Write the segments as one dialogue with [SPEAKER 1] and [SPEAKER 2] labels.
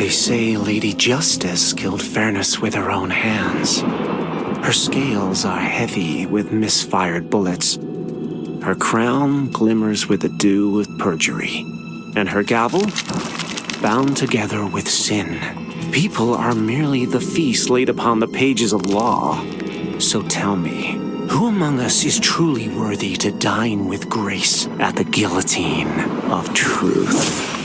[SPEAKER 1] They say Lady Justice killed fairness with her own hands. Her scales are heavy with misfired bullets. Her crown glimmers with the dew of perjury. And her gavel? Bound together with sin. People are merely the feast laid upon the pages of law. So tell me, who among us is truly worthy to dine with grace at the guillotine of truth?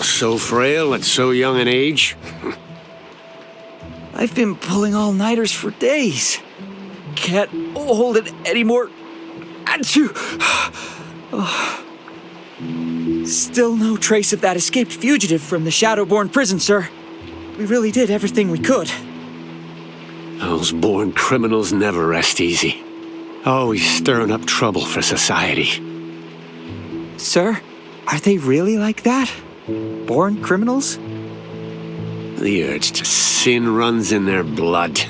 [SPEAKER 2] So frail at so young an age?
[SPEAKER 3] I've been pulling all-nighters for days. Can't hold it anymore. Achoo! Still no trace of that escaped fugitive from the Shadowborn prison, sir. We really did everything we could.
[SPEAKER 2] Those born criminals never rest easy. Always stirring up trouble for society.
[SPEAKER 3] Sir, are they really like that? Born criminals?
[SPEAKER 2] The urge to sin runs in their blood.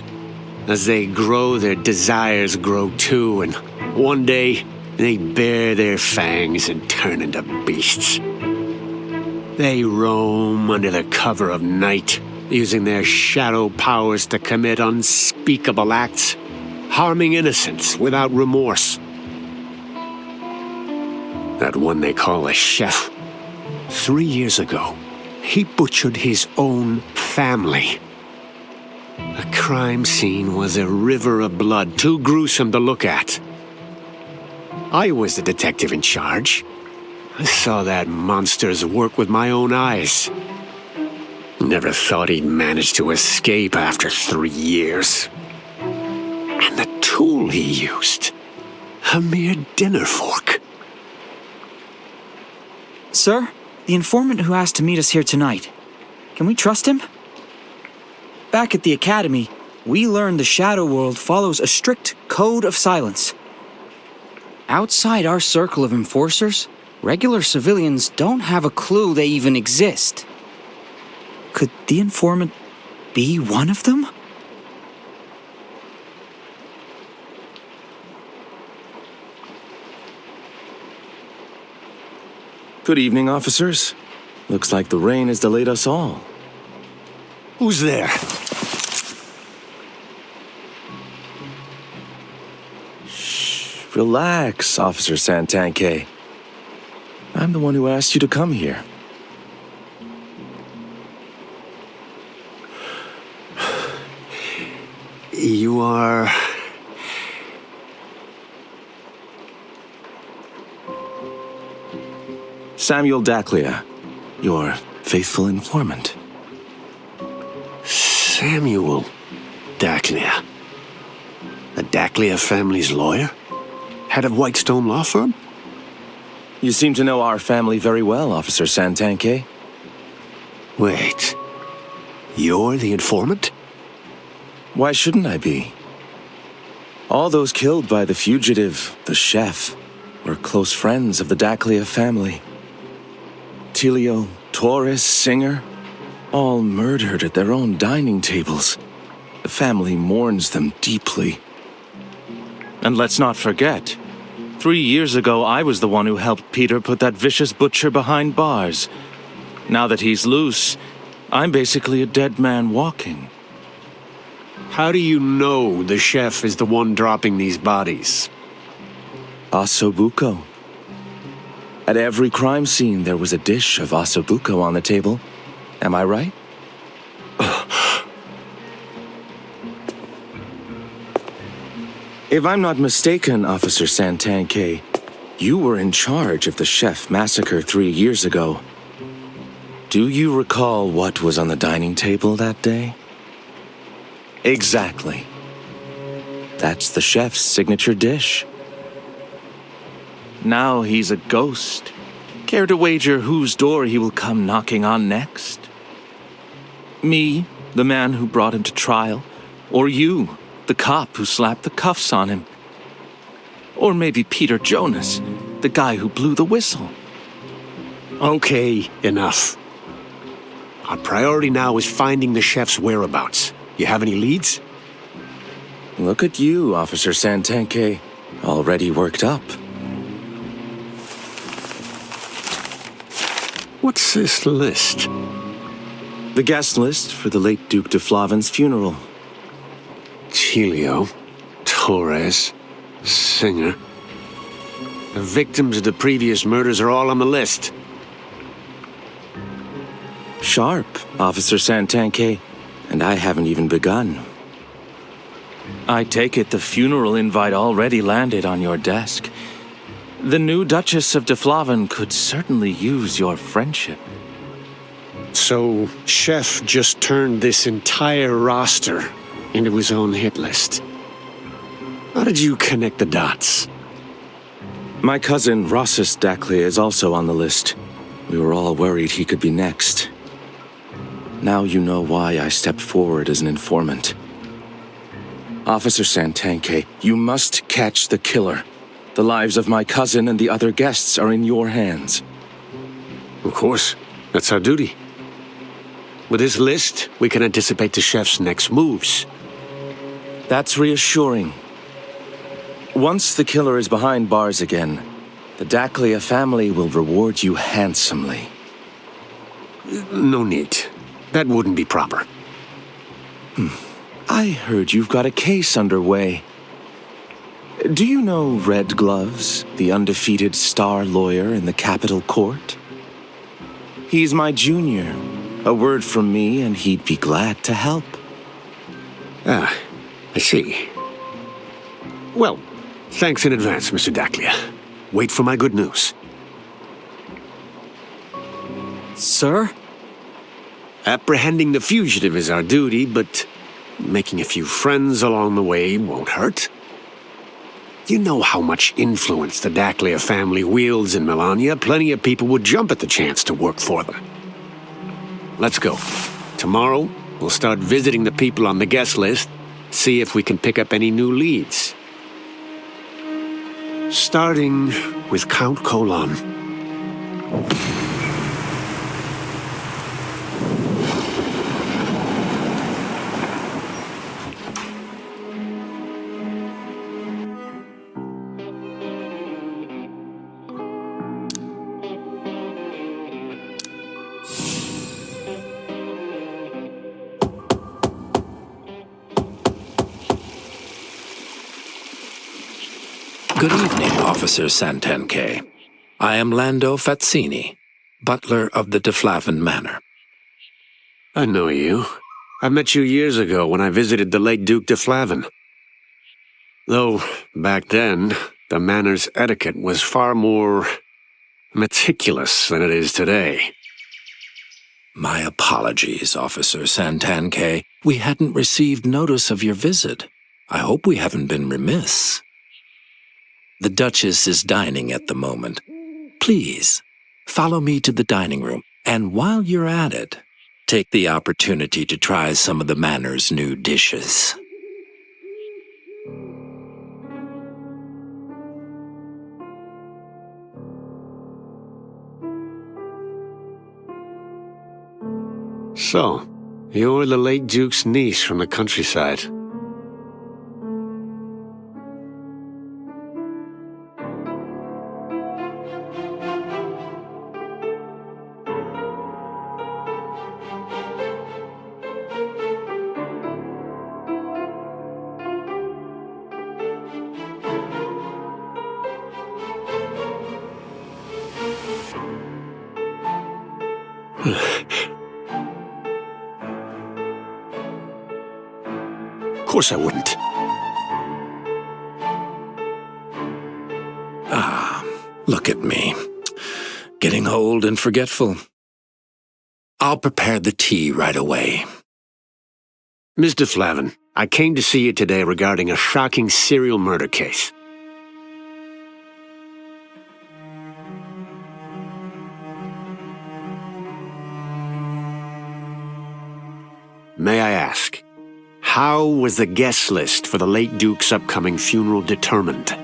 [SPEAKER 2] As they grow, their desires grow too, and one day, they bare their fangs and turn into beasts. They roam under the cover of night, using their shadow powers to commit unspeakable acts, harming innocents without remorse. That one they call a chef. 3 years ago, he butchered his own family. The crime scene was a river of blood, too gruesome to look at. I was the detective in charge. I saw that monster's work with my own eyes. Never thought he'd manage to escape after 3 years. And the tool he used, a mere dinner fork.
[SPEAKER 3] Sir, the informant who asked to meet us here tonight, can we trust him? Back at the Academy, we learned the Shadow World follows a strict code of silence. Outside our circle of enforcers, regular civilians don't have a clue they even exist. Could the informant be one of them?
[SPEAKER 4] Good evening, officers. Looks like the rain has delayed us all.
[SPEAKER 2] Who's there?
[SPEAKER 4] Relax, Officer Santanke. I'm the one who asked you to come here.
[SPEAKER 2] You are...
[SPEAKER 4] Samuel Daclea, your faithful informant.
[SPEAKER 2] Samuel Daclea. The Daclea family's lawyer? Head of Whitestone Law Firm?
[SPEAKER 4] You seem to know our family very well, Officer Santanke.
[SPEAKER 2] Wait. You're the informant?
[SPEAKER 4] Why shouldn't I be? All those killed by the fugitive, the chef, were close friends of the Daclea family. Tilio, Torres, Singer, all murdered at their own dining tables. The family mourns them deeply. And let's not forget, 3 years ago I was the one who helped Peter put that vicious butcher behind bars. Now that he's loose, I'm basically a dead man walking.
[SPEAKER 2] How do you know the chef is the one dropping these bodies?
[SPEAKER 4] Ossobuco. At every crime scene, there was a dish of ossobuco on the table. Am I right? If I'm not mistaken, Officer Santanke, you were in charge of the chef massacre 3 years ago. Do you recall what was on the dining table that day? Exactly. That's the chef's signature dish. Now he's a ghost. Care to wager whose door he will come knocking on next? Me, the man who brought him to trial? Or you, the cop who slapped the cuffs on him? Or maybe Peter Jonas, the guy who blew the whistle?
[SPEAKER 2] Okay, enough. Our priority now is finding the chef's whereabouts. You have any leads?
[SPEAKER 4] Look at you, Officer Santanke, already worked up.
[SPEAKER 2] What's this list?
[SPEAKER 4] The guest list for the late Duke de Flavin's funeral.
[SPEAKER 2] Tilio, Torres, Singer. The victims of the previous murders are all on the list.
[SPEAKER 4] Sharp, Officer Santanke, and I haven't even begun. I take it the funeral invite already landed on your desk. The new Duchess of de Flavin could certainly use your friendship.
[SPEAKER 2] So, Chef just turned this entire roster into his own hit list. How did you connect the dots?
[SPEAKER 4] My cousin Rossis Dacley is also on the list. We were all worried he could be next. Now you know why I stepped forward as an informant. Officer Santanke, you must catch the killer. The lives of my cousin and the other guests are in your hands.
[SPEAKER 2] Of course, that's our duty. With this list, we can anticipate the chef's next moves.
[SPEAKER 4] That's reassuring. Once the killer is behind bars again, the Daclea family will reward you handsomely.
[SPEAKER 2] No need. That wouldn't be proper.
[SPEAKER 4] I heard you've got a case underway. Do you know Red Gloves, the undefeated star lawyer in the Capitol Court? He's my junior. A word from me and he'd be glad to help.
[SPEAKER 2] Ah, I see. Well, thanks in advance, Mr. Daclea. Wait for my good news.
[SPEAKER 3] Sir?
[SPEAKER 2] Apprehending the fugitive is our duty, but making a few friends along the way won't hurt. You know how much influence the Daclea family wields in Melania. Plenty of people would jump at the chance to work for them. Let's go. Tomorrow, we'll start visiting the people on the guest list, see if we can pick up any new leads. Starting with Count Colon.
[SPEAKER 5] Good evening, Officer Santanke. I am Lando Fazzini, butler of the de Flavin Manor.
[SPEAKER 2] I know you. I met you years ago when I visited the late Duke de Flavin. Though, back then, the manor's etiquette was far more meticulous than it is today.
[SPEAKER 5] My apologies, Officer Santanke. We hadn't received notice of your visit. I hope we haven't been remiss. The Duchess is dining at the moment. Please, follow me to the dining room, and while you're at it, take the opportunity to try some of the manor's new dishes.
[SPEAKER 2] So, you're the late Duke's niece from the countryside. Of course I wouldn't.
[SPEAKER 5] Look at me. Getting old and forgetful. I'll prepare the tea right away.
[SPEAKER 2] Ms. de Flavin, I came to see you today regarding a shocking serial murder case. May I ask, how was the guest list for the late Duke's upcoming funeral determined?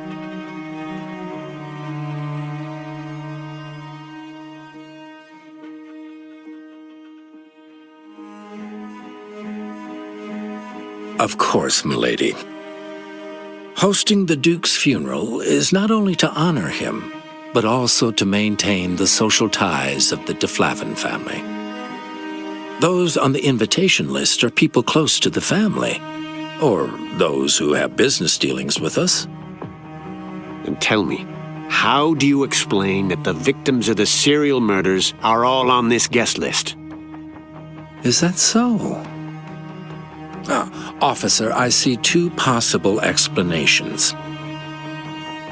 [SPEAKER 5] Of course, milady. Hosting the Duke's funeral is not only to honor him, but also to maintain the social ties of the de Flavin family. Those on the invitation list are people close to the family, or those who have business dealings with us.
[SPEAKER 2] And tell me, how do you explain that the victims of the serial murders are all on this guest list?
[SPEAKER 5] Is that so? Officer, I see two possible explanations.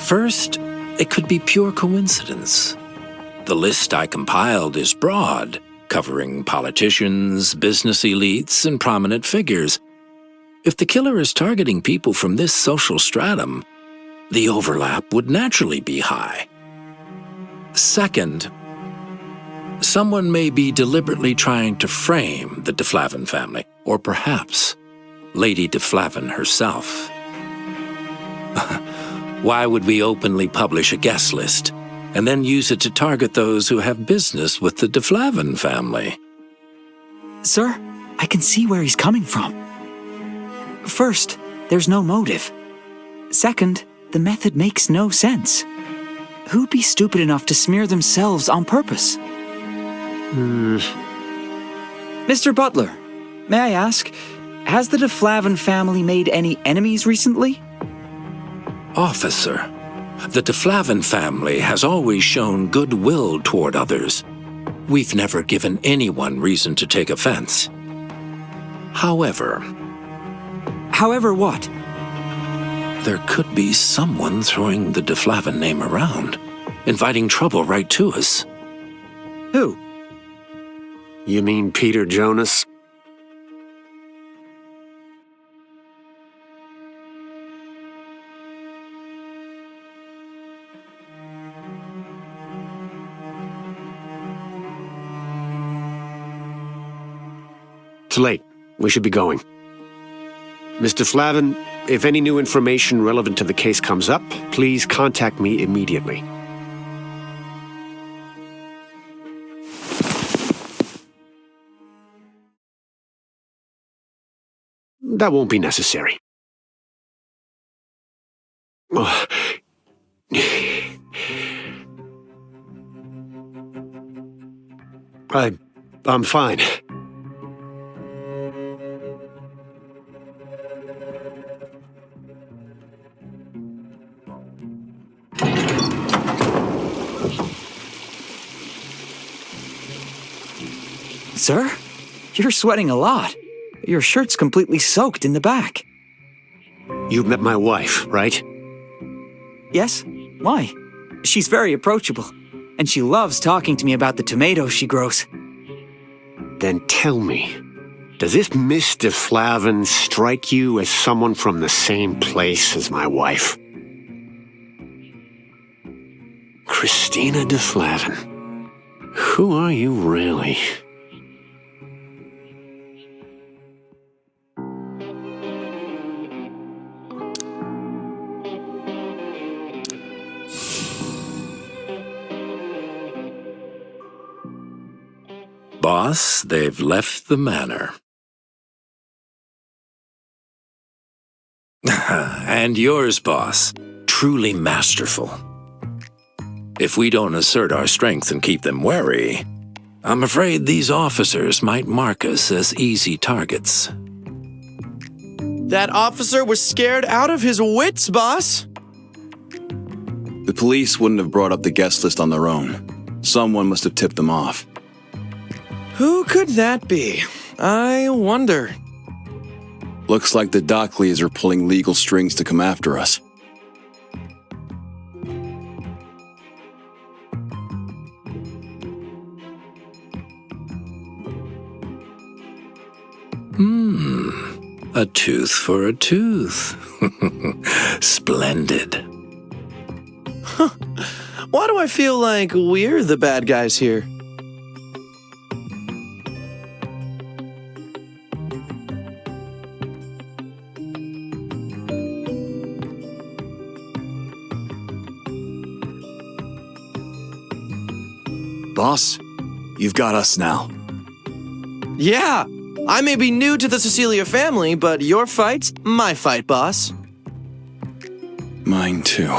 [SPEAKER 5] First, it could be pure coincidence. The list I compiled is broad, covering politicians, business elites, and prominent figures. If the killer is targeting people from this social stratum, the overlap would naturally be high. Second, someone may be deliberately trying to frame the de Flavin family, or perhaps Lady de Flavin herself. Why would we openly publish a guest list and then use it to target those who have business with the de Flavin family?
[SPEAKER 3] Sir, I can see where he's coming from. First, there's no motive. Second, the method makes no sense. Who'd be stupid enough to smear themselves on purpose? Mr. Butler, may I ask, has the de Flavin family made any enemies recently?
[SPEAKER 5] Officer, the de Flavin family has always shown goodwill toward others. We've never given anyone reason to take offense. However what? There could be someone throwing the de Flavin name around, inviting trouble right to us.
[SPEAKER 3] Who?
[SPEAKER 2] You mean Peter Jonas? It's late. We should be going. Mr. Flavin, if any new information relevant to the case comes up, please contact me immediately. That won't be necessary. Oh. I'm fine.
[SPEAKER 3] Sir, you're sweating a lot. Your shirt's completely soaked in the back.
[SPEAKER 2] You've met my wife, right?
[SPEAKER 3] Yes? Why? She's very approachable, and she loves talking to me about the tomatoes she grows.
[SPEAKER 2] Then tell me, does this Miss de Flavin strike you as someone from the same place as my wife? Christina de Flavin. Who are you really?
[SPEAKER 5] Boss, they've left the manor. And yours, boss. Truly masterful. If we don't assert our strength and keep them wary, I'm afraid these officers might mark us as easy targets.
[SPEAKER 6] That officer was scared out of his wits, boss.
[SPEAKER 7] The police wouldn't have brought up the guest list on their own. Someone must have tipped them off.
[SPEAKER 6] Who could that be? I wonder.
[SPEAKER 7] Looks like the Dockleys are pulling legal strings to come after us.
[SPEAKER 5] A tooth for a tooth. Splendid.
[SPEAKER 6] Why do I feel like we're the bad guys here?
[SPEAKER 7] Boss, you've got us now.
[SPEAKER 6] Yeah, I may be new to the Cecilia family, but your fight's my fight, boss.
[SPEAKER 7] Mine too.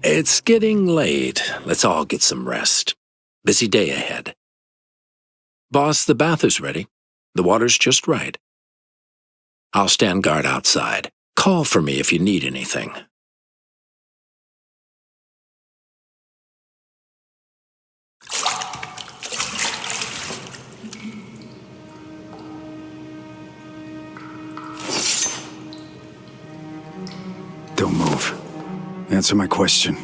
[SPEAKER 5] It's getting late. Let's all get some rest. Busy day ahead. Boss, the bath is ready. The water's just right. I'll stand guard outside. Call for me if you need anything.
[SPEAKER 8] Don't move. Answer my question.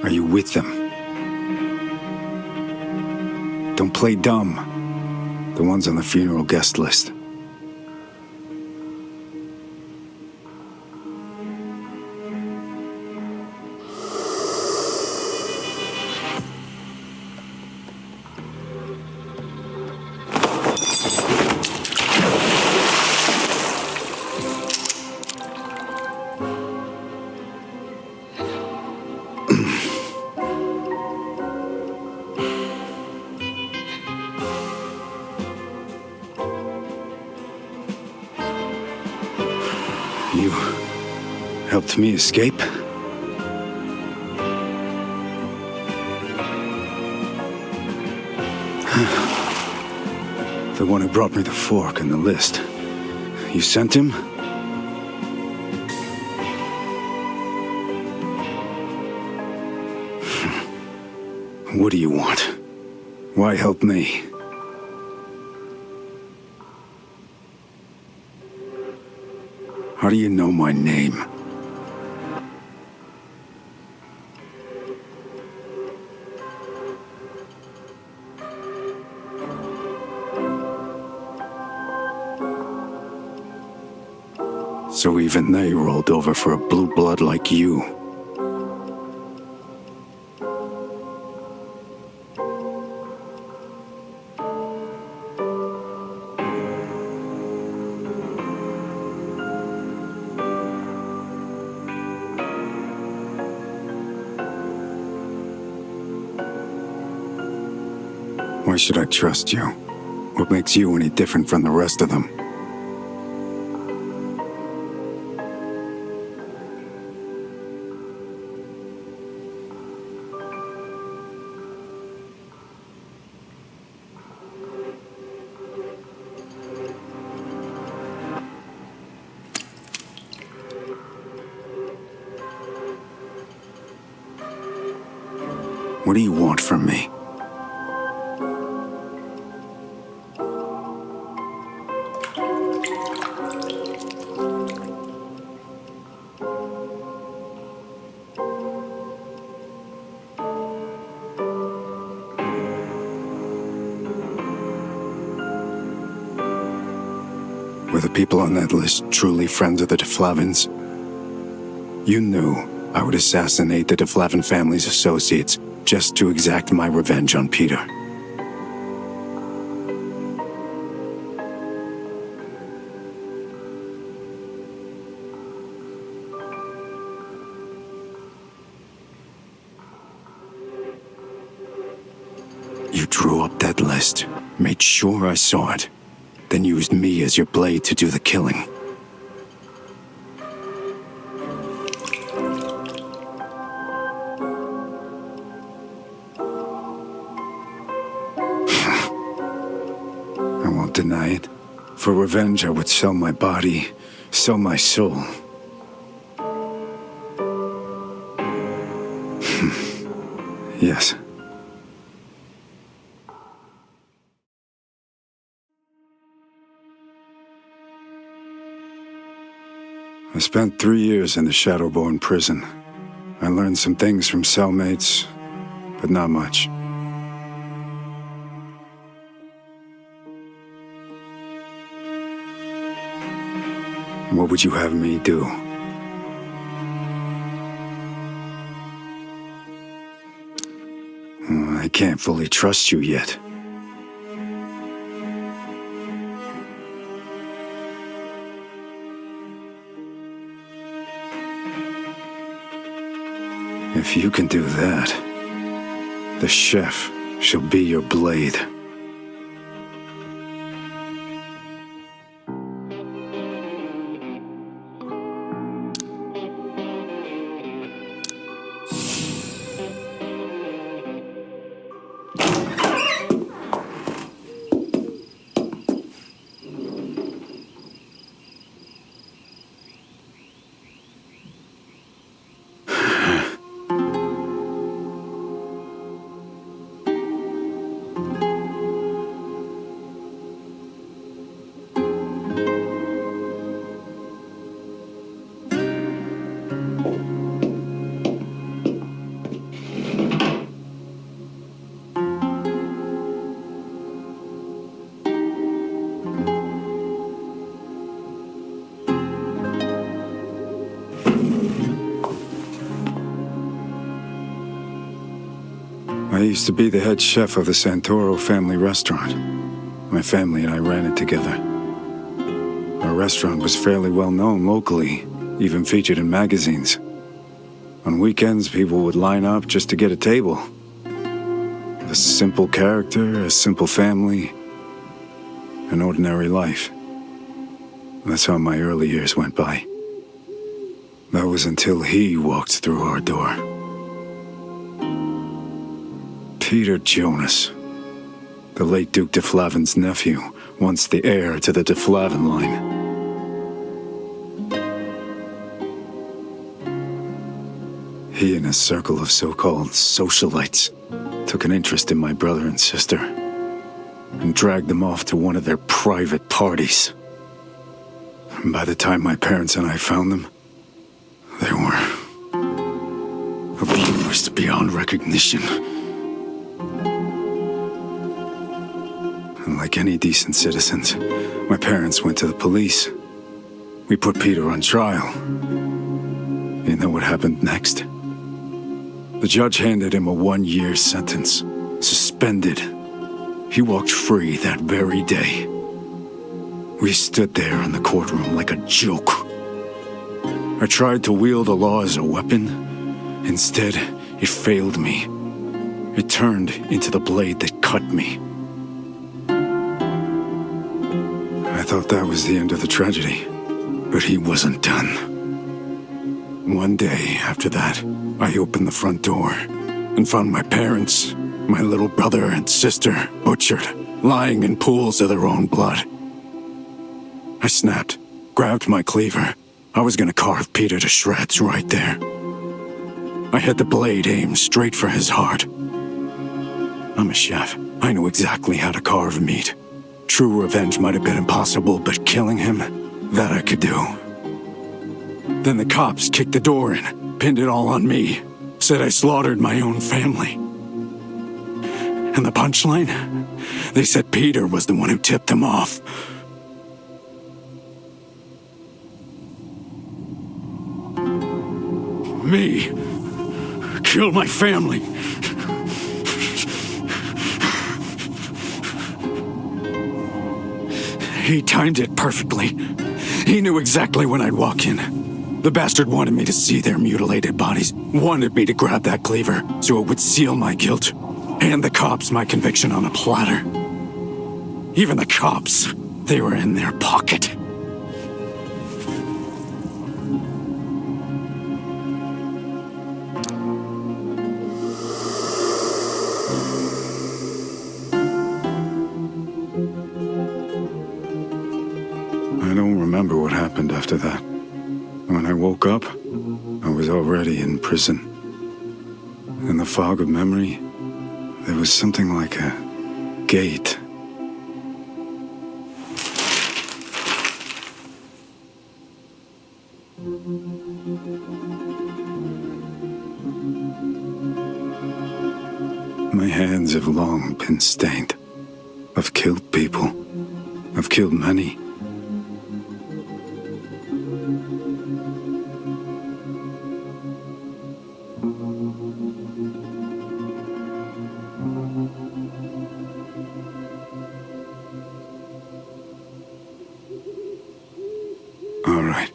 [SPEAKER 8] Are you with them? Don't play dumb. The ones on the funeral guest list. You helped me escape? The one who brought me the fork and the list. You sent him? What do you want? Why help me? How do you know my name? So even they rolled over for a blue blood like you. Why should I trust you? What makes you any different from the rest of them? What do you want from me? Were the people on that list truly friends of the DeFlavins? You knew I would assassinate the DeFlavin family's associates just to exact my revenge on Peter. You drew up that list, made sure I saw it, then used me as your blade to do the killing. I won't deny it. For revenge, I would sell my body, sell my soul. Yes. I spent 3 years in the Shadowborn prison. I learned some things from cellmates, but not much. What would you have me do? I can't fully trust you yet. If you can do that, the chef shall be your blade. I used to be the head chef of the Santoro family restaurant. My family and I ran it together. Our restaurant was fairly well known locally, even featured in magazines. On weekends, people would line up just to get a table. A simple character, a simple family, an ordinary life. That's how my early years went by. That was until he walked through our door. Peter Jonas, the late Duke de Flavin's nephew, once the heir to the de Flavin line. He and his circle of so-called socialites took an interest in my brother and sister and dragged them off to one of their private parties. And by the time my parents and I found them, they were abused beyond recognition. And like any decent citizens, my parents went to the police. We put Peter on trial. You know what happened next? The judge handed him a 1-year sentence, suspended. He walked free that very day. We stood there in the courtroom like a joke. I tried to wield the law as a weapon. Instead, it failed me. It turned into the blade that cut me. I thought that was the end of the tragedy, but he wasn't done. One day after that, I opened the front door and found my parents, my little brother and sister, butchered, lying in pools of their own blood. I snapped, grabbed my cleaver. I was gonna carve Peter to shreds right there. I had the blade aimed straight for his heart. I'm a chef. I know exactly how to carve meat. True revenge might have been impossible, but killing him, that I could do. Then the cops kicked the door in, pinned it all on me, said I slaughtered my own family. And the punchline? They said Peter was the one who tipped them off. Me. Kill my family. He timed it perfectly. He knew exactly when I'd walk in. The bastard wanted me to see their mutilated bodies, wanted me to grab that cleaver so it would seal my guilt, and the cops my conviction on a platter. Even the cops, they were in their pocket. I don't remember what happened after that. When I woke up, I was already in prison. In the fog of memory, there was something like a gate. My hands have long been stained. I've killed people. I've killed many. All right.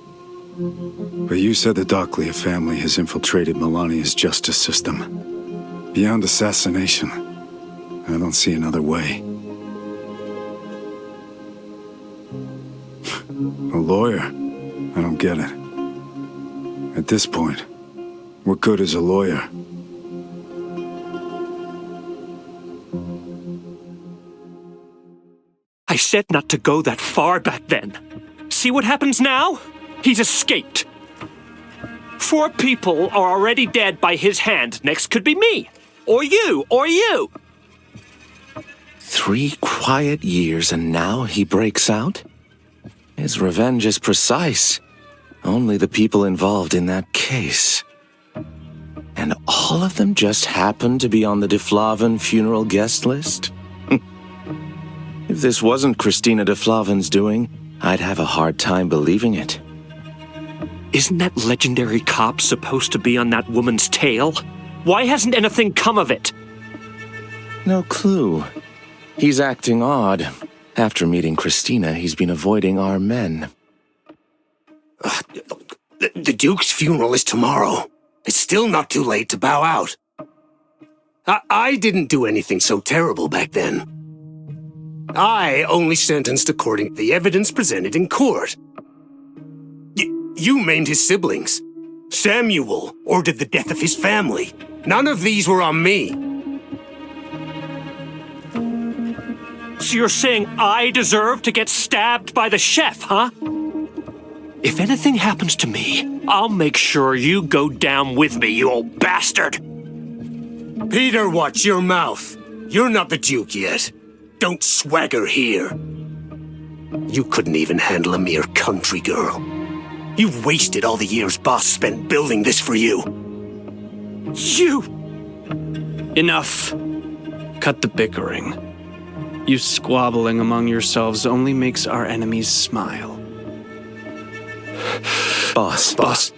[SPEAKER 8] But you said the Dakhlia family has infiltrated Melania's justice system. Beyond assassination, I don't see another way. A lawyer? I don't get it. At this point, what good is a lawyer?
[SPEAKER 2] I said not to go that far back then. See what happens now? He's escaped. 4 people are already dead by his hand. Next could be me. Or you. Or you.
[SPEAKER 4] 3 quiet years and now he breaks out? His revenge is precise. Only the people involved in that case. And all of them just happened to be on the de Flavin funeral guest list? If this wasn't Christina de Flavin's doing, I'd have a hard time believing it.
[SPEAKER 2] Isn't that legendary cop supposed to be on that woman's tail? Why hasn't anything come of it?
[SPEAKER 4] No clue. He's acting odd. After meeting Christina, he's been avoiding our men.
[SPEAKER 9] The Duke's funeral is tomorrow. It's still not too late to bow out. I didn't do anything so terrible back then. I only sentenced according to the evidence presented in court. You maimed his siblings. Samuel ordered the death of his family. None of these were on me.
[SPEAKER 2] So you're saying I deserve to get stabbed by the chef, huh? If anything happens to me, I'll make sure you go down with me, you old bastard!
[SPEAKER 9] Peter, watch your mouth. You're not the Duke yet. Don't swagger here. You couldn't even handle a mere country girl. You've wasted all the years Boss spent building this for you.
[SPEAKER 2] You!
[SPEAKER 10] Enough. Cut the bickering. You squabbling among yourselves only makes our enemies smile.
[SPEAKER 4] Boss.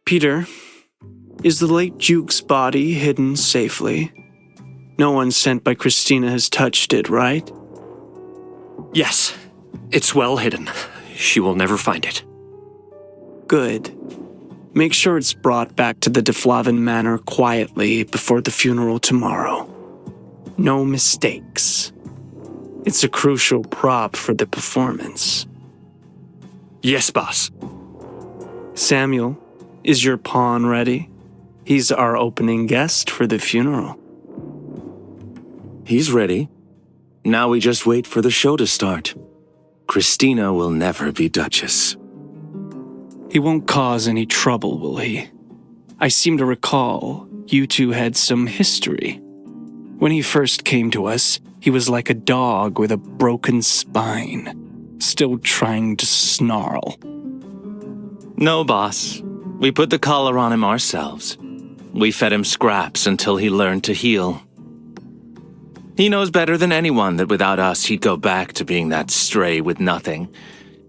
[SPEAKER 10] Peter, is the late Duke's body hidden safely? No one sent by Christina has touched it, right?
[SPEAKER 2] Yes, it's well hidden. She will never find it.
[SPEAKER 10] Good. Make sure it's brought back to the de Flavin Manor quietly before the funeral tomorrow. No mistakes. It's a crucial prop for the performance.
[SPEAKER 2] Yes, boss.
[SPEAKER 10] Samuel, is your pawn ready? He's our opening guest for the funeral.
[SPEAKER 4] He's ready. Now we just wait for the show to start. Christina will never be Duchess.
[SPEAKER 10] He won't cause any trouble, will he? I seem to recall you two had some history. When he first came to us, he was like a dog with a broken spine, still trying to snarl.
[SPEAKER 4] No, boss. We put the collar on him ourselves. We fed him scraps until he learned to heal. He knows better than anyone that without us he'd go back to being that stray with nothing.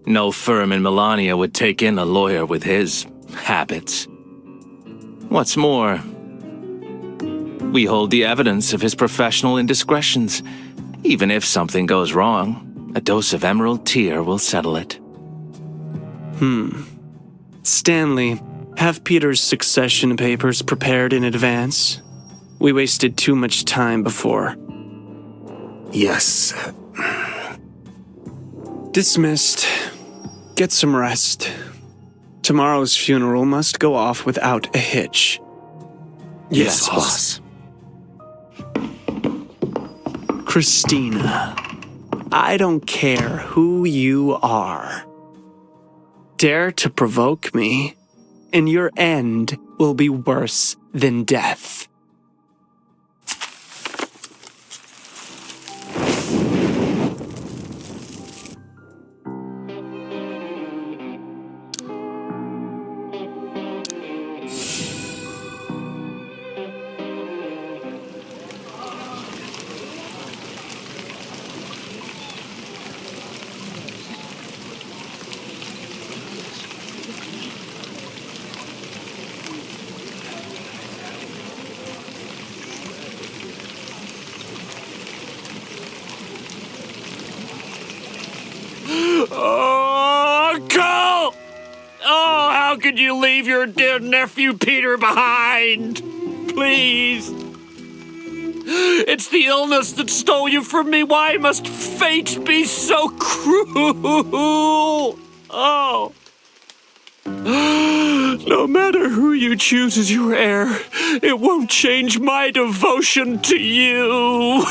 [SPEAKER 4] No firm in Melania would take in a lawyer with his habits. What's more, we hold the evidence of his professional indiscretions. Even if something goes wrong, a dose of emerald tear will settle it.
[SPEAKER 10] Stanley, have Peter's succession papers prepared in advance. We wasted too much time before.
[SPEAKER 9] Yes.
[SPEAKER 10] Dismissed. Get some rest. Tomorrow's funeral must go off without a hitch.
[SPEAKER 4] Yes, boss.
[SPEAKER 10] Christina, I don't care who you are. Dare to provoke me, and your end will be worse than death.
[SPEAKER 9] could you leave your dear nephew Peter behind? Please. It's the illness that stole you from me. Why must fate be so cruel? Oh. No matter who you choose as your heir, it won't change my devotion to you.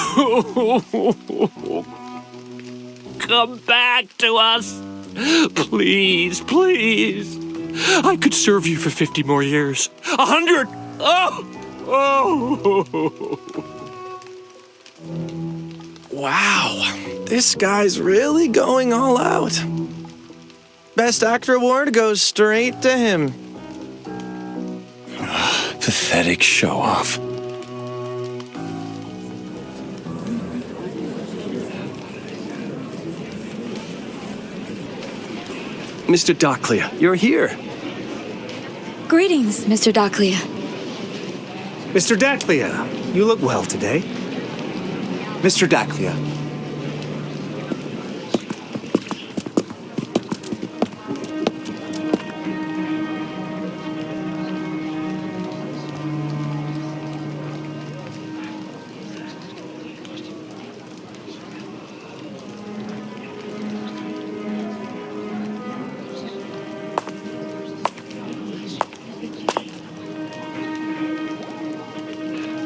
[SPEAKER 9] Come back to us. Please, please. I could serve you for 50 more years. 100! Oh! Oh!
[SPEAKER 6] Wow, this guy's really going all out. Best Actor award goes straight to him.
[SPEAKER 4] Pathetic show-off.
[SPEAKER 6] Mr. Doclia, you're here.
[SPEAKER 11] Greetings, Mr. Doclia.
[SPEAKER 1] Mr. Daclia, you look well today. Mr. Daclia.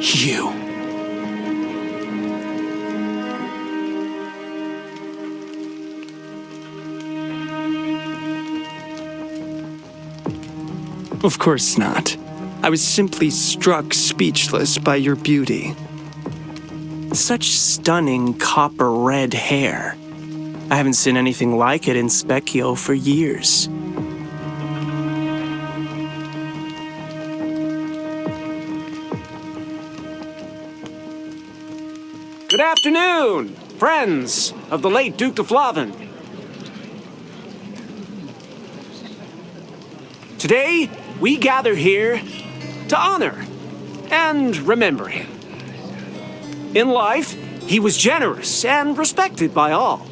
[SPEAKER 6] You.
[SPEAKER 10] Of course not. I was simply struck speechless by your beauty. Such stunning copper red hair. I haven't seen anything like it in Specchio for years.
[SPEAKER 1] Good afternoon, friends of the late Duke de Flavin. Today, we gather here to honor and remember him. In life, he was generous and respected by all.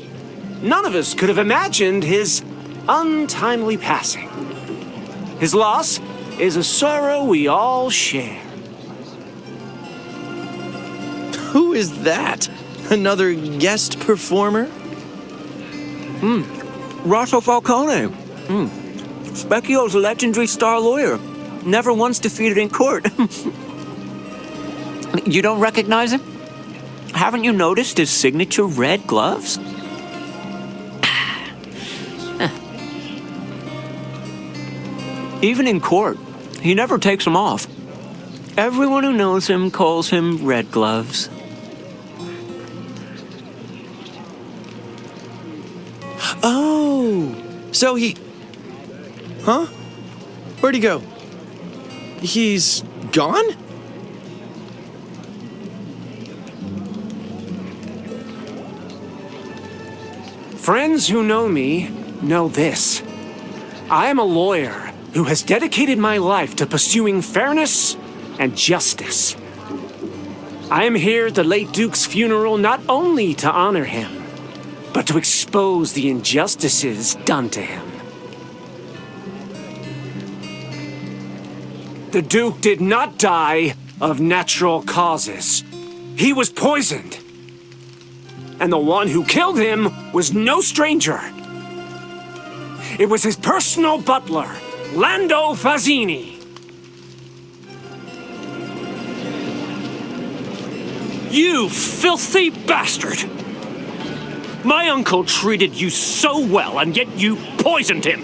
[SPEAKER 1] None of us could have imagined his untimely passing. His loss is a sorrow we all share.
[SPEAKER 6] Who is that? Another guest performer?
[SPEAKER 3] Rosso Falcone. Specchio's legendary star lawyer. Never once defeated in court. You don't recognize him? Haven't you noticed his signature red gloves? Even in court, he never takes them off. Everyone who knows him calls him Red Gloves.
[SPEAKER 6] Oh, so he... Huh? Where'd he go? He's gone?
[SPEAKER 1] Friends who know me know this. I am a lawyer who has dedicated my life to pursuing fairness and justice. I am here at the late Duke's funeral not only to honor him, but to expose the injustices done to him. The Duke did not die of natural causes. He was poisoned. And the one who killed him was no stranger. It was his personal butler, Lando Fazzini.
[SPEAKER 9] You filthy bastard! My uncle treated you so well, and yet you poisoned him.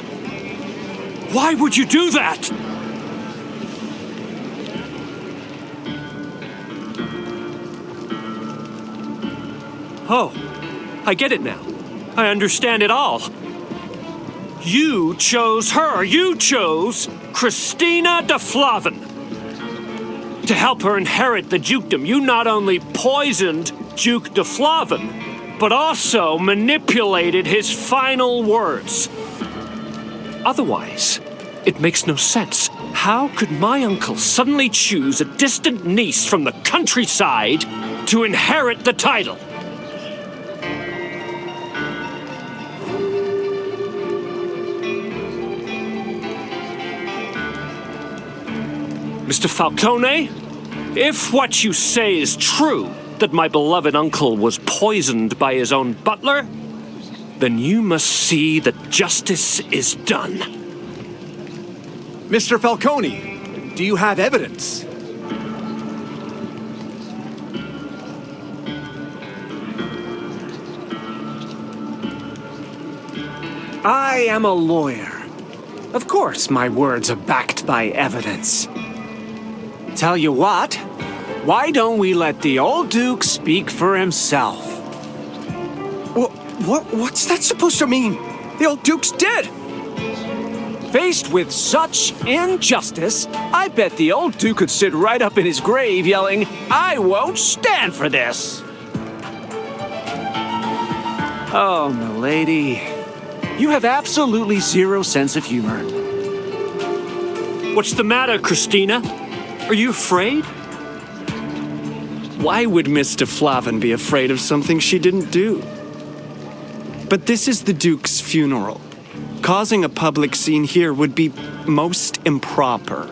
[SPEAKER 9] Why would you do that? Oh, I get it now. I understand it all. You chose her. You chose Christina de Flavin. To help her inherit the dukedom, you not only poisoned Duke de Flavin, but also manipulated his final words. Otherwise, it makes no sense. How could my uncle suddenly choose a distant niece from the countryside to inherit the title? Mr. Falcone, if what you say is true, that my beloved uncle was poisoned by his own butler, then you must see that justice is done.
[SPEAKER 11] Mr. Falcone, do you have evidence?
[SPEAKER 1] I am a lawyer. Of course, my words are backed by evidence. Tell you what, why don't we let the old Duke speak for himself?
[SPEAKER 11] What's that supposed to mean? The old Duke's dead!
[SPEAKER 1] Faced with such injustice, I bet the old Duke could sit right up in his grave yelling, "I won't stand for this!" Oh, milady, you have absolutely zero sense of humor.
[SPEAKER 9] What's the matter, Christina? Are you afraid?
[SPEAKER 10] Why would Mr. Flavin be afraid of something she didn't do? But this is the Duke's funeral. Causing a public scene here would be most improper.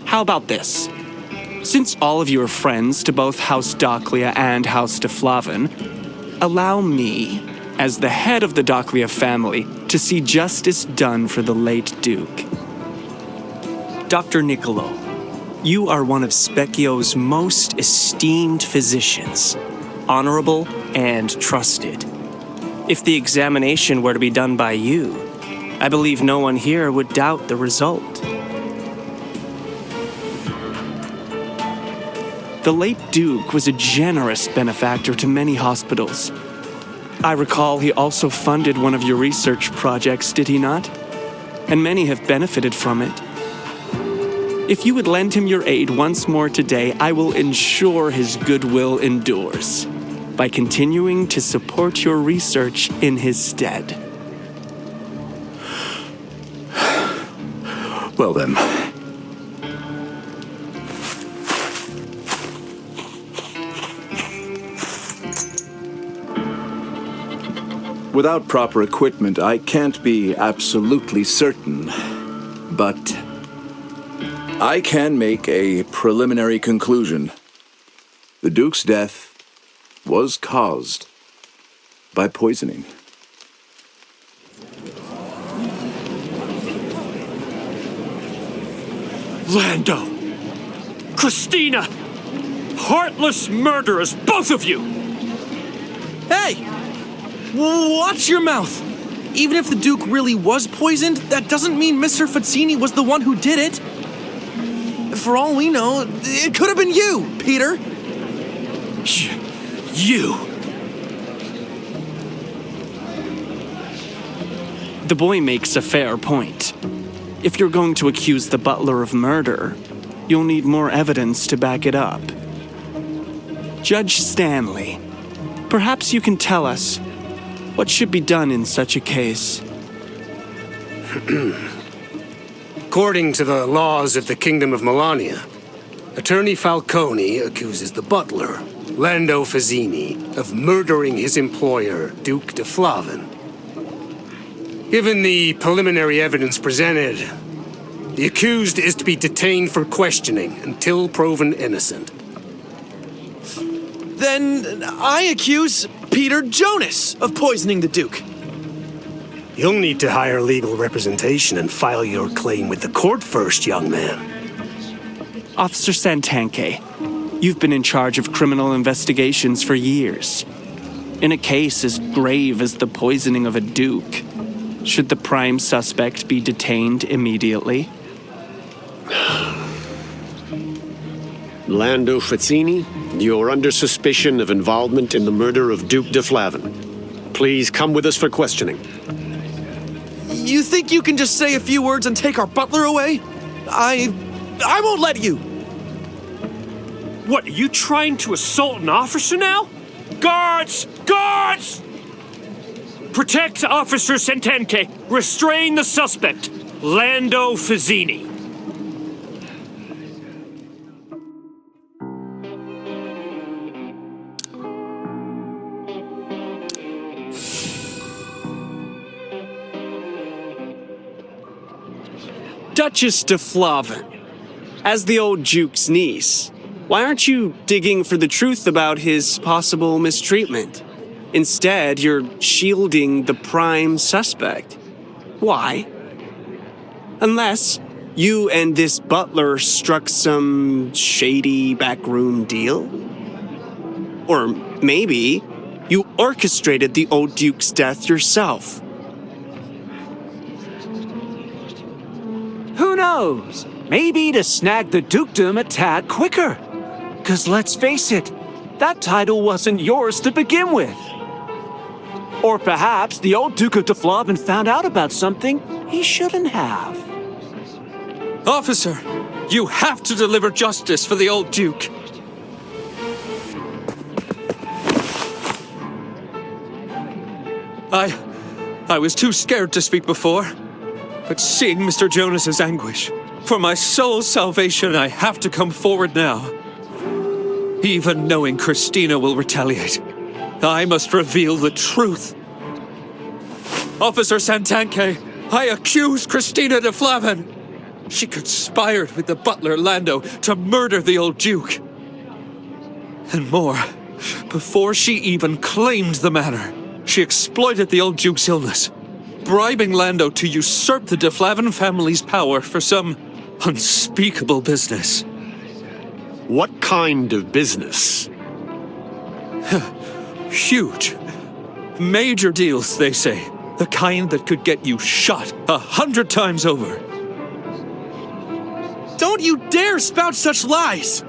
[SPEAKER 10] How about this? Since all of you are friends to both House Doclia and House de Flavin, allow me, as the head of the Doclia family, to see justice done for the late Duke. Dr. Niccolo, you are one of Specchio's most esteemed physicians, honorable and trusted. If the examination were to be done by you, I believe no one here would doubt the result. The late Duke was a generous benefactor to many hospitals. I recall he also funded one of your research projects, did he not? And many have benefited from it. If you would lend him your aid once more today, I will ensure his goodwill endures by continuing to support your research in his stead.
[SPEAKER 7] Well then. Without proper equipment, I can't be absolutely certain, but I can make a preliminary conclusion. The Duke's death was caused by poisoning.
[SPEAKER 9] Lando! Christina! Heartless murderers, both of you!
[SPEAKER 6] Hey! Watch your mouth! Even if the Duke really was poisoned, that doesn't mean Mr. Fazzini was the one who did it. For all we know, it could have been you, Peter.
[SPEAKER 9] You!
[SPEAKER 10] The boy makes a fair point. If you're going to accuse the butler of murder, you'll need more evidence to back it up. Judge Stanley, perhaps you can tell us what should be done in such a case.
[SPEAKER 9] According to the laws of the Kingdom of Melania, Attorney Falcone accuses the butler, Lando Fazzini, of murdering his employer, Duke de Flavin. Given the preliminary evidence presented, the accused is to be detained for questioning until proven innocent.
[SPEAKER 6] Then I accuse Peter Jonas of poisoning the Duke.
[SPEAKER 9] You'll need to hire legal representation and file your claim with the court first, young man.
[SPEAKER 10] Officer Santanke, you've been in charge of criminal investigations for years. In a case as grave as the poisoning of a duke, should the prime suspect be detained immediately?
[SPEAKER 2] Lando Fazzini, you're under suspicion of involvement in the murder of Duke de Flavin. Please come with us for questioning.
[SPEAKER 6] You think you can just say a few words and take our butler away? I won't let you!
[SPEAKER 9] What, are you trying to assault an officer now? Guards! Guards! Protect Officer Santanke. Restrain the suspect, Lando Fazzini.
[SPEAKER 10] Duchess de Flavin,
[SPEAKER 12] As the old Duke's niece, why aren't you digging for the truth about his possible mistreatment? Instead, you're shielding the prime suspect. Why? Unless you and this butler struck some shady backroom deal? Or maybe you orchestrated the old Duke's death yourself.
[SPEAKER 1] Who knows? Maybe to snag the dukedom a tad quicker. 'Cause let's face it, that title wasn't yours to begin with. Or perhaps the old Duke of Deflavin found out about something he shouldn't have.
[SPEAKER 3] Officer, you have to deliver justice for the old Duke. I was too scared to speak before, but seeing Mr. Jonas's anguish, for my soul's salvation, I have to come forward now. Even knowing Christina will retaliate, I must reveal the truth. Officer Santanke, I accuse Christina de Flavin. She conspired with the butler Lando to murder the old Duke. And more, before she even claimed the manor, she exploited the old Duke's illness, bribing Lando to usurp the de Flavin family's power for some unspeakable business.
[SPEAKER 2] What kind of business?
[SPEAKER 3] Huge. Major deals, they say. The kind that could get you shot 100 times over.
[SPEAKER 6] Don't you dare spout such lies!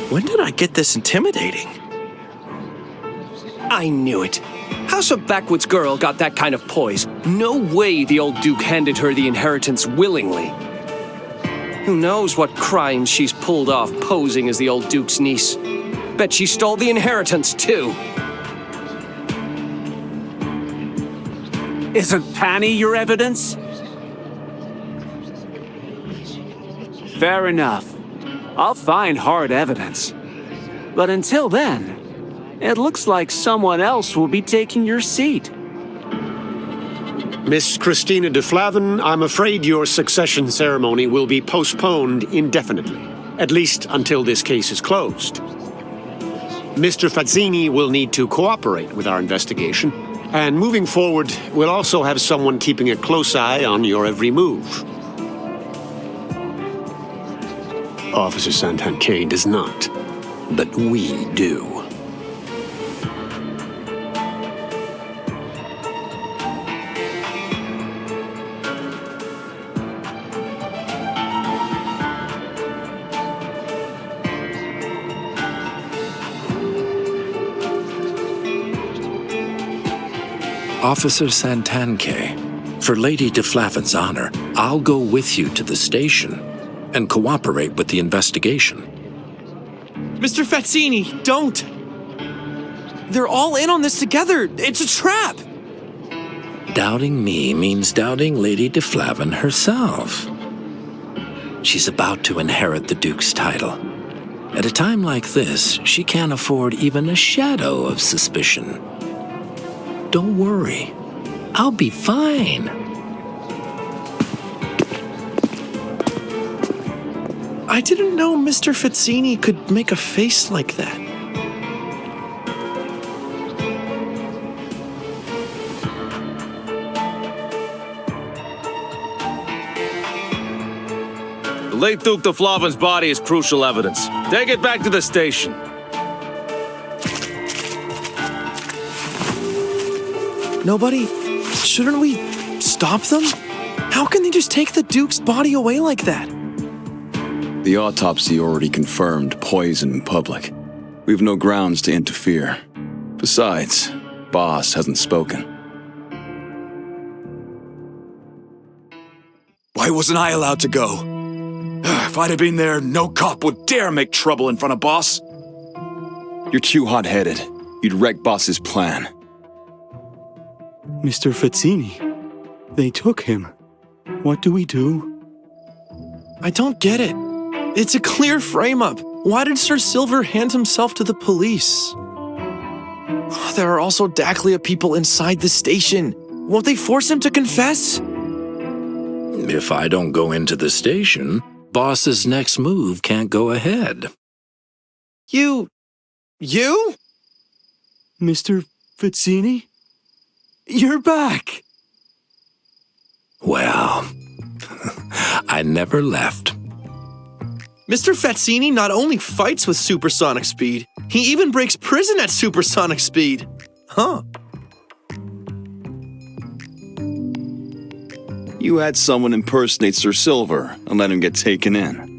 [SPEAKER 6] When did I get this intimidating?
[SPEAKER 9] I knew it. How some backwoods girl got that kind of poise? No way the old Duke handed her the inheritance willingly. Who knows what crimes she's pulled off posing as the old Duke's niece. Bet she stole the inheritance, too.
[SPEAKER 1] Isn't Panny your evidence? Fair enough. I'll find hard evidence. But until then, it looks like someone else will be taking your seat.
[SPEAKER 2] Miss Christina de Flavin, I'm afraid your succession ceremony will be postponed indefinitely, at least until this case is closed. Mr. Fazzini will need to cooperate with our investigation, and moving forward, we'll also have someone keeping a close eye on your every move. Officer Santanke does not, but we do.
[SPEAKER 5] Officer Santanke, for Lady de Flavin's honor, I'll go with you to the station and cooperate with the investigation.
[SPEAKER 6] Mr. Fazzini, don't! They're all in on this together. It's a trap!
[SPEAKER 5] Doubting me means doubting Lady de Flavin herself. She's about to inherit the Duke's title. At a time like this, she can't afford even a shadow of suspicion. Don't worry. I'll be fine.
[SPEAKER 6] I didn't know Mr. Fazzini could make a face like that.
[SPEAKER 4] The late Duke de Flavin's body is crucial evidence. Take it back to the station.
[SPEAKER 6] Nobody? Shouldn't we stop them? How can they just take the Duke's body away like that?
[SPEAKER 7] The autopsy already confirmed poison in public. We have no grounds to interfere. Besides, Boss hasn't spoken.
[SPEAKER 11] Why wasn't I allowed to go? If I'd have been there, no cop would dare make trouble in front of Boss.
[SPEAKER 7] You're too hot-headed. You'd wreck Boss's plan.
[SPEAKER 10] Mr. Fazzini, they took him. What do we do?
[SPEAKER 6] I don't get it. It's a clear frame-up. Why did Sir Silver hand himself to the police? There are also Daclea people inside the station. Won't they force him to confess?
[SPEAKER 5] If I don't go into the station, boss's next move can't go ahead.
[SPEAKER 6] You?
[SPEAKER 12] Mr. Fazzini? You're back!
[SPEAKER 5] Well, I never left.
[SPEAKER 6] Mr. Fazzini not only fights with supersonic speed, he even breaks prison at supersonic speed. Huh.
[SPEAKER 7] You had someone impersonate Sir Silver and let him get taken in.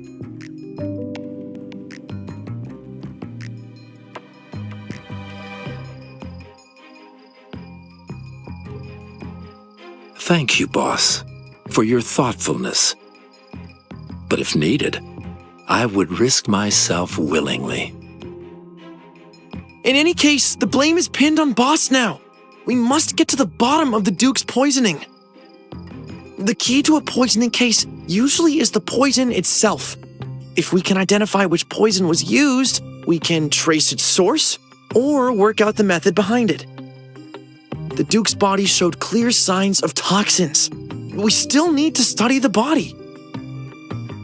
[SPEAKER 5] Thank you, boss, for your thoughtfulness. But if needed, I would risk myself willingly.
[SPEAKER 6] In any case, the blame is pinned on Boss now. We must get to the bottom of the Duke's poisoning. The key to a poisoning case usually is the poison itself. If we can identify which poison was used, we can trace its source or work out the method behind it. The Duke's body showed clear signs of toxins. We still need to study the body.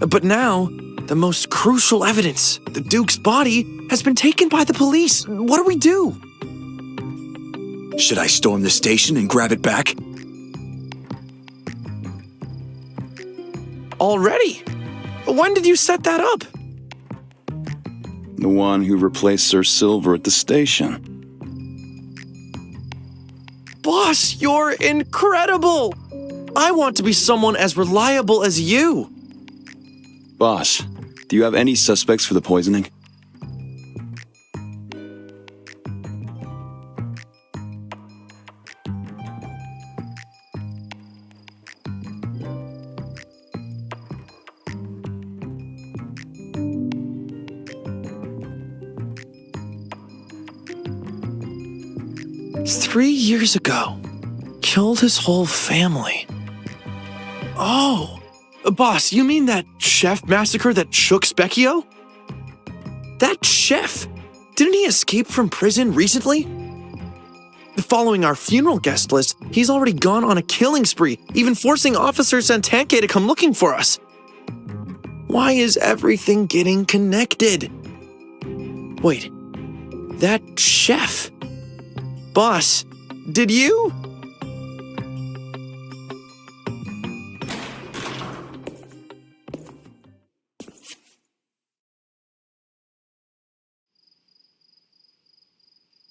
[SPEAKER 6] But now, the most crucial evidence, the Duke's body, has been taken by the police. What do we do?
[SPEAKER 11] Should I storm the station and grab it back?
[SPEAKER 6] Already? When did you set that up?
[SPEAKER 7] The one who replaced Sir Silver at the station.
[SPEAKER 6] Boss, you're incredible! I want to be someone as reliable as you.
[SPEAKER 7] Boss, do you have any suspects for the poisoning?
[SPEAKER 6] "3 years ago, killed his whole family." Oh, boss, you mean that chef massacre that shook Specchio? That chef? Didn't he escape from prison recently? Following our funeral guest list, he's already gone on a killing spree, even forcing Officer Santanke to come looking for us. Why is everything getting connected? Wait, that chef? Boss, did you?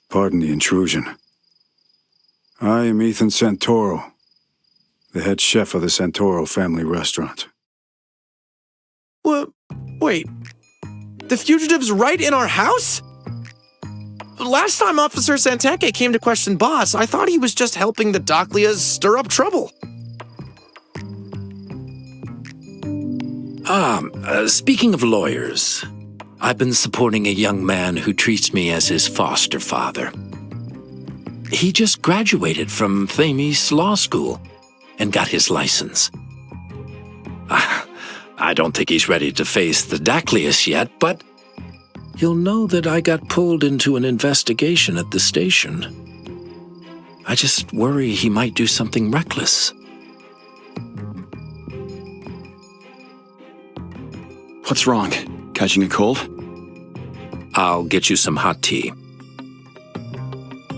[SPEAKER 8] Pardon the intrusion. I am Ethan Santoro, the head chef of the Santoro family restaurant.
[SPEAKER 6] Wait, the fugitive's right in our house? Last time Officer Santanke came to question Boss, I thought he was just helping the Dakhlias stir up trouble.
[SPEAKER 5] Speaking of lawyers, I've been supporting a young man who treats me as his foster father. He just graduated from Thames Law School and got his license. I don't think he's ready to face the Dakhlias yet, but he'll know that I got pulled into an investigation at the station. I just worry he might do something reckless.
[SPEAKER 7] What's wrong? Catching a cold?
[SPEAKER 5] I'll get you some hot tea.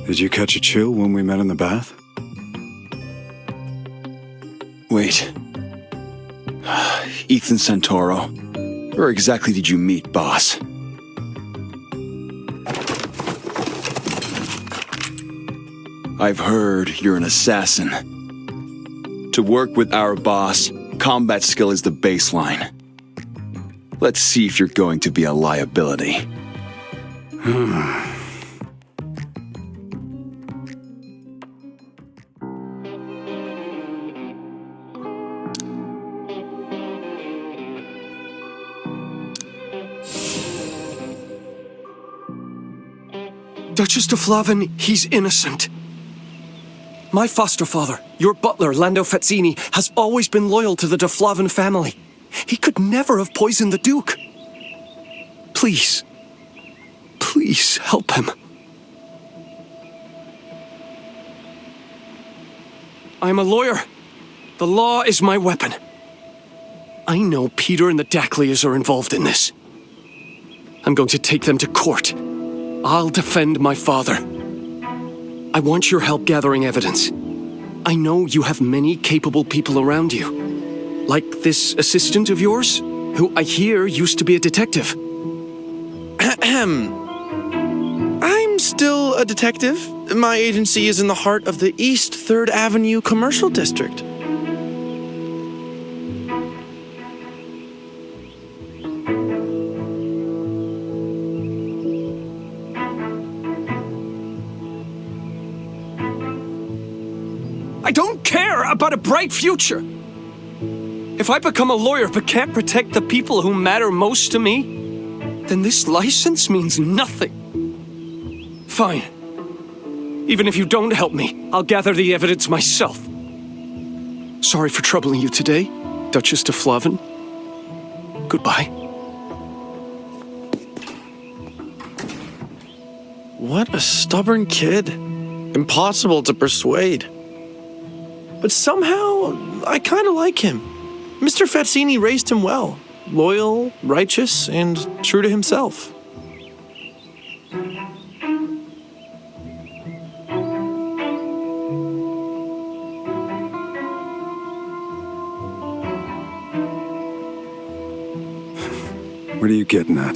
[SPEAKER 8] Did you catch a chill when we met in the bath?
[SPEAKER 7] Wait. Ethan Santoro. Where exactly did you meet, boss? I've heard you're an assassin. To work with our boss, combat skill is the baseline. Let's see if you're going to be a liability.
[SPEAKER 13] Duchess de Flavin, he's innocent. My foster father, your butler, Lando Fazzini, has always been loyal to the de Flavin family. He could never have poisoned the Duke. Please, please help him. I'm a lawyer. The law is my weapon. I know Peter and the Daclias are involved in this. I'm going to take them to court. I'll defend my father. I want your help gathering evidence. I know you have many capable people around you. Like this assistant of yours, who I hear used to be a detective.
[SPEAKER 6] I'm still a detective. My agency is in the heart of the East 3rd Avenue Commercial District.
[SPEAKER 13] I don't care about a bright future. If I become a lawyer but can't protect the people who matter most to me, then this license means nothing. Fine. Even if you don't help me, I'll gather the evidence myself. Sorry for troubling you today, Duchess de Flavin. Goodbye.
[SPEAKER 6] What a stubborn kid. Impossible to persuade. But somehow, I kind of like him. Mr. Fazzini raised him well. Loyal, righteous, and true to himself.
[SPEAKER 8] What are you getting at?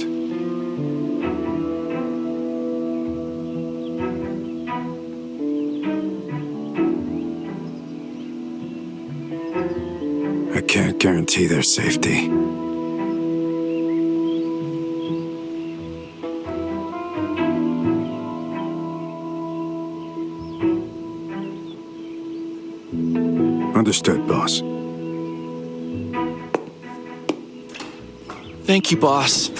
[SPEAKER 8] I can't guarantee their safety. Understood, boss.
[SPEAKER 6] Thank you, boss.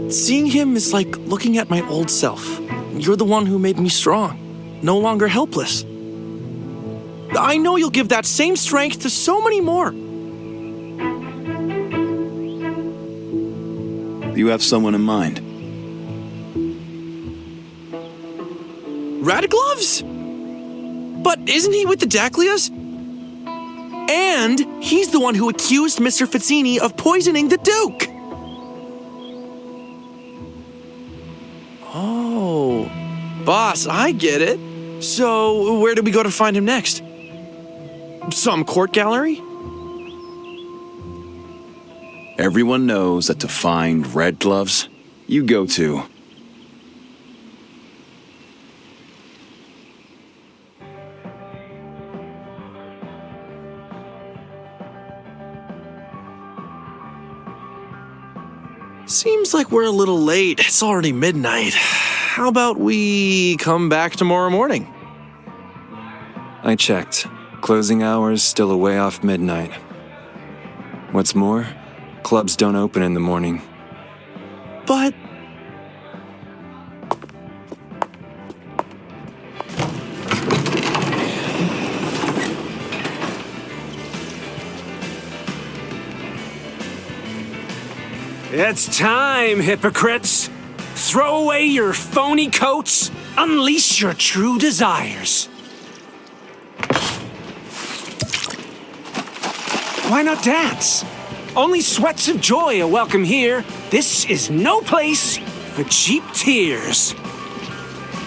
[SPEAKER 6] Seeing him is like looking at my old self. You're the one who made me strong, no longer helpless. I know you'll give that same strength to so many more.
[SPEAKER 7] You have someone in mind.
[SPEAKER 6] Radgloves? But isn't he with the Daclias? And he's the one who accused Mr. Fazzini of poisoning the Duke. Oh, boss, I get it. So, where do we go to find him next? Some court gallery?
[SPEAKER 7] Everyone knows that to find red gloves, you go to
[SPEAKER 6] Seems like we're a little late. It's already midnight. How about we come back tomorrow morning?
[SPEAKER 14] I checked. Closing hours still a way off midnight. What's more, clubs don't open in the morning.
[SPEAKER 6] But...
[SPEAKER 9] It's time, hypocrites! Throw away your phony coats, unleash your true desires. Why not dance? Only sweats of joy are welcome here. This is no place for cheap tears.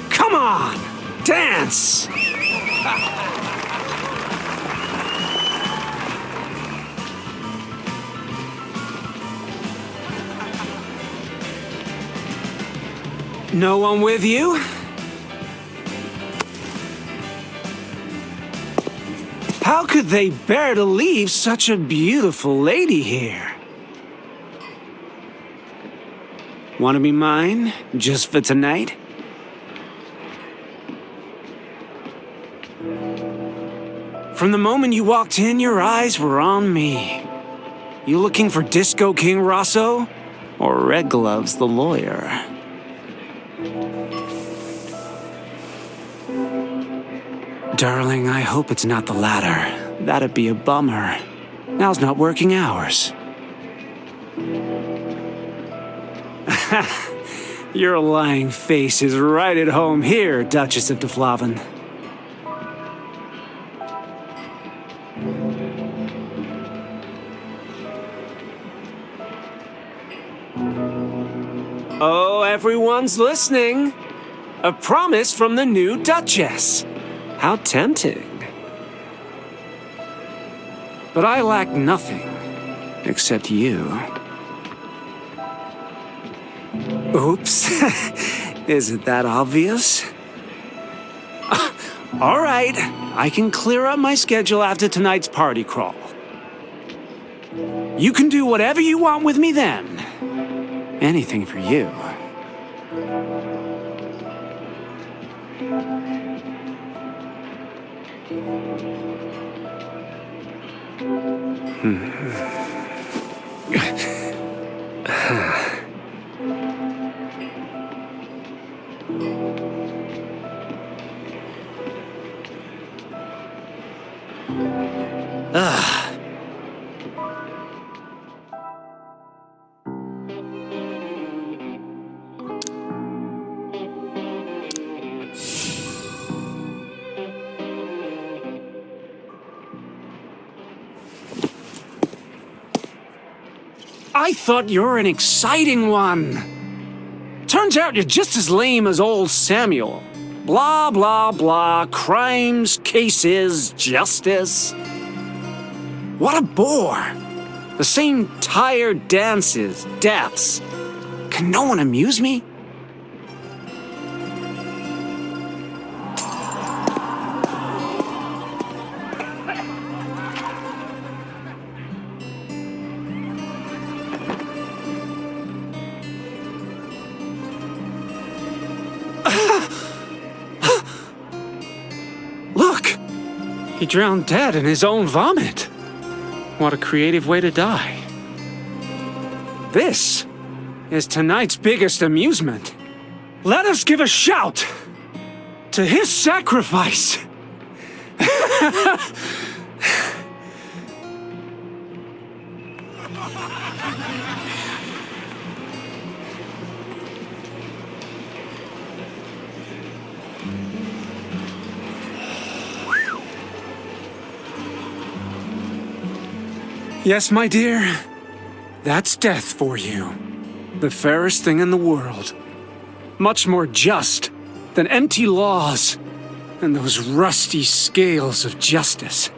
[SPEAKER 9] Come on, dance! No one with you? How could they bear to leave such a beautiful lady here? Want to be mine, just for tonight? From the moment you walked in, your eyes were on me. You looking for Disco King Rosso? Or Red Gloves the lawyer? Darling, I hope it's not the latter. That'd be a bummer. Now's not working hours. Your lying face is right at home here, Duchess of de Flavin.
[SPEAKER 12] Oh, everyone's listening. A promise from the new Duchess. How tempting. But I lack nothing except you. Oops. Isn't that obvious? All right, I can clear up my schedule after tonight's party crawl. You can do whatever you want with me then. Anything for you. I thought you were an exciting one. Turns out you're just as lame as old Samuel. Blah, blah, blah, crimes, cases, justice. What a bore. The same tired dances, deaths. Can no one amuse me? Look! He drowned dead in his own vomit. What a creative way to die. This is tonight's biggest amusement. Let us give a shout to his sacrifice. Yes, my dear, that's death for you. The fairest thing in the world. Much more just than empty laws and those rusty scales of justice.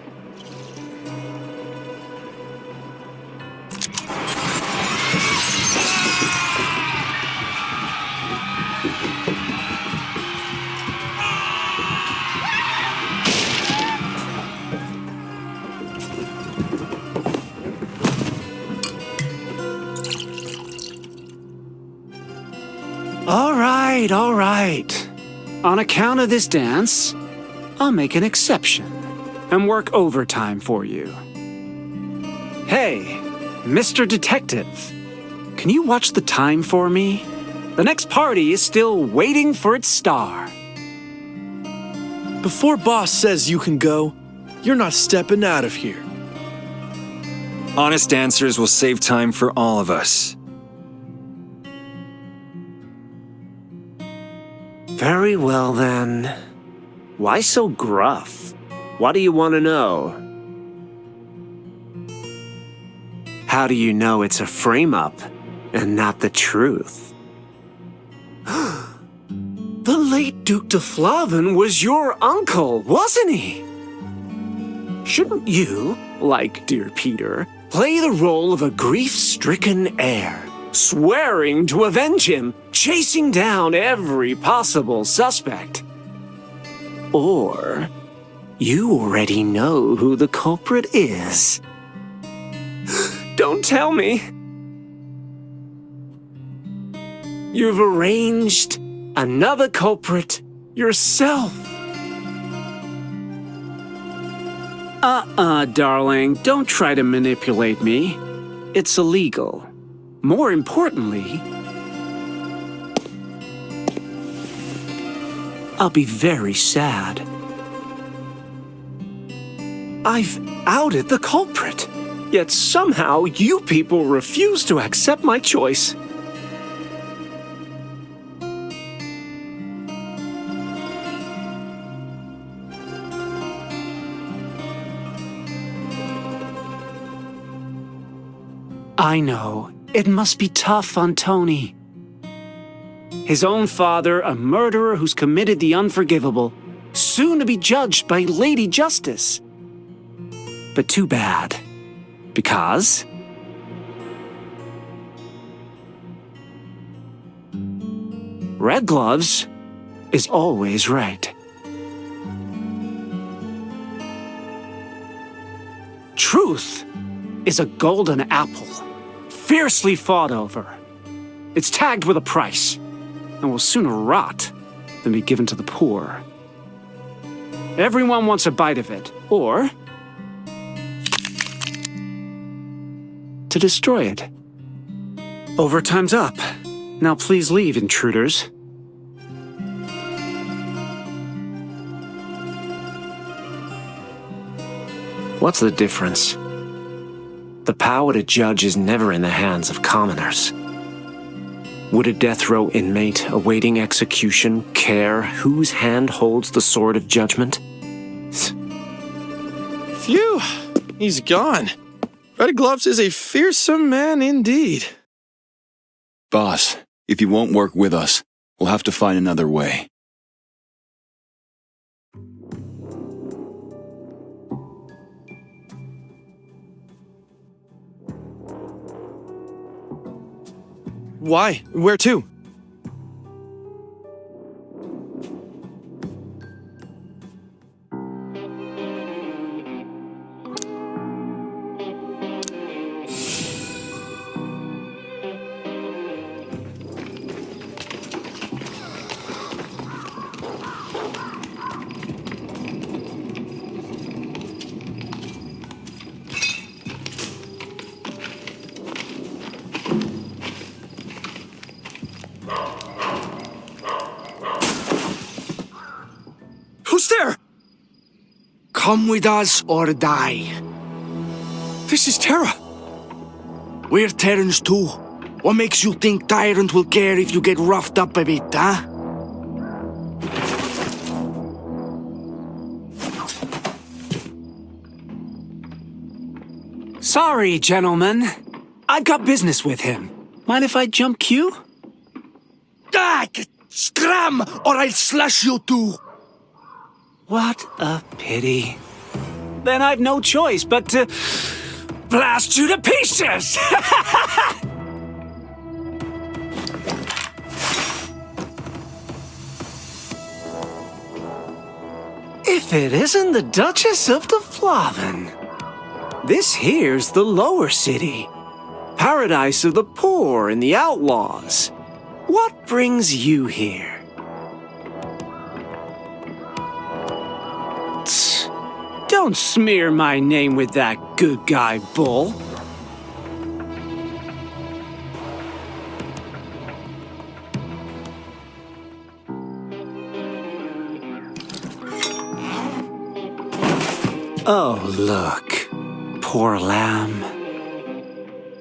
[SPEAKER 12] All right. On account of this dance, I'll make an exception and work overtime for you. Hey, Mr. Detective, can you watch the time for me? The next party is still waiting for its star.
[SPEAKER 6] Before boss says you can go, you're not stepping out of here.
[SPEAKER 14] Honest answers will save time for all of us.
[SPEAKER 12] Very well, then. Why so gruff? What do you want to know? How do you know it's a frame-up and not the truth? The late Duke de Flavin was your uncle, wasn't he? Shouldn't you, like dear Peter, play the role of a grief-stricken heir? Swearing to avenge him, chasing down every possible suspect. Or, you already know who the culprit is. Don't tell me. You've arranged another culprit yourself. Darling, don't try to manipulate me. It's illegal. More importantly, I'll be very sad. I've outed the culprit, yet somehow you people refuse to accept my choice. I know. It must be tough on Tony. His own father, a murderer who's committed the unforgivable, soon to be judged by Lady Justice. But too bad. Because Red Gloves is always right. Truth is a golden apple, fiercely fought over. It's tagged with a price, and will sooner rot than be given to the poor. Everyone wants a bite of it, or to destroy it. Overtime's up. Now please leave, intruders.
[SPEAKER 1] What's the difference? The power to judge is never in the hands of commoners. Would a death row inmate awaiting execution care whose hand holds the sword of judgment?
[SPEAKER 6] Phew, he's gone. Red Gloves is a fearsome man indeed.
[SPEAKER 7] Boss, if you won't work with us, we'll have to find another way.
[SPEAKER 6] Why? Where to?
[SPEAKER 13] Who's there?
[SPEAKER 15] Come with us or die.
[SPEAKER 13] This is Terra.
[SPEAKER 15] We're Terrans too. What makes you think Tyrant will care if you get roughed up a bit, huh?
[SPEAKER 12] Sorry, gentlemen. I've got business with him. Mind if I jump queue?
[SPEAKER 15] Ah, scram, or I'll slash you too.
[SPEAKER 12] What a pity. Then I've no choice but to blast you to pieces! If it isn't the Duchess of Deflaven. This here's the lower city. Paradise of the poor and the outlaws. What brings you here? Don't smear my name with that good guy bull. Oh, look. Poor lamb.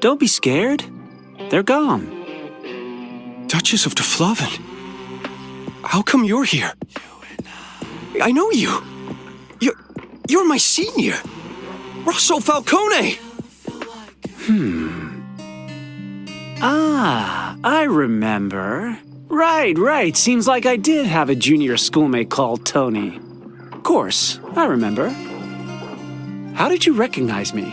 [SPEAKER 12] Don't be scared. They're gone.
[SPEAKER 13] Duchess of Deflaven. How come you're here? I know you. You're my senior. Rosso Falcone.
[SPEAKER 12] Ah, I remember. Right. Seems like I did have a junior schoolmate called Tony. Of course, I remember. How did you recognize me?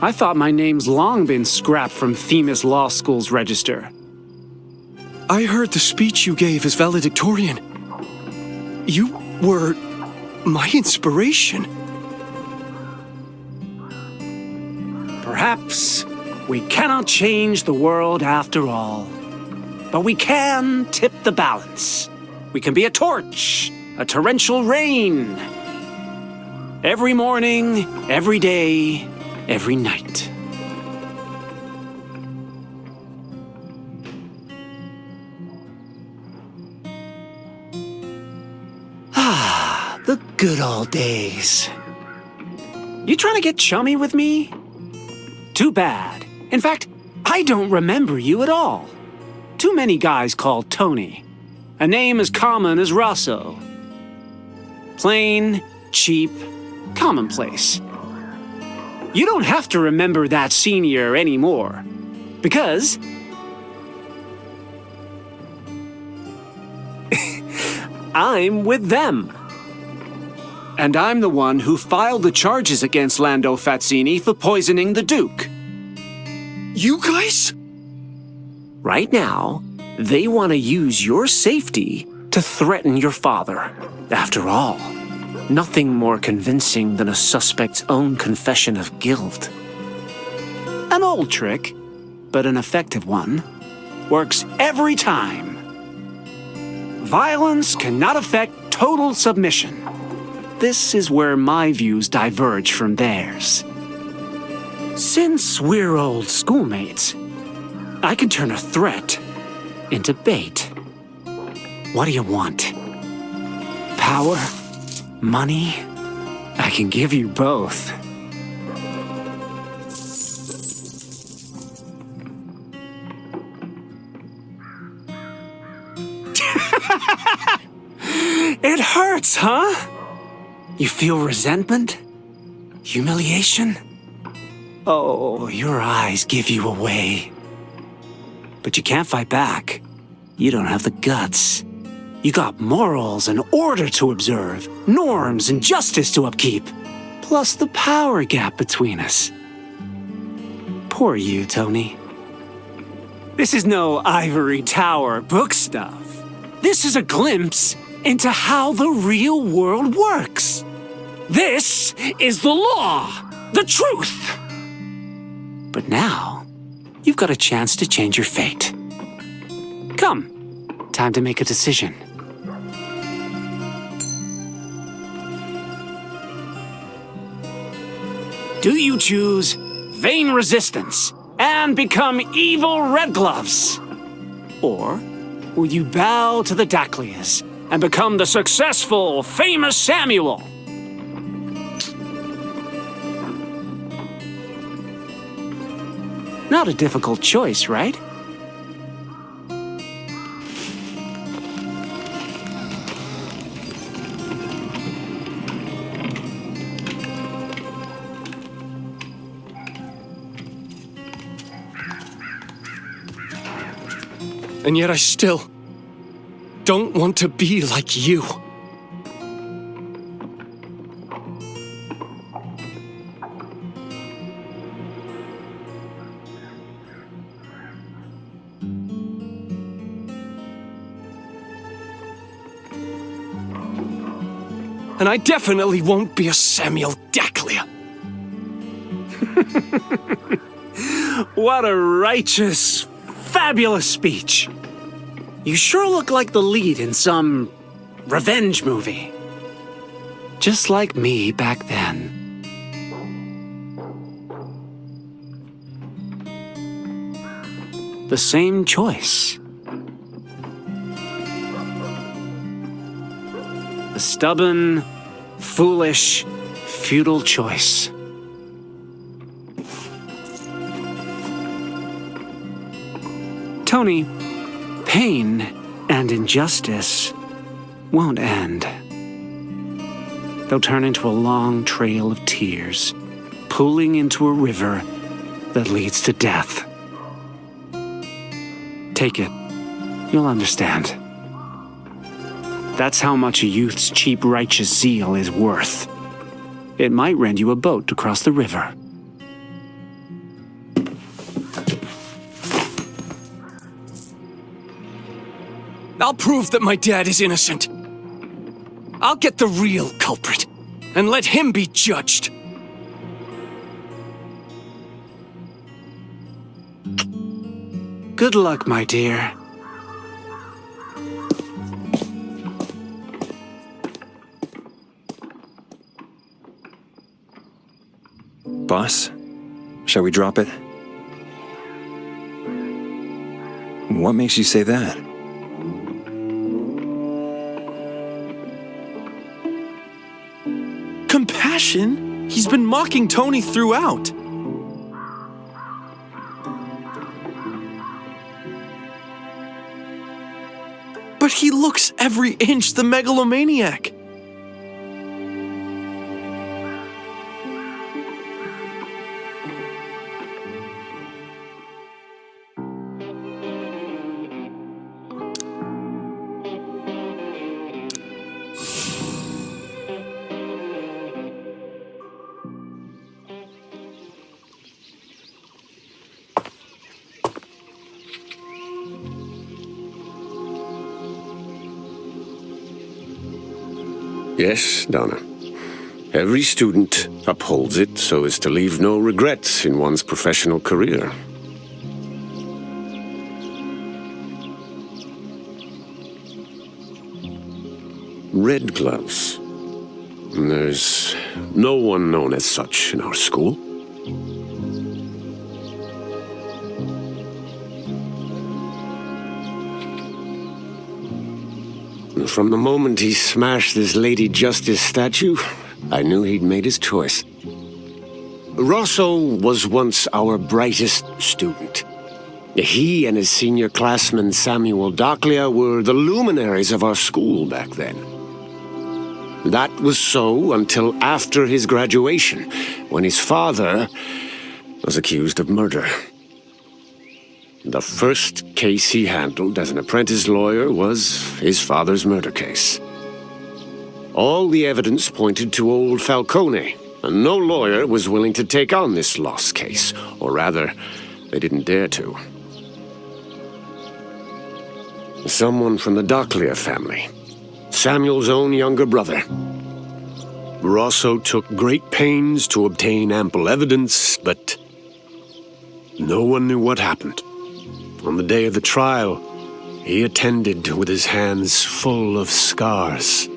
[SPEAKER 12] I thought my name's long been scrapped from Themis Law School's register.
[SPEAKER 13] I heard the speech you gave as valedictorian. You were my inspiration.
[SPEAKER 12] Perhaps we cannot change the world after all. But we can tip the balance. We can be a torch, a torrential rain. Every morning, every day, every night. Ah, the good old days. You trying to get chummy with me? Too bad. In fact, I don't remember you at all. Too many guys called Tony. A name as common as Rosso. Plain, cheap, commonplace. You don't have to remember that senior anymore. Because I'm with them. And I'm the one who filed the charges against Lando Fazzini for poisoning the Duke.
[SPEAKER 13] You guys?
[SPEAKER 12] Right now, they want to use your safety to threaten your father. After all, nothing more convincing than a suspect's own confession of guilt. An old trick, but an effective one, works every time. Violence cannot affect total submission. This is where my views diverge from theirs. Since we're old schoolmates, I can turn a threat into bait. What do you want? Power? Money? I can give you both. It hurts, huh? You feel resentment? Humiliation? Oh, your eyes give you away. But you can't fight back. You don't have the guts. You got morals and order to observe, norms and justice to upkeep, plus the power gap between us. Poor you, Tony. This is no ivory tower book stuff. This is a glimpse into how the real world works. This is the law, the truth. But now, you've got a chance to change your fate. Come, time to make a decision. Do you choose vain resistance and become evil Red Gloves? Or will you bow to the Daclias and become the successful, famous Samuel? Not a difficult choice, right?
[SPEAKER 13] And yet I still don't want to be like you. And I definitely won't be a Samuel Daclia.
[SPEAKER 12] What a righteous, fabulous speech. You sure look like the lead in some revenge movie. Just like me back then. The same choice. A stubborn, foolish, futile choice. Tony, pain and injustice won't end. They'll turn into a long trail of tears, pooling into a river that leads to death. Take it. You'll understand. That's how much a youth's cheap righteous zeal is worth. It might rent you a boat to cross the river.
[SPEAKER 13] I'll prove that my dad is innocent. I'll get the real culprit and let him be judged.
[SPEAKER 12] Good luck, my dear.
[SPEAKER 14] Boss, shall we drop it? What makes you say that?
[SPEAKER 6] Compassion? He's been mocking Tony throughout. But he looks every inch the megalomaniac.
[SPEAKER 2] Yes, Donna. Every student upholds it so as to leave no regrets in one's professional career. Red gloves. There's no one known as such in our school. From the moment he smashed this Lady Justice statue, I knew he'd made his choice. Rosso was once our brightest student. He and his senior classman Samuel Doclia were the luminaries of our school back then. That was so until after his graduation, when his father was accused of murder. The first case he handled as an apprentice lawyer was his father's murder case. All the evidence pointed to old Falcone, and no lawyer was willing to take on this lost case, or rather, they didn't dare to. Someone from the Doclia family, Samuel's own younger brother. Rosso took great pains to obtain ample evidence, but no one knew what happened. On the day of the trial, he attended with his hands full of scars.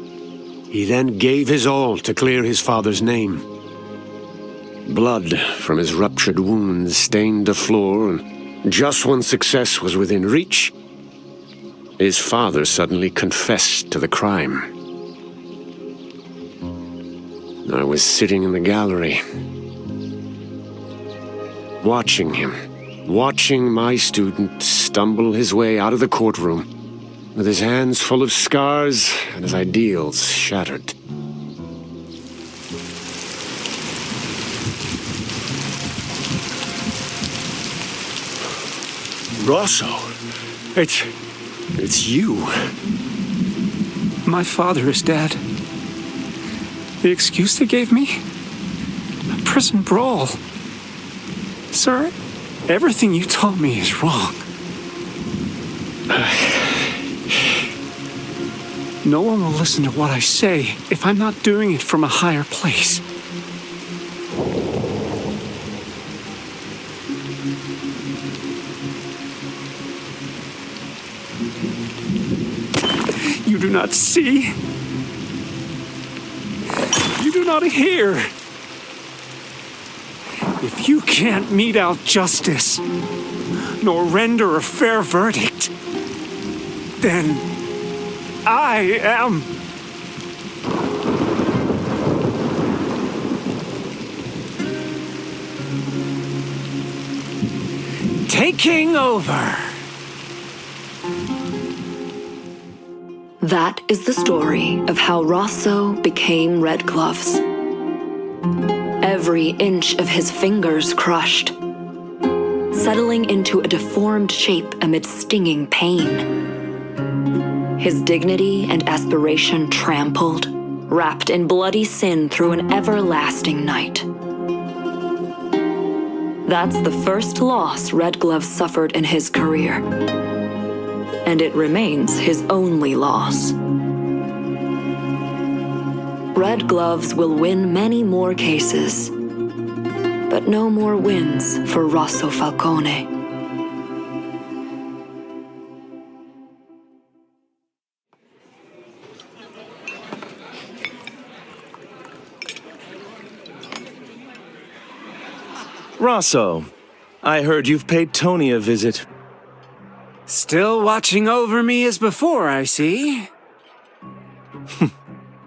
[SPEAKER 2] He then gave his all to clear his father's name. Blood from his ruptured wounds stained the floor, and just when success was within reach, his father suddenly confessed to the crime. I was sitting in the gallery, watching him. Watching my student stumble his way out of the courtroom, with his hands full of scars and his ideals shattered. Rosso, it's you.
[SPEAKER 10] My father is dead. The excuse they gave me? A prison brawl. Sir, everything you told me is wrong. No one will listen to what I say if I'm not doing it from a higher place. You do not see. You do not hear. If you can't mete out justice, nor render a fair verdict, then I am... taking over.
[SPEAKER 16] That is the story of how Rosso became Red Gloves. Every inch of his fingers crushed, settling into a deformed shape amid stinging pain. His dignity and aspiration trampled, wrapped in bloody sin through an everlasting night. That's the first loss Red Gloves suffered in his career, and it remains his only loss. Red Gloves will win many more cases, but no more wins for Rosso Falcone.
[SPEAKER 4] Rosso, I heard you've paid Tony a visit.
[SPEAKER 12] Still watching over me as before, I see.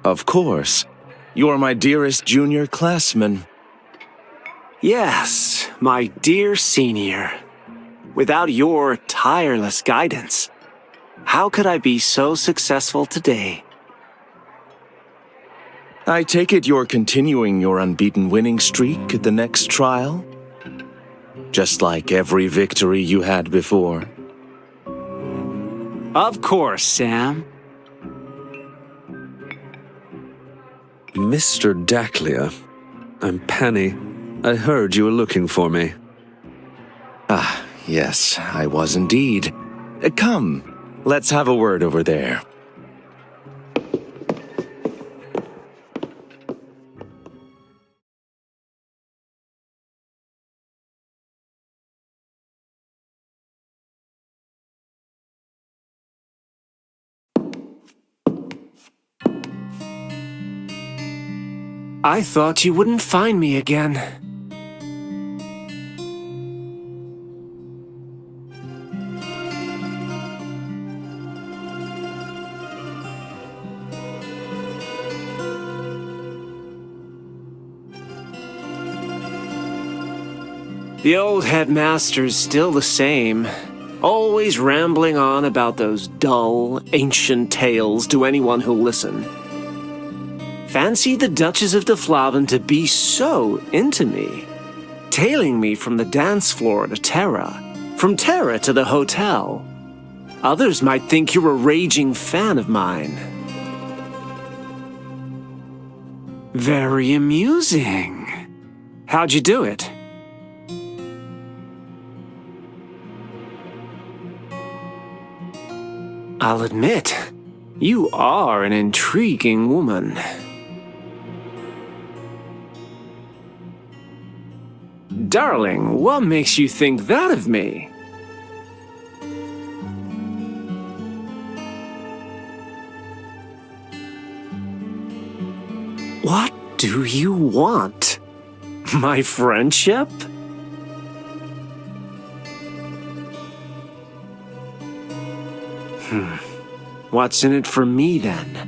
[SPEAKER 4] Of course. You're my dearest junior classman.
[SPEAKER 12] Yes, my dear senior. Without your tireless guidance, how could I be so successful today?
[SPEAKER 4] I take it you're continuing your unbeaten winning streak at the next trial? Just like every victory you had before.
[SPEAKER 12] Of course, Sam.
[SPEAKER 17] Mr. Doclia, I'm Penny. I heard you were looking for me.
[SPEAKER 4] Ah, yes, I was indeed. Come, let's have a word over there.
[SPEAKER 13] I thought you wouldn't find me again. The old headmaster's still the same, always rambling on about those dull, ancient tales to anyone who'll listen. Fancy the Duchess of Deflavin to be so into me, tailing me from the dance floor to Terra, from Terra to the hotel. Others might think you're a raging fan of mine. Very amusing. How'd you do it? I'll admit, you are an intriguing woman. Darling, what makes you think that of me? What do you want? My friendship? What's in it for me, then?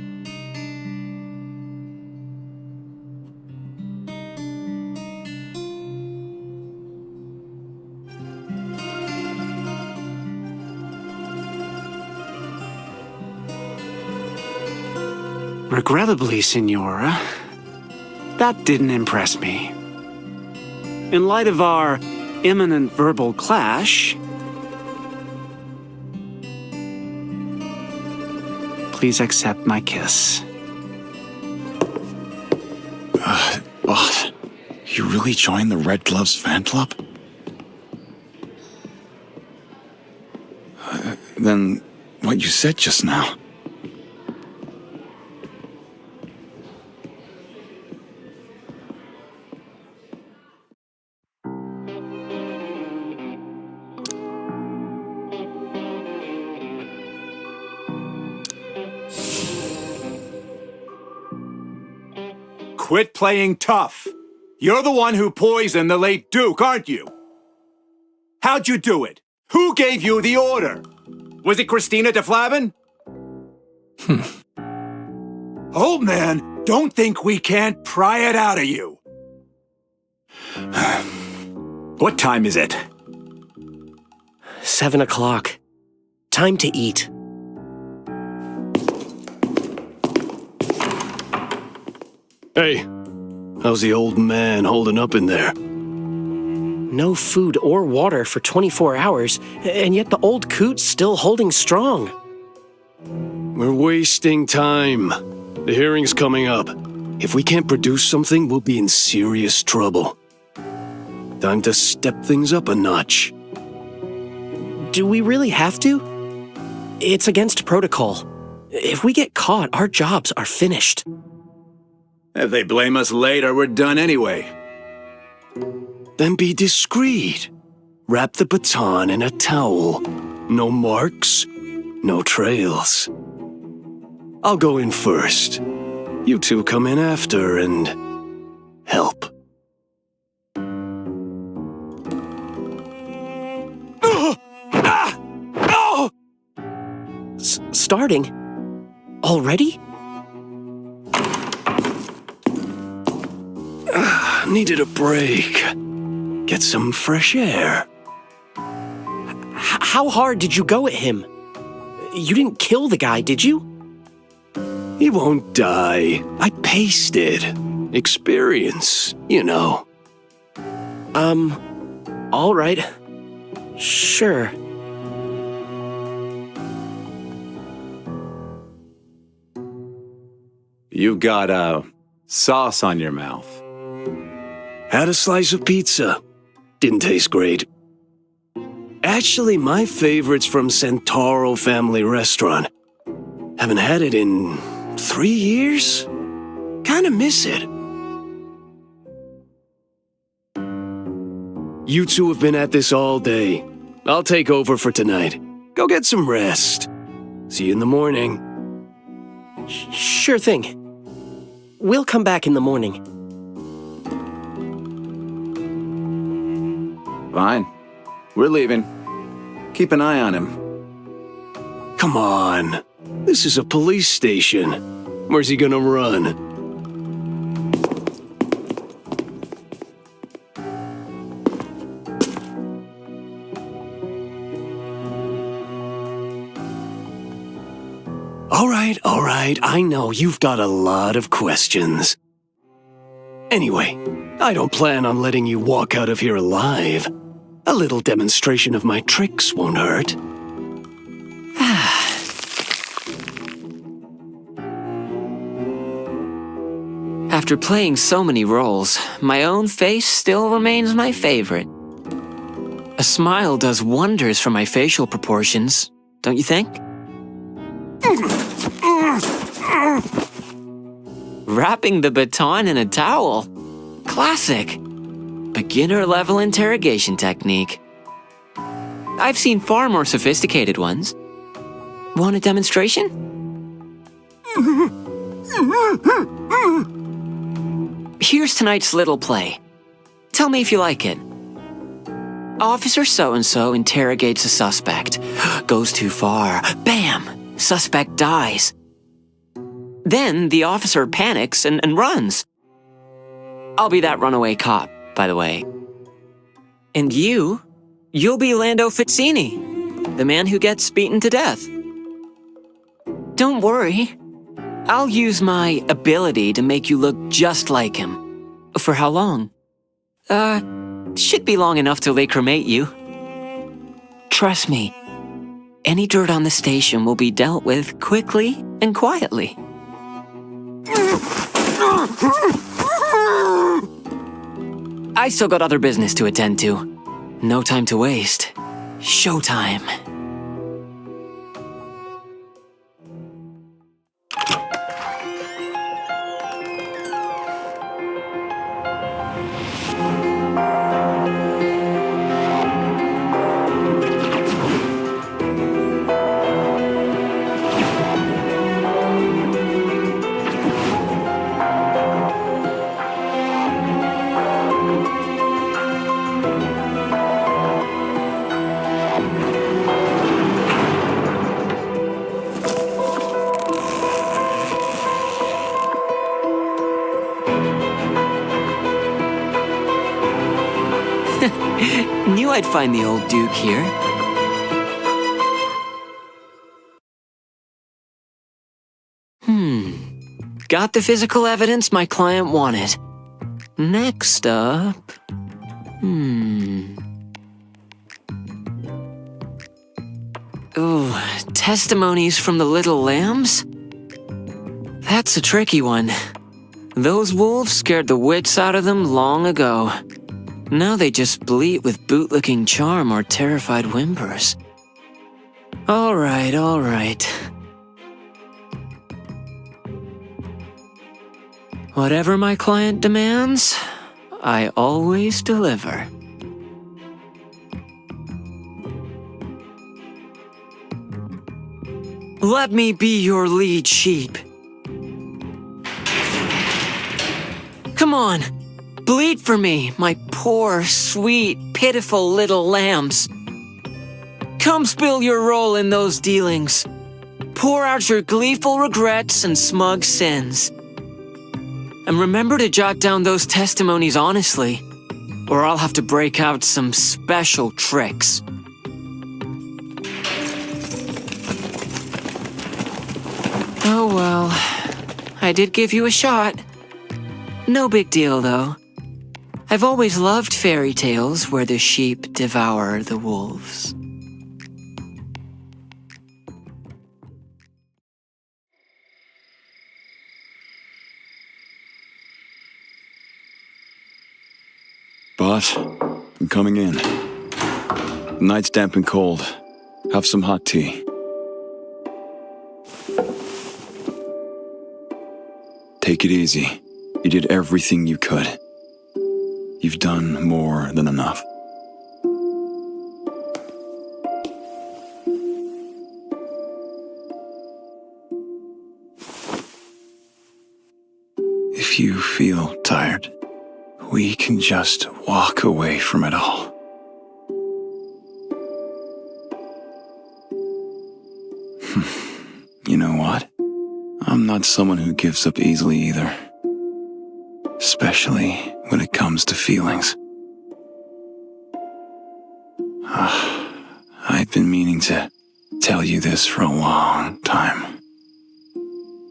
[SPEAKER 13] Regrettably, Signora, that didn't impress me. In light of our imminent verbal clash, please accept my kiss.
[SPEAKER 7] Boss, you really joined the Red Gloves fan club? Then what you said just now.
[SPEAKER 11] Quit playing tough. You're the one who poisoned the late Duke, aren't you? How'd you do it? Who gave you the order? Was it Christina de Flavin? Old man, don't think we can't pry it out of you. What time is it?
[SPEAKER 13] 7 o'clock. Time to eat.
[SPEAKER 18] Hey, how's the old man holding up in there?
[SPEAKER 13] No food or water for 24 hours, and yet the old coot's still holding strong.
[SPEAKER 18] We're wasting time. The hearing's coming up. If we can't produce something, we'll be in serious trouble. Time to step things up a notch.
[SPEAKER 13] Do we really have to? It's against protocol. If we get caught, our jobs are finished.
[SPEAKER 11] If they blame us later, we're done anyway.
[SPEAKER 18] Then be discreet. Wrap the baton in a towel. No marks, no trails. I'll go in first. You two come in after and help.
[SPEAKER 13] Starting? Already?
[SPEAKER 18] Needed a break. Get some fresh air.
[SPEAKER 13] How hard did you go at him? You didn't kill the guy, did you?
[SPEAKER 18] He won't die. I paced it. Experience, you know.
[SPEAKER 13] All right. Sure.
[SPEAKER 11] You've got, sauce on your mouth.
[SPEAKER 18] Had a slice of pizza. Didn't taste great. Actually, my favorite's from Centauro Family Restaurant. Haven't had it in 3 years? Kinda miss it. You two have been at this all day. I'll take over for tonight. Go get some rest. See you in the morning.
[SPEAKER 13] Sure thing. We'll come back in the morning.
[SPEAKER 4] Fine. We're leaving. Keep an eye on him.
[SPEAKER 18] Come on. This is a police station. Where's he gonna run? All right, I know you've got a lot of questions. Anyway, I don't plan on letting you walk out of here alive. A little demonstration of my tricks won't hurt.
[SPEAKER 19] After playing so many roles, my own face still remains my favorite. A smile does wonders for my facial proportions, don't you think? Wrapping the baton in a towel. Classic. Beginner-level interrogation technique. I've seen far more sophisticated ones. Want a demonstration? Here's tonight's little play. Tell me if you like it. Officer so-and-so interrogates a suspect. Goes too far. Bam! Suspect dies. Then the officer panics and runs. I'll be that runaway cop, by the way. And you'll be Lando Fitzini, the man who gets beaten to death. Don't worry. I'll use my ability to make you look just like him. For how long? Should be long enough till they cremate you. Trust me, any dirt on the station will be dealt with quickly and quietly. I still got other business to attend to. No time to waste. Showtime. Knew I'd find the old Duke here. Got the physical evidence my client wanted. Next up... Ooh, testimonies from the little lambs? That's a tricky one. Those wolves scared the wits out of them long ago. Now they just bleat with bootlicking charm or terrified whimpers. All right. Whatever my client demands, I always deliver. Let me be your lead sheep. Come on, bleed for me, my poor, sweet, pitiful little lambs. Come spill your role in those dealings. Pour out your gleeful regrets and smug sins. And remember to jot down those testimonies honestly, or I'll have to break out some special tricks. Oh well, I did give you a shot. No big deal, though. I've always loved fairy tales where the sheep devour the wolves.
[SPEAKER 7] Boss, I'm coming in. The night's damp and cold. Have some hot tea. Take it easy. You did everything you could. You've done more than enough. If you feel tired, we can just walk away from it all. know what? I'm not someone who gives up easily either. Especially when it comes to feelings. I've been meaning to tell you this for a long time.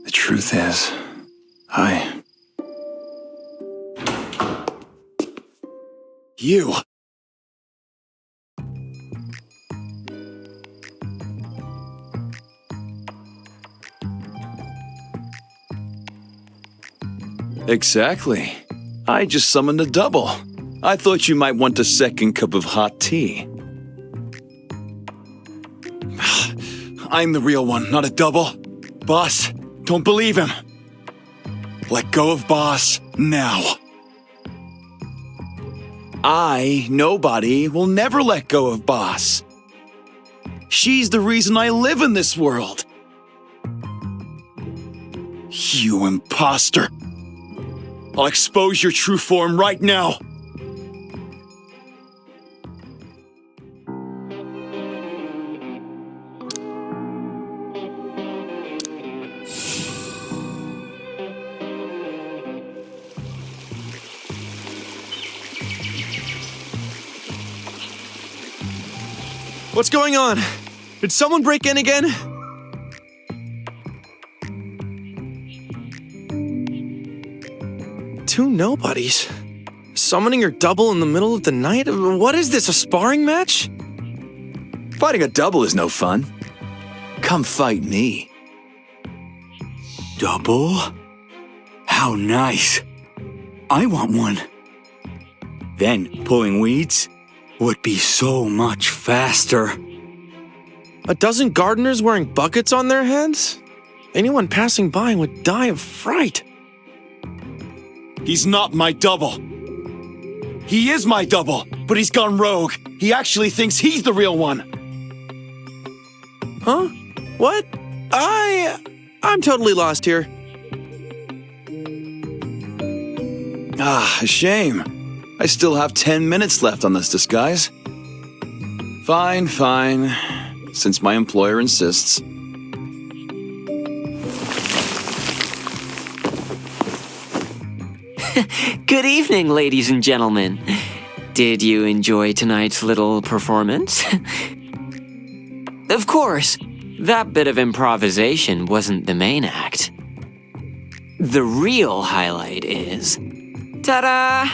[SPEAKER 7] The truth is, You! Exactly. I just summoned a double. I thought you might want a second cup of hot tea. I'm the real one, not a double. Boss, don't believe him. Let go of Boss now. Nobody, will never let go of Boss. She's the reason I live in this world. You imposter. I'll expose your true form right now.
[SPEAKER 6] What's going on? Did someone break in again? Two nobodies. Summoning your double in the middle of the night? What is this, a sparring match?
[SPEAKER 7] Fighting a double is no fun. Come fight me.
[SPEAKER 15] Double? How nice. I want one. Then pulling weeds would be so much faster.
[SPEAKER 6] A dozen gardeners wearing buckets on their heads? Anyone passing by would die of fright.
[SPEAKER 7] He's not my double. He is my double, but he's gone rogue. He actually thinks he's the real one.
[SPEAKER 6] Huh? What? I'm totally lost here.
[SPEAKER 7] A shame. I still have 10 minutes left on this disguise. Fine. Since my employer insists.
[SPEAKER 19] Good evening, ladies and gentlemen. Did you enjoy tonight's little performance? Of course, that bit of improvisation wasn't the main act. The real highlight is... ta-da!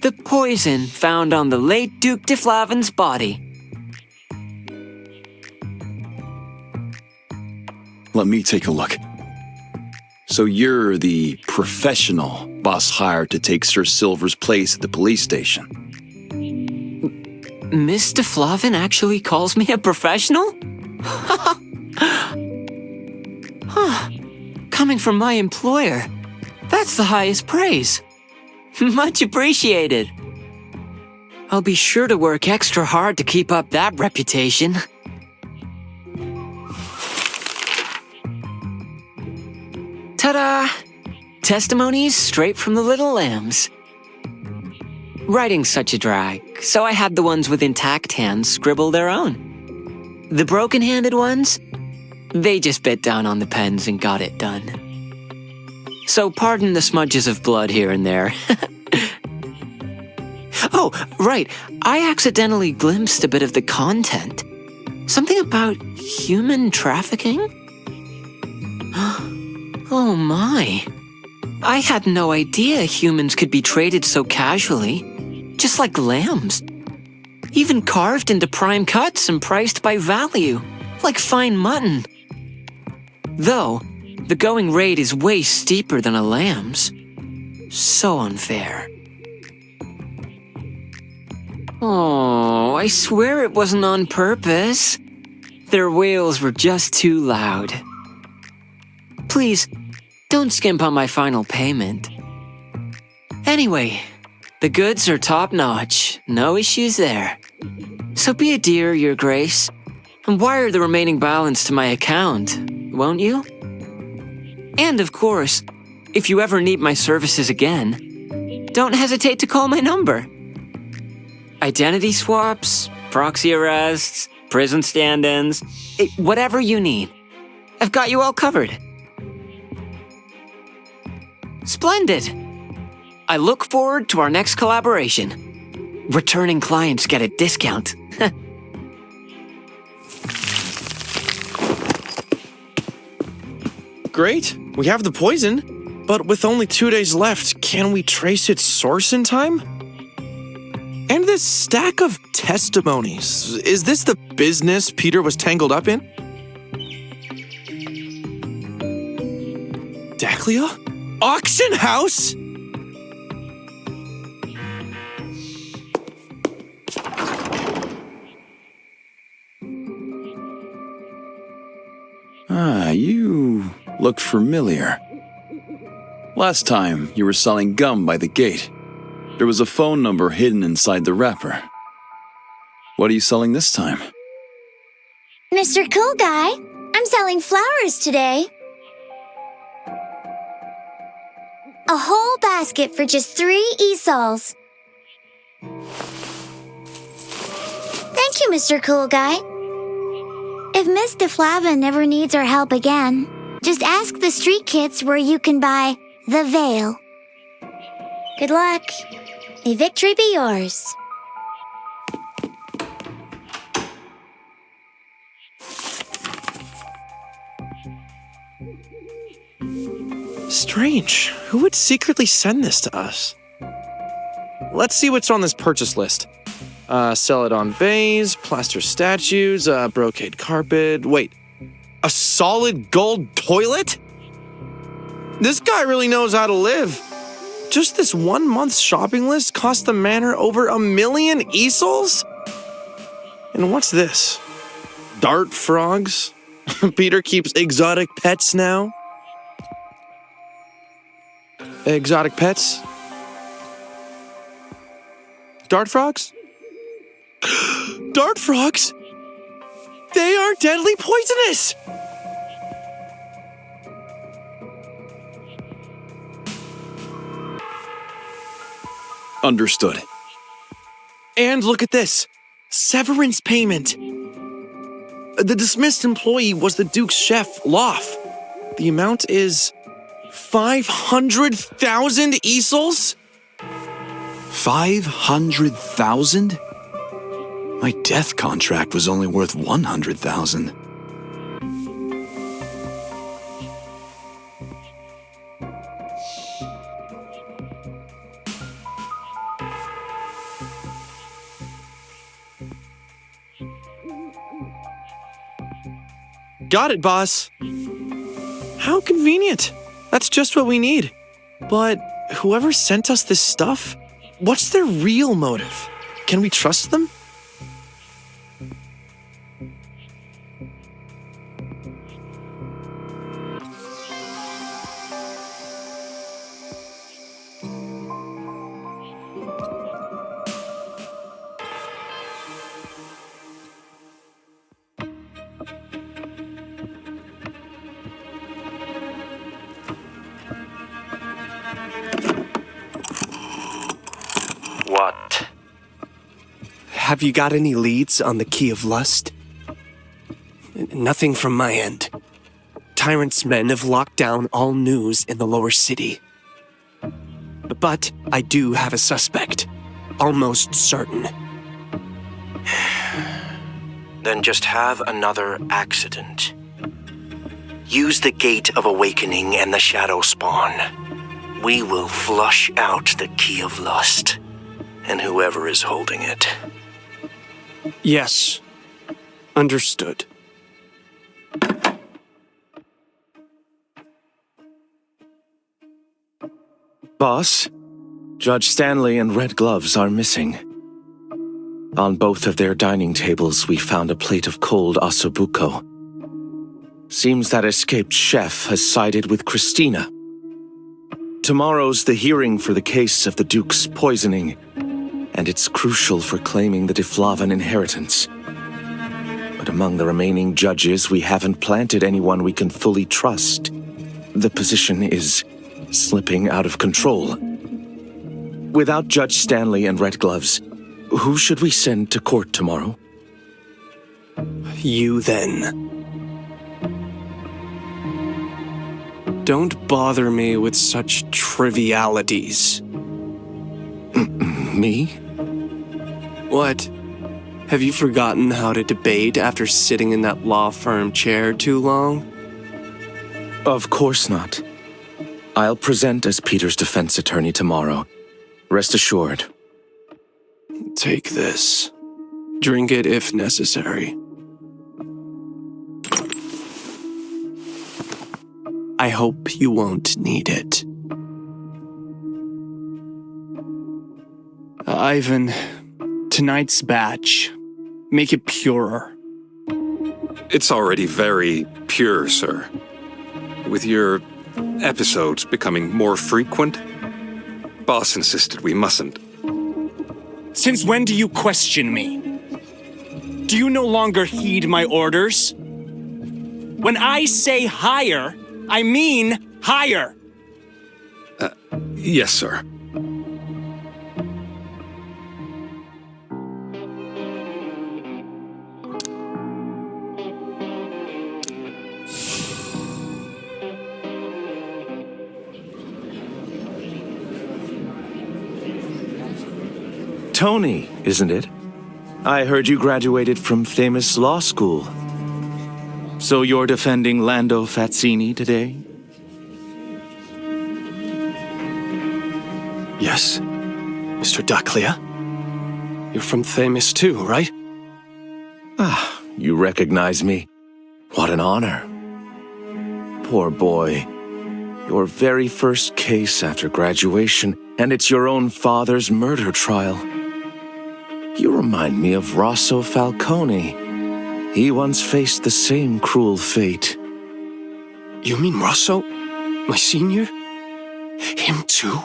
[SPEAKER 19] The poison found on the late Duke de Flavin's body.
[SPEAKER 7] Let me take a look. So you're the professional Boss hired to take Sir Silver's place at the police station.
[SPEAKER 19] Miss de Flavin actually calls me a professional? Coming from my employer, that's the highest praise. Much appreciated. I'll be sure to work extra hard to keep up that reputation. Ta-da! Testimonies straight from the little lambs. Writing's such a drag, so I had the ones with intact hands scribble their own. The broken-handed ones, they just bit down on the pens and got it done. So pardon the smudges of blood here and there. Oh, right, I accidentally glimpsed a bit of the content. Something about human trafficking? Oh my. I had no idea humans could be traded so casually, just like lambs. Even carved into prime cuts and priced by value, like fine mutton. Though, the going rate is way steeper than a lamb's. So unfair. Oh, I swear it wasn't on purpose. Their wails were just too loud. Please, don't skimp on my final payment. Anyway, the goods are top-notch, no issues there. So be a dear, Your Grace, and wire the remaining balance to my account, won't you? And of course, if you ever need my services again, don't hesitate to call my number. Identity swaps, proxy arrests, prison stand-ins, whatever you need. I've got you all covered. Splendid. I look forward to our next collaboration. Returning clients get a discount.
[SPEAKER 6] Great, we have the poison. But with only 2 days left, can we trace its source in time? And this stack of testimonies, is this the business Peter was tangled up in? Daclea? Auction house?
[SPEAKER 7] You look familiar. Last time, you were selling gum by the gate. There was a phone number hidden inside the wrapper. What are you selling this time?
[SPEAKER 20] Mr. Cool Guy, I'm selling flowers today. A whole basket for just 3 e-sols. Thank you, Mr. Cool Guy. If Miss DeFlavin never needs our help again, just ask the street kids where you can buy the veil. Good luck. May victory be yours.
[SPEAKER 6] Strange. Who would secretly send this to us? Let's see what's on this purchase list. Celadon vase, plaster statues, brocade carpet. Wait, a solid gold toilet? This guy really knows how to live. Just this 1 month's shopping list cost the manor over 1 million e-sols? And what's this? Dart frogs? Peter keeps exotic pets now? Exotic pets? Dart frogs? Dart frogs? They are deadly poisonous!
[SPEAKER 7] Understood.
[SPEAKER 6] And look at this. Severance payment. The dismissed employee was the Duke's chef, Loff. The amount is 500,000 e-sols?
[SPEAKER 7] 500,000? My death contract was only worth 100,000.
[SPEAKER 6] Got it, boss. How convenient. That's just what we need. But whoever sent us this stuff, what's their real motive? Can we trust them?
[SPEAKER 13] What? Have you got any leads on the Key of Lust? Nothing from my end. Tyrant's men have locked down all news in the lower city. But I do have a suspect. Almost certain.
[SPEAKER 21] Then just have another accident. Use the Gate of Awakening and the Shadow Spawn. We will flush out the Key of Lust, and whoever is holding it.
[SPEAKER 12] Yes. Understood.
[SPEAKER 4] Boss, Judge Stanley and Red Gloves are missing. On both of their dining tables, we found a plate of cold ossobuco. Seems that escaped chef has sided with Christina. Tomorrow's the hearing for the case of the Duke's poisoning, and it's crucial for claiming the DeFlavin inheritance. But among the remaining judges, we haven't planted anyone we can fully trust. The position is slipping out of control. Without Judge Stanley and Red Gloves, who should we send to court tomorrow?
[SPEAKER 13] You then.
[SPEAKER 12] Don't bother me with such trivialities.
[SPEAKER 4] Me?
[SPEAKER 12] What? Have you forgotten how to debate after sitting in that law firm chair too long?
[SPEAKER 4] Of course not. I'll present as Peter's defense attorney tomorrow. Rest assured.
[SPEAKER 12] Take this. Drink it if necessary. I hope you won't need it. Ivan, tonight's batch. Make it purer.
[SPEAKER 3] It's already very pure, sir. With your episodes becoming more frequent, boss insisted we mustn't.
[SPEAKER 10] Since when do you question me? Do you no longer heed my orders? When I say higher, I mean higher.
[SPEAKER 3] Yes, sir.
[SPEAKER 4] Tony, isn't it? I heard you graduated from famous law school. So you're defending Lando Fazzini today?
[SPEAKER 13] Yes, Mr. Daclea. You're from Themis too, right?
[SPEAKER 4] Ah, you recognize me. What an honor. Poor boy. Your very first case after graduation, and it's your own father's murder trial. You remind me of Rosso Falcone. He once faced the same cruel fate.
[SPEAKER 13] You mean Rosso? My senior? Him too?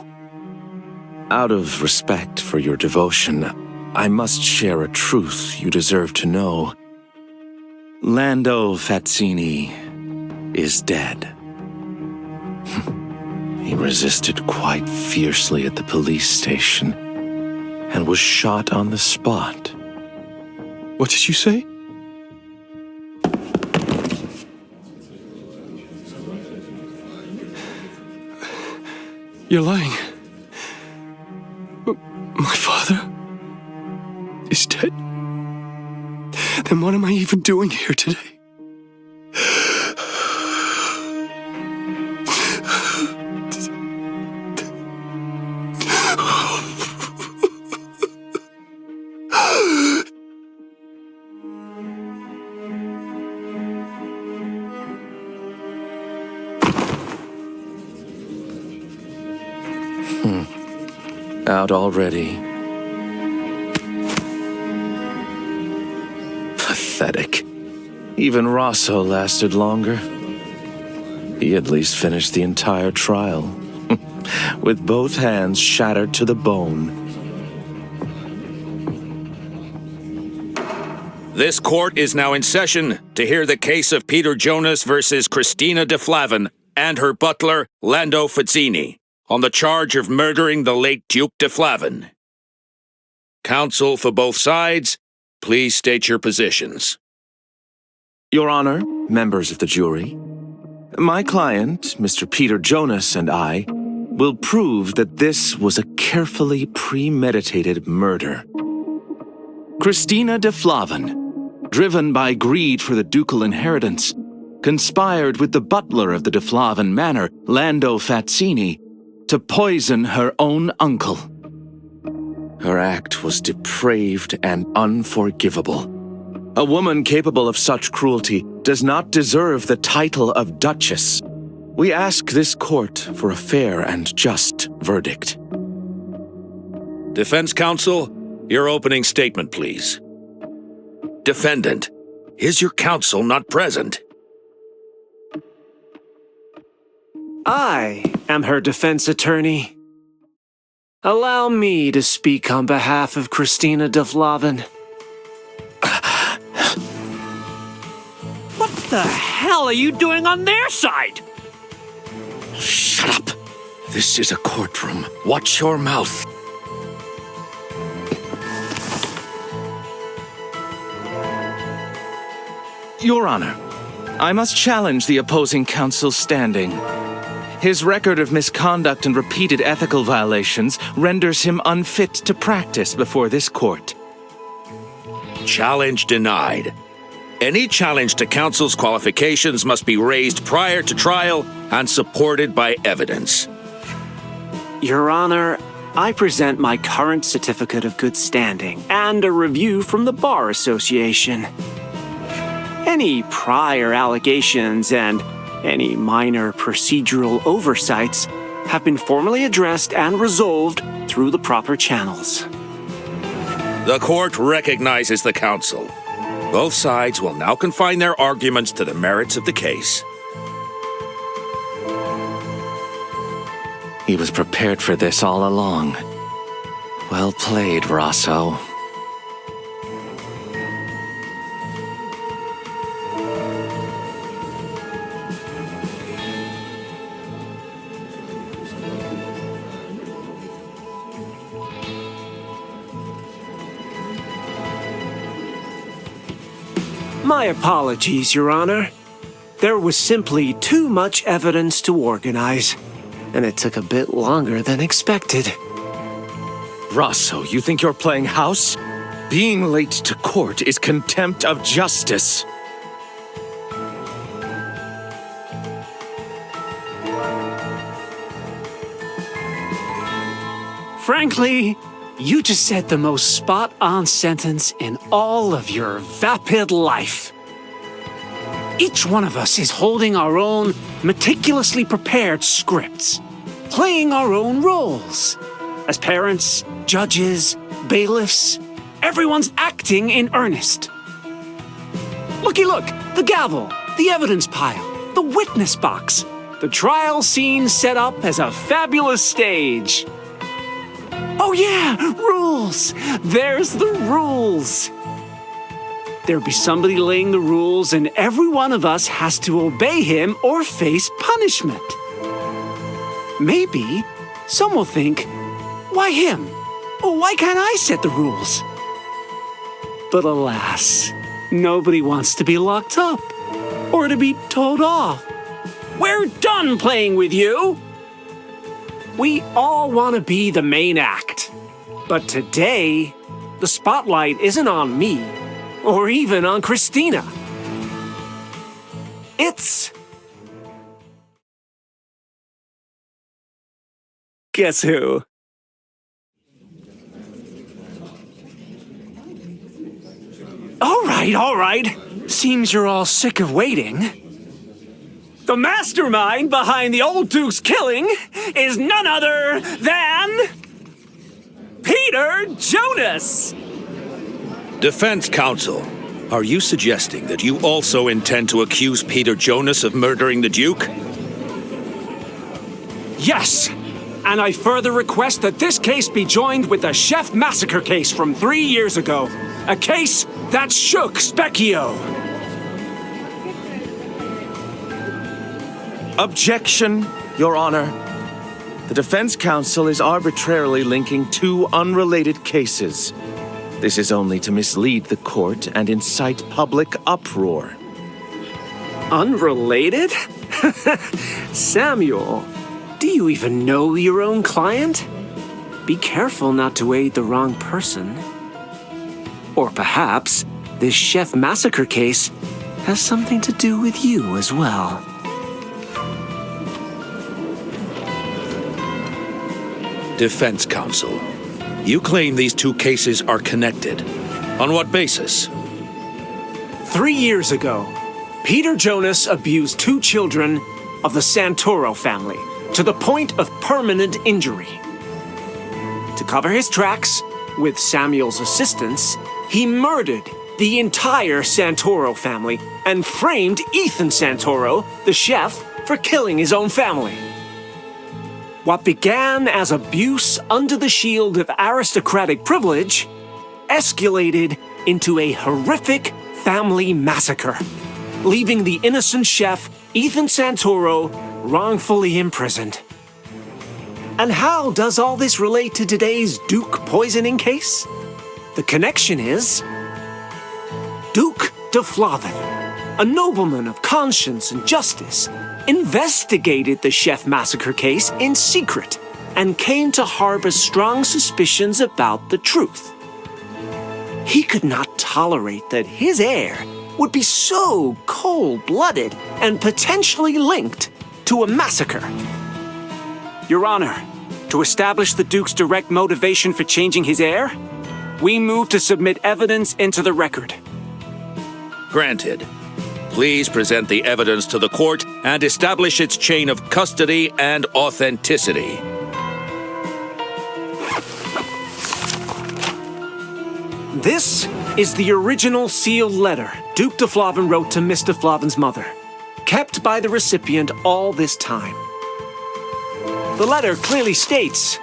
[SPEAKER 4] Out of respect for your devotion, I must share a truth you deserve to know. Lando Fazzini is dead. He resisted quite fiercely at the police station and was shot on the spot.
[SPEAKER 13] What did you say? You're lying. My father is dead? Then what am I even doing here today?
[SPEAKER 4] Out already. Pathetic. Even Rosso lasted longer. He at least finished the entire trial, with both hands shattered to the bone.
[SPEAKER 22] This court is now in session to hear the case of Peter Jonas versus Christina de Flavin and her butler, Lando Fazzini, on the charge of murdering the late Duke de Flavin. Counsel for both sides, please state your positions.
[SPEAKER 4] Your Honor, members of the jury, my client, Mr. Peter Jonas, and I will prove that this was a carefully premeditated murder. Christina de Flavin, driven by greed for the ducal inheritance, conspired with the butler of the de Flavin manor, Lando Fazzini, to poison her own uncle. Her act was depraved and unforgivable. A woman capable of such cruelty does not deserve the title of Duchess. We ask this court for a fair and just verdict.
[SPEAKER 22] Defense counsel, your opening statement, please. Defendant, is your counsel not present?
[SPEAKER 12] I am her defense attorney. Allow me to speak on behalf of Christina de Flavin.
[SPEAKER 2] What the hell are you doing on their side?
[SPEAKER 4] Shut up. This is a courtroom. Watch your mouth. Your Honor, I must challenge the opposing counsel's standing. His record of misconduct and repeated ethical violations renders him unfit to practice before this court.
[SPEAKER 22] Challenge denied. Any challenge to counsel's qualifications must be raised prior to trial and supported by evidence.
[SPEAKER 12] Your Honor, I present my current certificate of good standing and a review from the Bar Association. Any prior allegations and any minor procedural oversights have been formally addressed and resolved through the proper channels.
[SPEAKER 22] The court recognizes the counsel. Both sides will now confine their arguments to the merits of the case.
[SPEAKER 4] He was prepared for this all along. Well played, Rosso.
[SPEAKER 12] My apologies, Your Honor. There was simply too much evidence to organize, and it took a bit longer than expected.
[SPEAKER 4] Rosso, you think you're playing house? Being late to court is contempt of justice.
[SPEAKER 12] Frankly, you just said the most spot-on sentence in all of your vapid life. Each one of us is holding our own meticulously prepared scripts, playing our own roles. As parents, judges, bailiffs, everyone's acting in earnest. Looky look, the gavel, the evidence pile, the witness box, the trial scene set up as a fabulous stage. Oh yeah, rules! There's the rules! There'd be somebody laying the rules and every one of us has to obey him or face punishment. Maybe some will think, why him? Why can't I set the rules? But alas, nobody wants to be locked up or to be told off. We're done playing with you! We all want to be the main act. But today, the spotlight isn't on me, or even on Christina. It's... Guess who? All right. Seems you're all sick of waiting. The mastermind behind the old Duke's killing is none other than... Peter Jonas!
[SPEAKER 22] Defense counsel, are you suggesting that you also intend to accuse Peter Jonas of murdering the Duke?
[SPEAKER 12] Yes! And I further request that this case be joined with the Chef Massacre case from 3 years ago. A case that shook Specchio.
[SPEAKER 4] Objection, Your Honor. The defense counsel is arbitrarily linking two unrelated cases. This is only to mislead the court and incite public uproar.
[SPEAKER 12] Unrelated? Samuel, do you even know your own client? Be careful not to aid the wrong person. Or perhaps this Chef Massacre case has something to do with you as well.
[SPEAKER 22] Defense counsel, you claim these two cases are connected. On what basis?
[SPEAKER 12] 3 years ago, Peter Jonas abused 2 children of the Santoro family to the point of permanent injury. To cover his tracks, with Samuel's assistance, he murdered the entire Santoro family and framed Ethan Santoro, the chef, for killing his own family. What began as abuse under the shield of aristocratic privilege escalated into a horrific family massacre, leaving the innocent chef, Ethan Santoro, wrongfully imprisoned. And how does all this relate to today's Duke poisoning case? The connection is Duke de Flavin, a nobleman of conscience and justice, investigated the chef massacre case in secret and came to harbor strong suspicions about the truth. He could not tolerate that his heir would be so cold-blooded and potentially linked to a massacre. Your Honor, to establish the Duke's direct motivation for changing his heir, we move to submit evidence into the record.
[SPEAKER 22] Granted. Please present the evidence to the court and establish its chain of custody and authenticity.
[SPEAKER 12] This is the original sealed letter Duke de Flavin wrote to Miss de Flavin's mother, kept by the recipient all this time. The letter clearly states,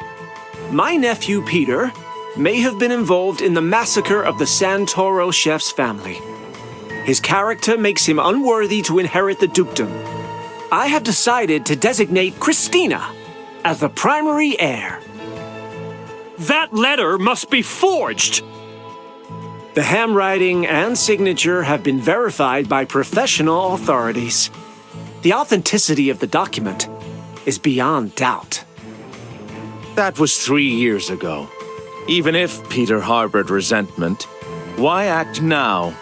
[SPEAKER 12] "My nephew Peter may have been involved in the massacre of the Santoro chef's family. His character makes him unworthy to inherit the dukedom. I have decided to designate Christina as the primary heir."
[SPEAKER 9] That letter must be forged!
[SPEAKER 12] The handwriting and signature have been verified by professional authorities. The authenticity of the document is beyond doubt.
[SPEAKER 4] That was 3 years ago. Even if Peter harbored resentment, why act now?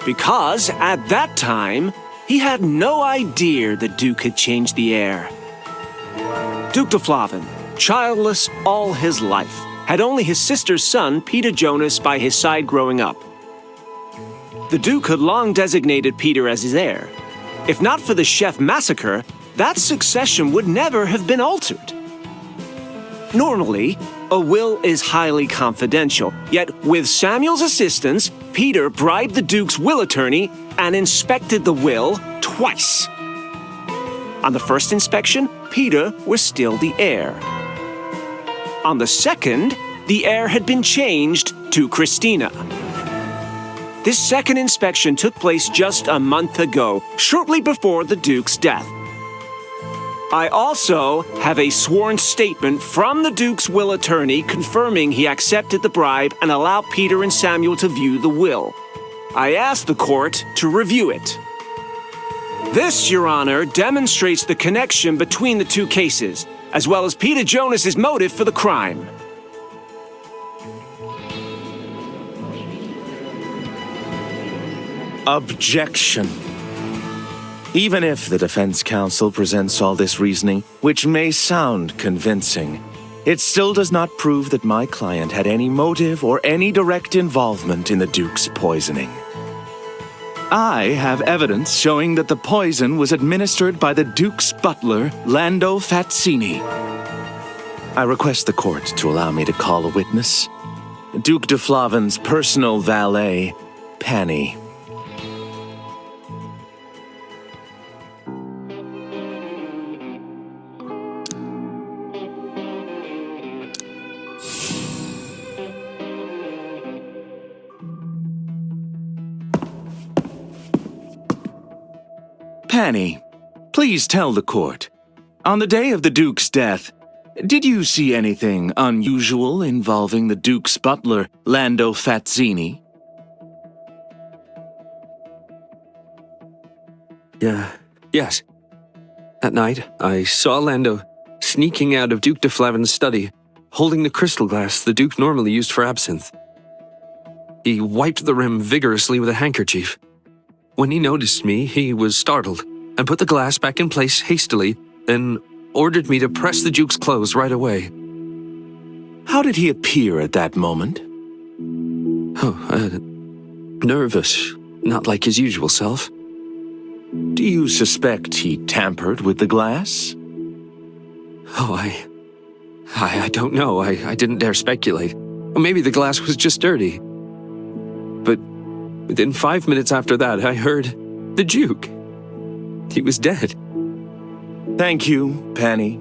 [SPEAKER 12] Because at that time, he had no idea the Duke had changed the heir. Duke de Flavin, childless all his life, had only his sister's son, Peter Jonas, by his side growing up. The Duke had long designated Peter as his heir. If not for the chef massacre, that succession would never have been altered. Normally, a will is highly confidential, yet with Samuel's assistance, Peter bribed the Duke's will attorney and inspected the will twice. On the first inspection, Peter was still the heir. On the second, the heir had been changed to Christina. This second inspection took place just a month ago, shortly before the Duke's death. I also have a sworn statement from the Duke's will attorney confirming he accepted the bribe and allowed Peter and Samuel to view the will. I asked the court to review it. This, Your Honor, demonstrates the connection between the two cases, as well as Peter Jonas's motive for the crime.
[SPEAKER 4] Objection. Even if the defense counsel presents all this reasoning, which may sound convincing, it still does not prove that my client had any motive or any direct involvement in the Duke's poisoning. I have evidence showing that the poison was administered by the Duke's butler, Lando Fazzini. I request the court to allow me to call a witness. Duke de Flavin's personal valet, Penny. Penny, please tell the court. On the day of the Duke's death, did you see anything unusual involving the Duke's butler, Lando Fazzini?
[SPEAKER 17] Yes. That night, I saw Lando sneaking out of Duke de Flavin's study, holding the crystal glass the Duke normally used for absinthe. He wiped the rim vigorously with a handkerchief. When he noticed me, he was startled and put the glass back in place hastily, then ordered me to press the Duke's clothes right away.
[SPEAKER 4] How did he appear at that moment?
[SPEAKER 17] Nervous, not like his usual self.
[SPEAKER 4] Do you suspect he tampered with the glass?
[SPEAKER 17] I don't know. I didn't dare speculate. Or maybe the glass was just dirty. But within 5 minutes after that, I heard the Duke. He was dead.
[SPEAKER 4] Thank you, Penny.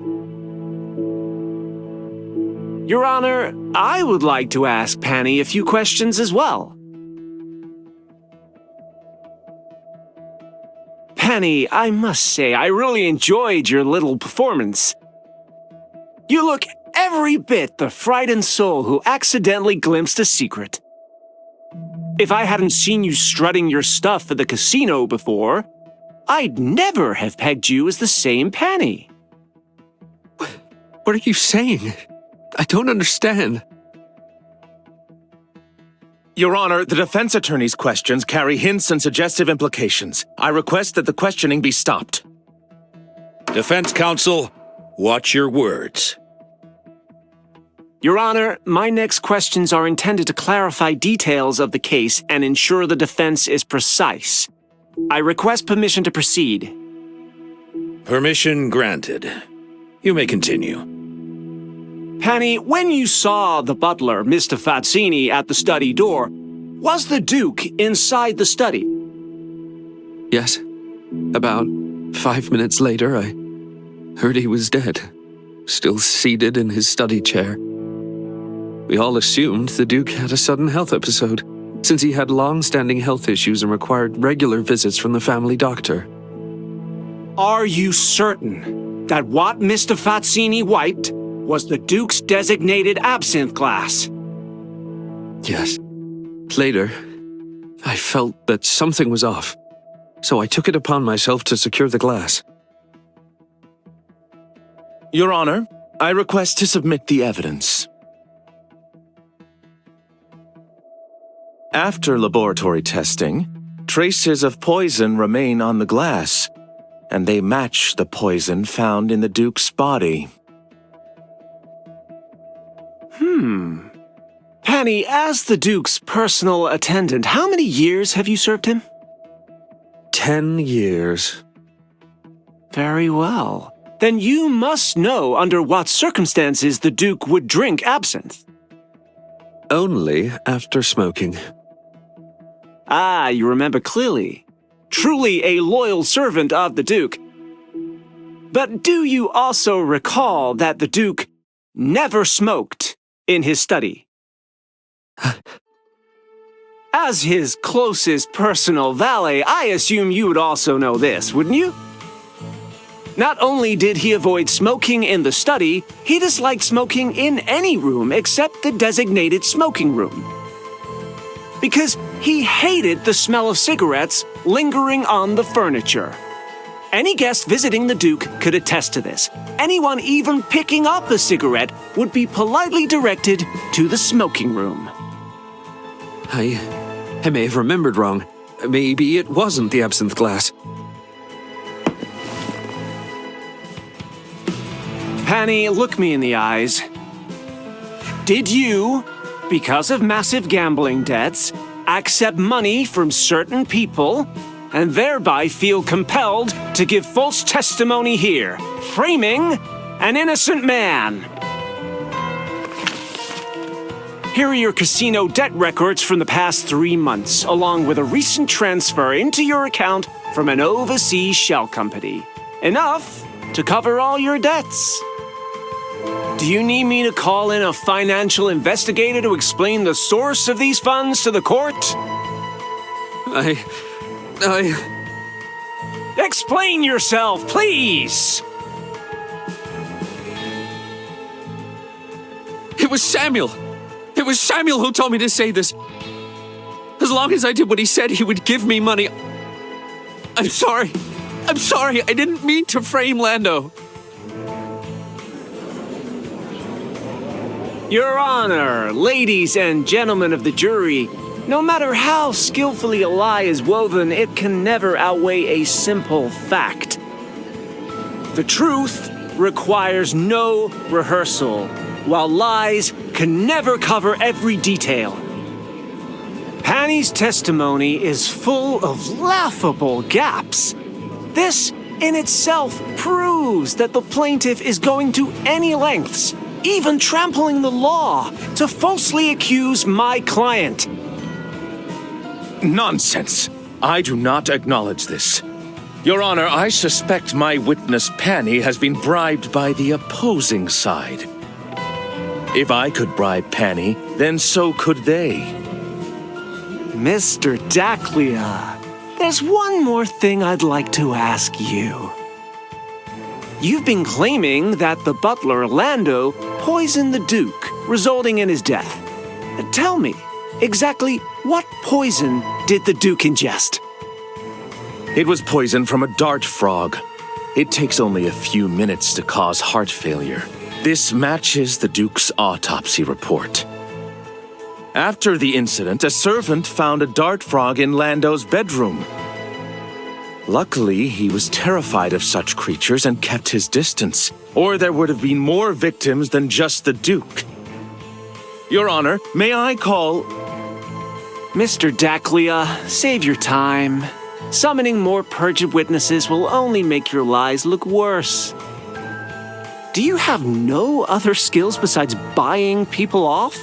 [SPEAKER 12] Your Honor, I would like to ask Penny a few questions as well. Penny, I must say, I really enjoyed your little performance. You look every bit the frightened soul who accidentally glimpsed a secret. If I hadn't seen you strutting your stuff at the casino before,
[SPEAKER 10] I'd never have pegged you as the same Penny.
[SPEAKER 17] What are you saying? I don't understand.
[SPEAKER 4] Your Honor, the defense attorney's questions carry hints and suggestive implications. I request that the questioning be stopped.
[SPEAKER 22] Defense counsel, watch your words.
[SPEAKER 10] Your Honor, my next questions are intended to clarify details of the case and ensure the defense is precise. I request permission to proceed.
[SPEAKER 22] Permission granted. You may continue.
[SPEAKER 10] Penny, when you saw the butler, Mr. Fazzini, at the study door, was the Duke inside the study?
[SPEAKER 17] Yes. About 5 minutes later, I heard he was dead, still seated in his study chair. We all assumed the Duke had a sudden health episode, since he had long-standing health issues and required regular visits from the family doctor.
[SPEAKER 10] Are you certain that what Mr. Fazzini wiped was the Duke's designated absinthe glass?
[SPEAKER 17] Yes. Later, I felt that something was off, so I took it upon myself to secure the glass.
[SPEAKER 4] Your Honor, I request to submit the evidence. After laboratory testing, traces of poison remain on the glass, and they match the poison found in the Duke's body.
[SPEAKER 10] Penny, as the Duke's personal attendant, how many years have you served him?
[SPEAKER 17] 10 years.
[SPEAKER 10] Very well. Then you must know under what circumstances the Duke would drink absinthe.
[SPEAKER 17] Only after smoking.
[SPEAKER 10] Ah, you remember clearly. Truly a loyal servant of the Duke. But do you also recall that the Duke never smoked in his study? As his closest personal valet, I assume you would also know this, wouldn't you? Not only did he avoid smoking in the study, he disliked smoking in any room except the designated smoking room. Because he hated the smell of cigarettes lingering on the furniture. Any guest visiting the Duke could attest to this. Anyone even picking up a cigarette would be politely directed to the smoking room.
[SPEAKER 17] I may have remembered wrong. Maybe it wasn't the absinthe glass.
[SPEAKER 10] Penny, look me in the eyes. Did you, because of massive gambling debts, accept money from certain people and thereby feel compelled to give false testimony here, framing an innocent man? Here are your casino debt records from the past 3 months, along with a recent transfer into your account from an overseas shell company. Enough to cover all your debts. Do you need me to call in a financial investigator to explain the source of these funds to the court? Explain yourself, please!
[SPEAKER 17] It was Samuel! It was Samuel who told me to say this. As long as I did what he said, he would give me money. I'm sorry. I'm sorry. I didn't mean to frame Lando.
[SPEAKER 10] Your Honor, ladies and gentlemen of the jury, no matter how skillfully a lie is woven, it can never outweigh a simple fact. The truth requires no rehearsal, while lies can never cover every detail. Penny's testimony is full of laughable gaps. This in itself proves that the plaintiff is going to any lengths, even trampling the law, to falsely accuse my client.
[SPEAKER 4] Nonsense. I do not acknowledge this. Your Honor, I suspect my witness Penny has been bribed by the opposing side. If I could bribe Penny, then so could they.
[SPEAKER 10] Mr. Daclia, there's one more thing I'd like to ask you. You've been claiming that the butler, Lando, poisoned the Duke, resulting in his death. Tell me, exactly what poison did the Duke ingest?
[SPEAKER 4] It was poison from a dart frog. It takes only a few minutes to cause heart failure. This matches the Duke's autopsy report. After the incident, a servant found a dart frog in Lando's bedroom. Luckily, he was terrified of such creatures and kept his distance, or there would have been more victims than just the Duke. Your Honor, may I call...
[SPEAKER 12] Mr. Daclea, save your time. Summoning more perjured witnesses will only make your lies look worse. Do you have no other skills besides buying people off?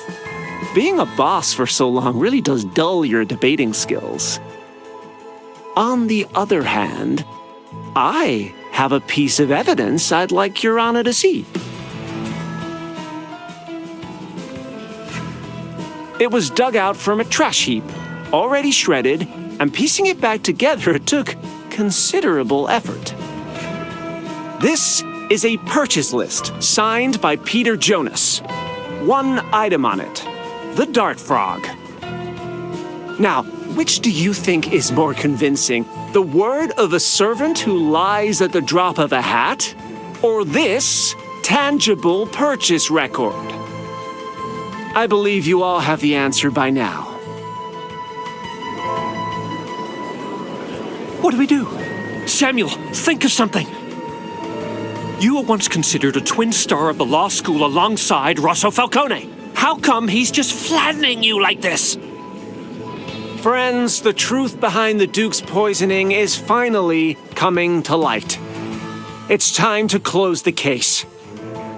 [SPEAKER 12] Being a boss for so long really does dull your debating skills. On the other hand, I have a piece of evidence I'd like Your Honor to see. It was dug out from a trash heap, already shredded, and piecing it back together took considerable effort. This is a purchase list signed by Peter Jonas. One item on it, the dart frog. Now, which do you think is more convincing? The word of a servant who lies at the drop of a hat? Or this tangible purchase record? I believe you all have the answer by now.
[SPEAKER 13] What do we do? Samuel, think of something. You were once considered a twin star of the law school alongside Rosso Falcone. How come he's just flattening you like this?
[SPEAKER 12] Friends, the truth behind the Duke's poisoning is finally coming to light. It's time to close the case.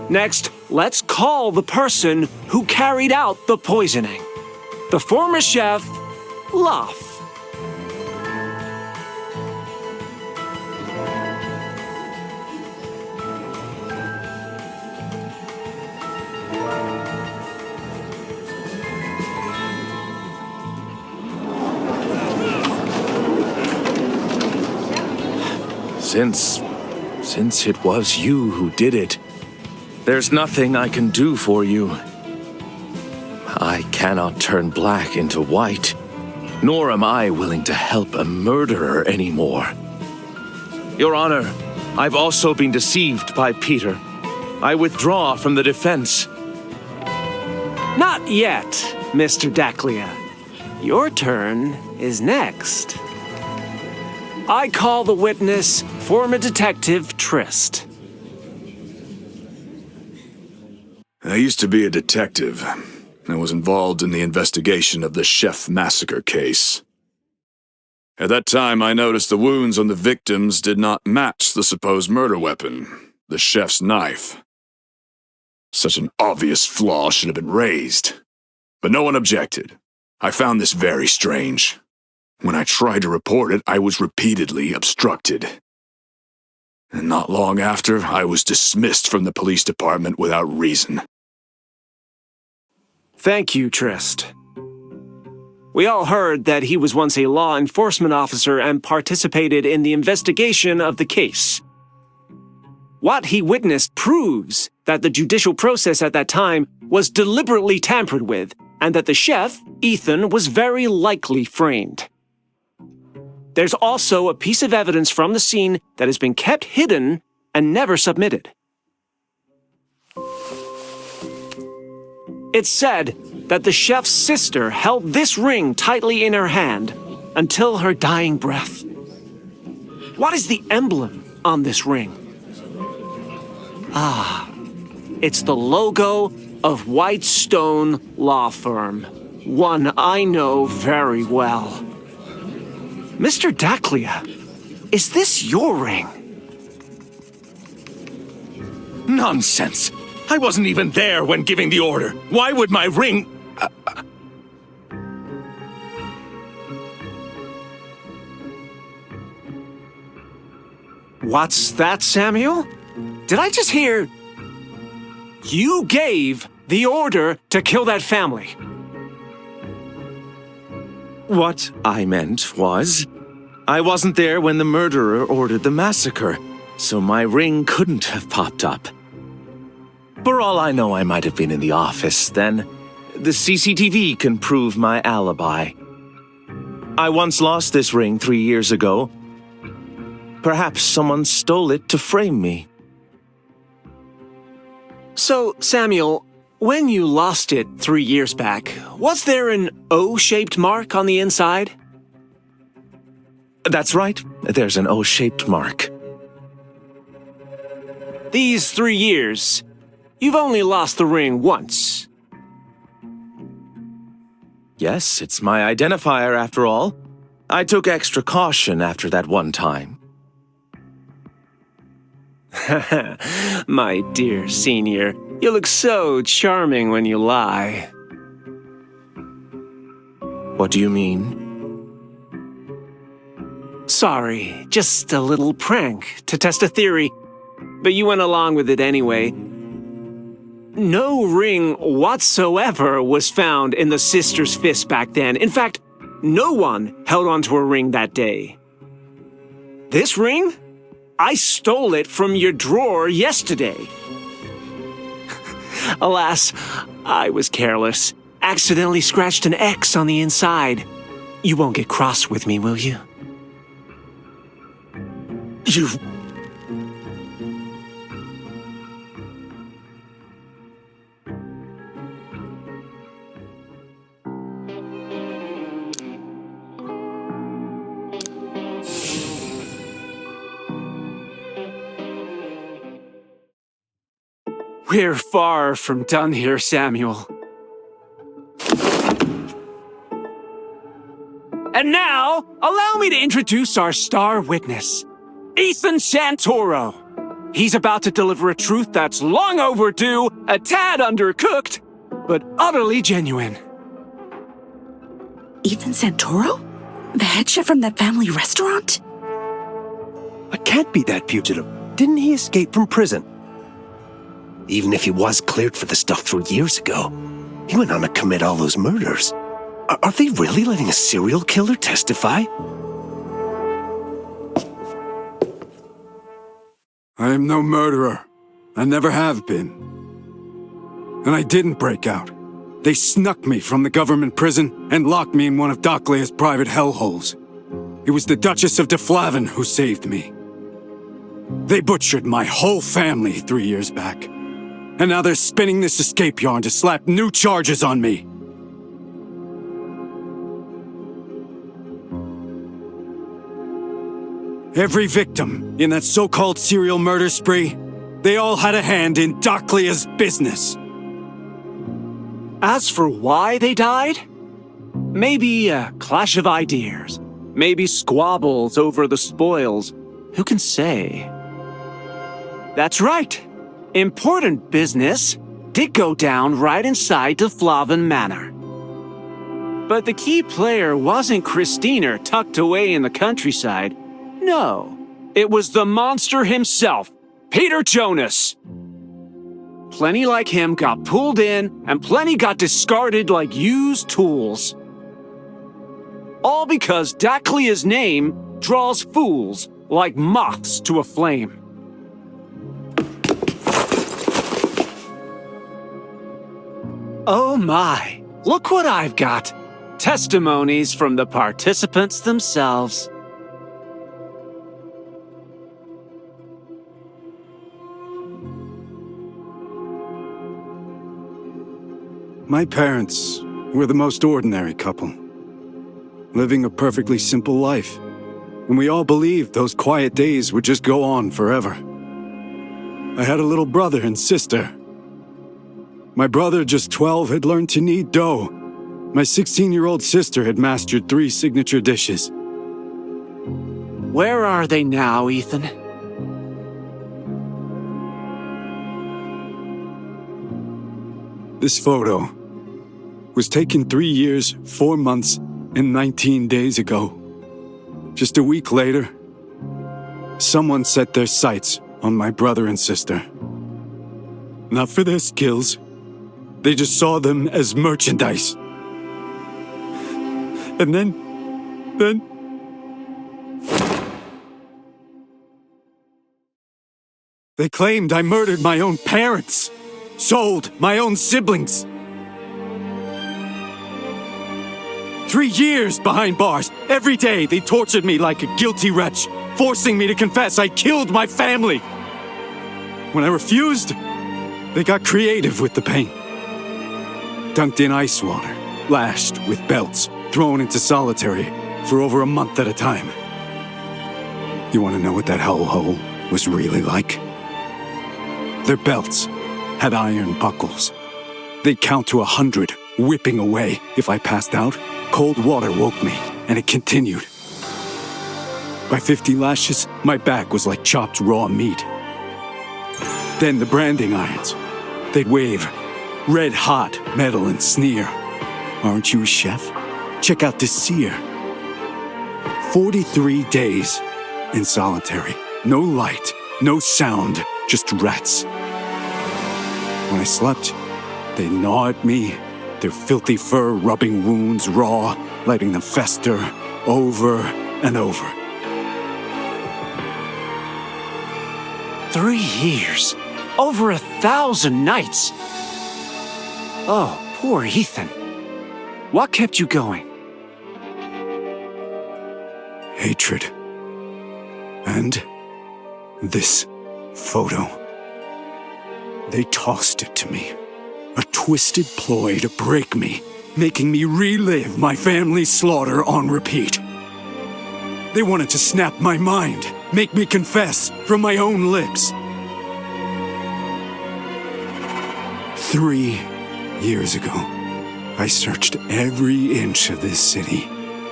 [SPEAKER 12] Next, let's call the person who carried out the poisoning. The former chef, Luff.
[SPEAKER 4] Since it was you who did it, there's nothing I can do for you. I cannot turn black into white, nor am I willing to help a murderer anymore. Your Honor, I've also been deceived by Peter. I withdraw from the defense.
[SPEAKER 12] Not yet, Mr. Daclea. Your turn is next. I call the witness, former detective Trist.
[SPEAKER 7] I used to be a detective. I was involved in the investigation of the Chef massacre case. At that time, I noticed the wounds on the victims did not match the supposed murder weapon, the chef's knife. Such an obvious flaw should have been raised. But no one objected. I found this very strange. When I tried to report it, I was repeatedly obstructed. And not long after, I was dismissed from the police department without reason.
[SPEAKER 12] Thank you, Trist. We all heard that he was once a law enforcement officer and participated in the investigation of the case. What he witnessed proves that the judicial process at that time was deliberately tampered with, and that the chef, Ethan, was very likely framed. There's also a piece of evidence from the scene that has been kept hidden and never submitted. It's said that the chef's sister held this ring tightly in her hand until her dying breath. What is the emblem on this ring? It's the logo of Whitestone Law Firm, one I know very well. Mr. Daclea, is this your ring?
[SPEAKER 4] Nonsense! I wasn't even there when giving the order. Why would my ring...
[SPEAKER 12] What's that, Samuel? Did I just hear... You gave the order to kill that family?
[SPEAKER 4] What I meant was, I wasn't there when the murderer ordered the massacre, so my ring couldn't have popped up. For all I know, I might have been in the office then. The CCTV can prove my alibi. I once lost this ring 3 years ago, Perhaps someone stole it to frame me.
[SPEAKER 12] So, Samuel, when you lost it 3 years back, was there an O-shaped mark on the inside?
[SPEAKER 4] That's right. There's an O-shaped mark.
[SPEAKER 12] These 3 years, you've only lost the ring once.
[SPEAKER 4] Yes, it's my identifier after all. I took extra caution after that one time.
[SPEAKER 12] My dear senior, you look so charming when you lie.
[SPEAKER 4] What do you mean?
[SPEAKER 12] Sorry, just a little prank to test a theory, but you went along with it anyway. No ring whatsoever was found in the sister's fist back then. In fact, no one held onto a ring that day. This ring? I stole it from your drawer yesterday. Alas, I was careless. Accidentally scratched an X on the inside. You won't get cross with me, will you?
[SPEAKER 4] You...
[SPEAKER 12] We're far from done here, Samuel. And now, allow me to introduce our star witness, Ethan Santoro. He's about to deliver a truth that's long overdue, a tad undercooked, but utterly genuine.
[SPEAKER 5] Ethan Santoro? The head chef from that family restaurant?
[SPEAKER 9] It can't be that fugitive. Didn't he escape from prison? Even if he was cleared for the stuff 3 years ago, he went on to commit all those murders. Are they really letting a serial killer testify?
[SPEAKER 8] I am no murderer. I never have been. And I didn't break out. They snuck me from the government prison and locked me in one of Doclea's private hellholes. It was the Duchess of DeFlavin who saved me. They butchered my whole family 3 years back. And now they're spinning this escape yarn to slap new charges on me. Every victim in that so-called serial murder spree, they all had a hand in Doclea's business.
[SPEAKER 12] As for why they died? Maybe a clash of ideas. Maybe squabbles over the spoils. Who can say? That's right. Important business did go down right inside DeFlavin Manor. But the key player wasn't Christina tucked away in the countryside. No, it was the monster himself, Peter Jonas. Plenty like him got pulled in, and plenty got discarded like used tools. All because Doclea's name draws fools like moths to a flame. Oh my, look what I've got. Testimonies from the participants themselves.
[SPEAKER 8] My parents were the most ordinary couple, living a perfectly simple life, and we all believed those quiet days would just go on forever. I had a little brother and sister. My brother, just 12, had learned to knead dough. My 16-year-old sister had mastered 3 signature dishes.
[SPEAKER 12] Where are they now, Ethan?
[SPEAKER 8] This photo was taken 3 years, 4 months, and 19 days ago. Just a week later, someone set their sights on my brother and sister. Not for their skills. They just saw them as merchandise. And then... They claimed I murdered my own parents. Sold my own siblings. 3 years behind bars. Every day they tortured me like a guilty wretch. forcing me to confess I killed my family. When I refused, they got creative with the pain. Dunked in ice water, lashed with belts, thrown into solitary for over a month at a time. You want to know what that hellhole was really like? Their belts had iron buckles. They'd count to 100, whipping away. If I passed out, cold water woke me, and it continued. By 50 lashes, my back was like chopped raw meat. Then the branding irons. They'd wave, red hot metal and sneer. Aren't you a chef? Check out this sear. 43 days in solitary. No light, no sound, just rats. When I slept, they gnaw at me, their filthy fur rubbing wounds raw, letting them fester over and over.
[SPEAKER 15] 3 years. Over 1,000 nights. Oh, poor Ethan. What kept you going?
[SPEAKER 8] Hatred. And this photo. They tossed it to me. A twisted ploy to break me, making me relive my family's slaughter on repeat. They wanted to snap my mind, make me confess from my own lips. 3 years ago, I searched every inch of this city,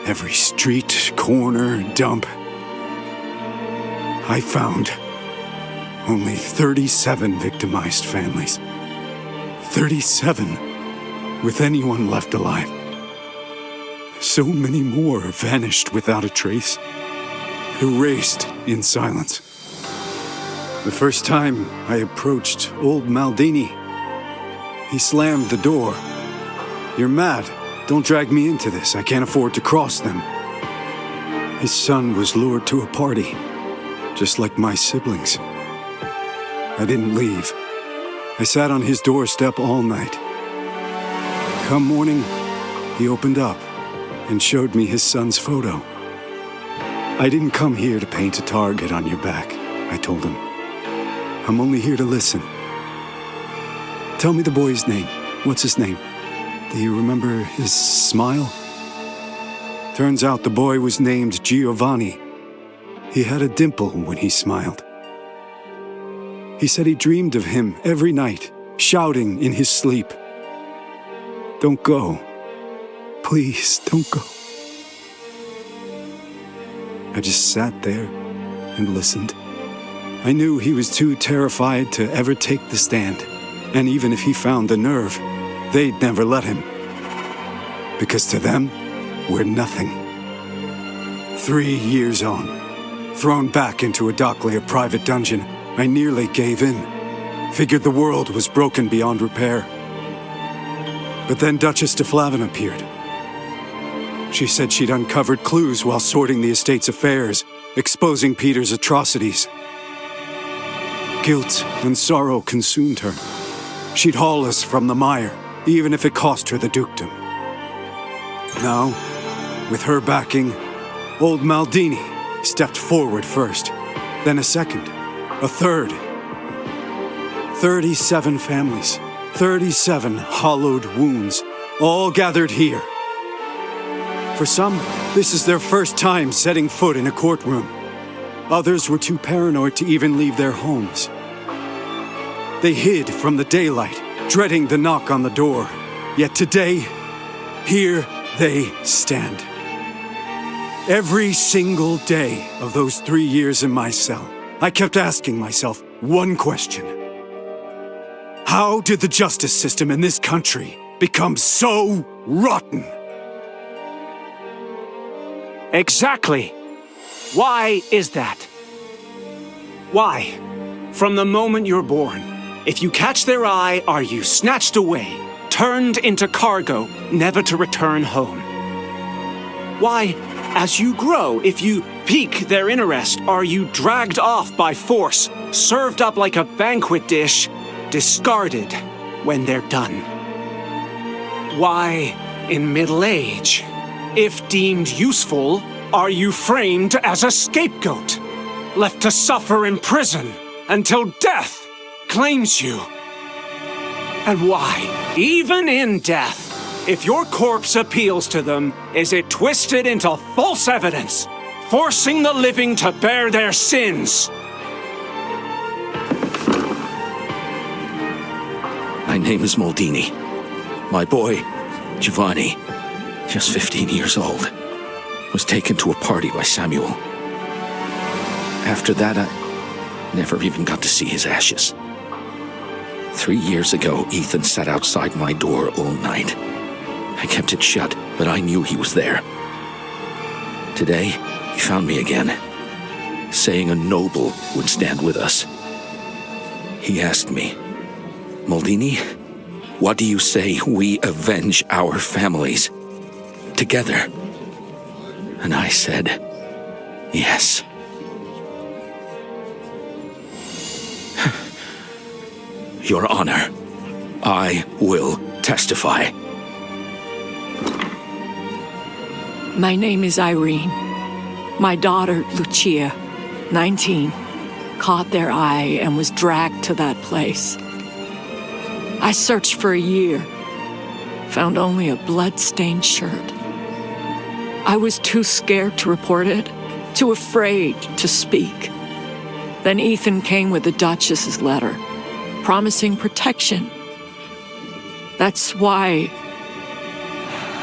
[SPEAKER 8] every street, corner, dump. I found only 37 victimized families. 37 with anyone left alive. So many more vanished without a trace, erased in silence. The first time I approached old Maldini, he slammed the door. You're mad. Don't drag me into this. I can't afford to cross them. His son was lured to a party, just like my siblings. I didn't leave. I sat on his doorstep all night. Come morning, he opened up and showed me his son's photo. I didn't come here to paint a target on your back, I told him. I'm only here to listen. Tell me the boy's name. What's his name? Do you remember his smile? Turns out the boy was named Giovanni. He had a dimple when he smiled. He said he dreamed of him every night, shouting in his sleep. Don't go. Please, don't go. I just sat there and listened. I knew he was too terrified to ever take the stand. And even if he found the nerve, they'd never let him. Because to them, we're nothing. 3 years on, thrown back into a Dakhlia private dungeon, I nearly gave in. Figured the world was broken beyond repair. But then Duchess de Flavin appeared. She said she'd uncovered clues while sorting the estate's affairs, exposing Peter's atrocities. Guilt and sorrow consumed her. She'd haul us from the mire, even if it cost her the dukedom. Now, with her backing, old Maldini stepped forward first, then a second, a third. 37 families, 37 hollowed wounds, all gathered here. For some, this is their first time setting foot in a courtroom. Others were too paranoid to even leave their homes. They hid from the daylight, dreading the knock on the door. Yet today, here they stand. Every single day of those 3 years in my cell, I kept asking myself one question. How did the justice system in this country become so rotten?
[SPEAKER 15] Exactly. Why is that? Why? From the moment you're born, if you catch their eye, are you snatched away, turned into cargo, never to return home? Why, as you grow, if you pique their interest, are you dragged off by force, served up like a banquet dish, discarded when they're done? Why, in middle age, if deemed useful, are you framed as a scapegoat, left to suffer in prison until death claims you. And why, even in death, if your corpse appeals to them, is it twisted into false evidence, forcing the living to bear their sins?
[SPEAKER 22] My name is Moldini. My boy, Giovanni, just 15 years old, was taken to a party by Samuel. After that, I never even got to see his ashes. 3 years ago, Ethan sat outside my door all night. I kept it shut, but I knew he was there. Today, he found me again, saying a noble would stand with us. He asked me, Moldini, what do you say we avenge our families together? And I said, yes. Your Honor, I will testify.
[SPEAKER 1] My name is Irene. My daughter, Lucia, 19, caught their eye and was dragged to that place. I searched for a year, found only a blood-stained shirt. I was too scared to report it, too afraid to speak. Then Ethan came with the Duchess's letter, promising protection. That's why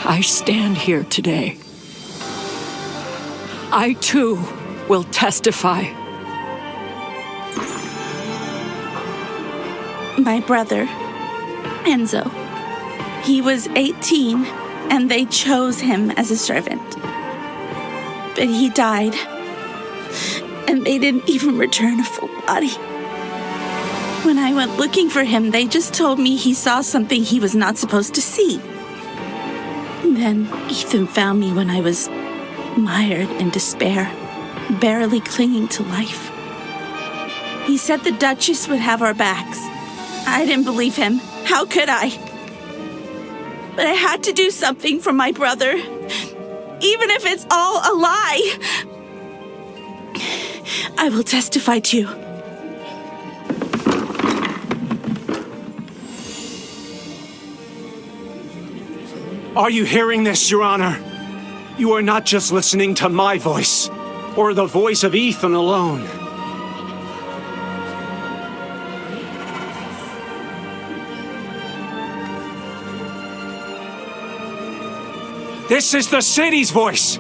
[SPEAKER 1] I stand here today. I, too, will testify.
[SPEAKER 5] My brother, Enzo. He was 18, and they chose him as a servant. But he died, and they didn't even return a full body. When I went looking for him, they just told me he saw something he was not supposed to see. And then Ethan found me when I was mired in despair, barely clinging to life. He said the Duchess would have our backs. I didn't believe him. How could I? But I had to do something for my brother, even if it's all a lie. I will testify too.
[SPEAKER 15] Are you hearing this, Your Honor? You are not just listening to my voice, or the voice of Ethan alone. This is the city's voice.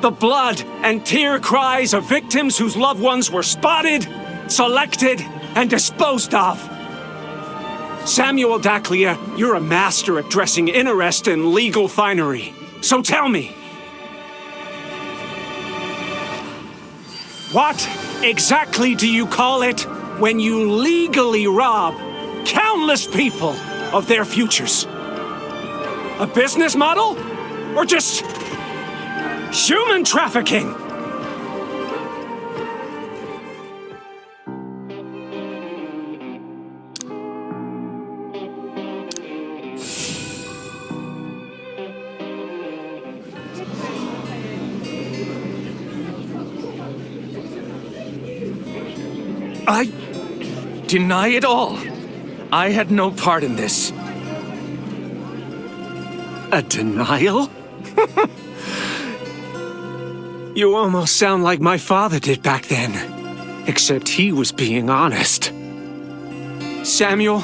[SPEAKER 15] The blood and tear cries of victims whose loved ones were spotted, selected, and disposed of. Samuel Daclia, you're a master at dressing interest in legal finery. So tell me, what exactly do you call it when you legally rob countless people of their futures? A business model? Or just human trafficking?
[SPEAKER 6] I deny it all. I had no part in this.
[SPEAKER 15] A denial? You almost sound like my father did back then, except he was being honest. Samuel,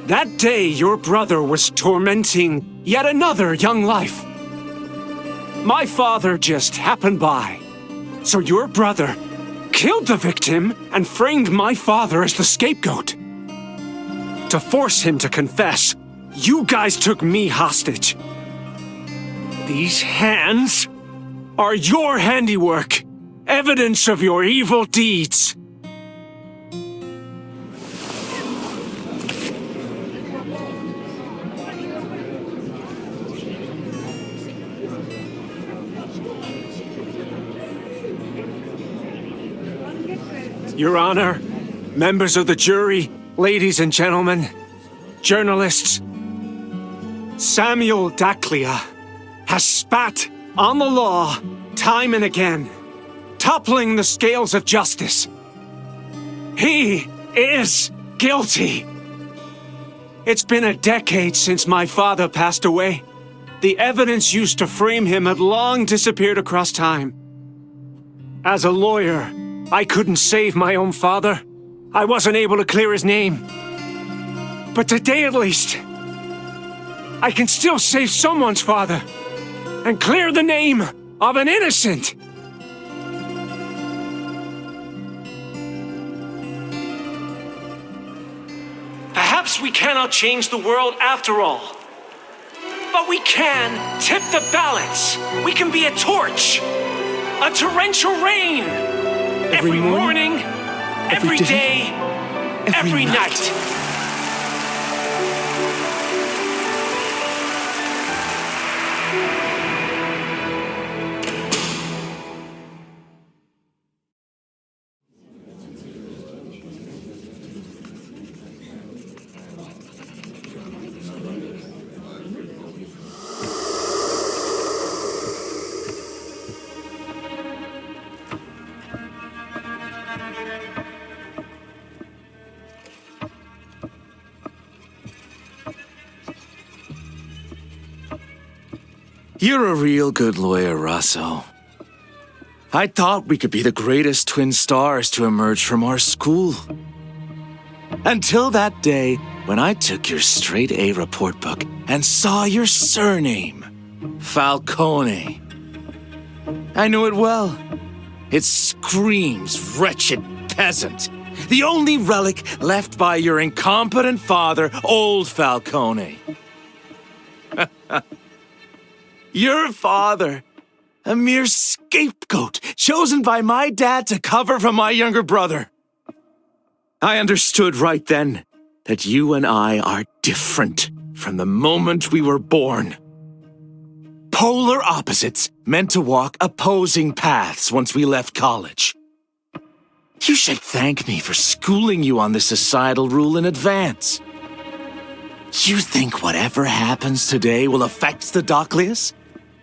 [SPEAKER 15] that day your brother was tormenting yet another young life. My father just happened by, so your brother killed the victim and framed my father as the scapegoat. To force him to confess, you guys took me hostage. These hands are your handiwork, evidence of your evil deeds. Your Honor, members of the jury, ladies and gentlemen, journalists, Samuel Daclia has spat on the law time and again. toppling the scales of justice. He is guilty. It's been a decade since my father passed away. The evidence used to frame him had long disappeared across time. As a lawyer, I couldn't save my own father. I wasn't able to clear his name. But today at least, I can still save someone's father and clear the name of an innocent. Perhaps we cannot change the world after all. But we can tip the balance. We can be a torch. A torrential rain. Every morning, every day, every night.
[SPEAKER 4] You're a real good lawyer, Rosso. I thought we could be the greatest twin stars to emerge from our school. Until that day when I took your straight-A report book and saw your surname, Falcone. I knew it well. It screams wretched peasant. The only relic left by your incompetent father, old Falcone. Your father, a mere scapegoat chosen by my dad to cover for my younger brother. I understood right then that you and I are different from the moment we were born. Polar opposites meant to walk opposing paths once we left college. You should thank me for schooling you on this societal rule in advance. You think whatever happens today will affect the Doclius?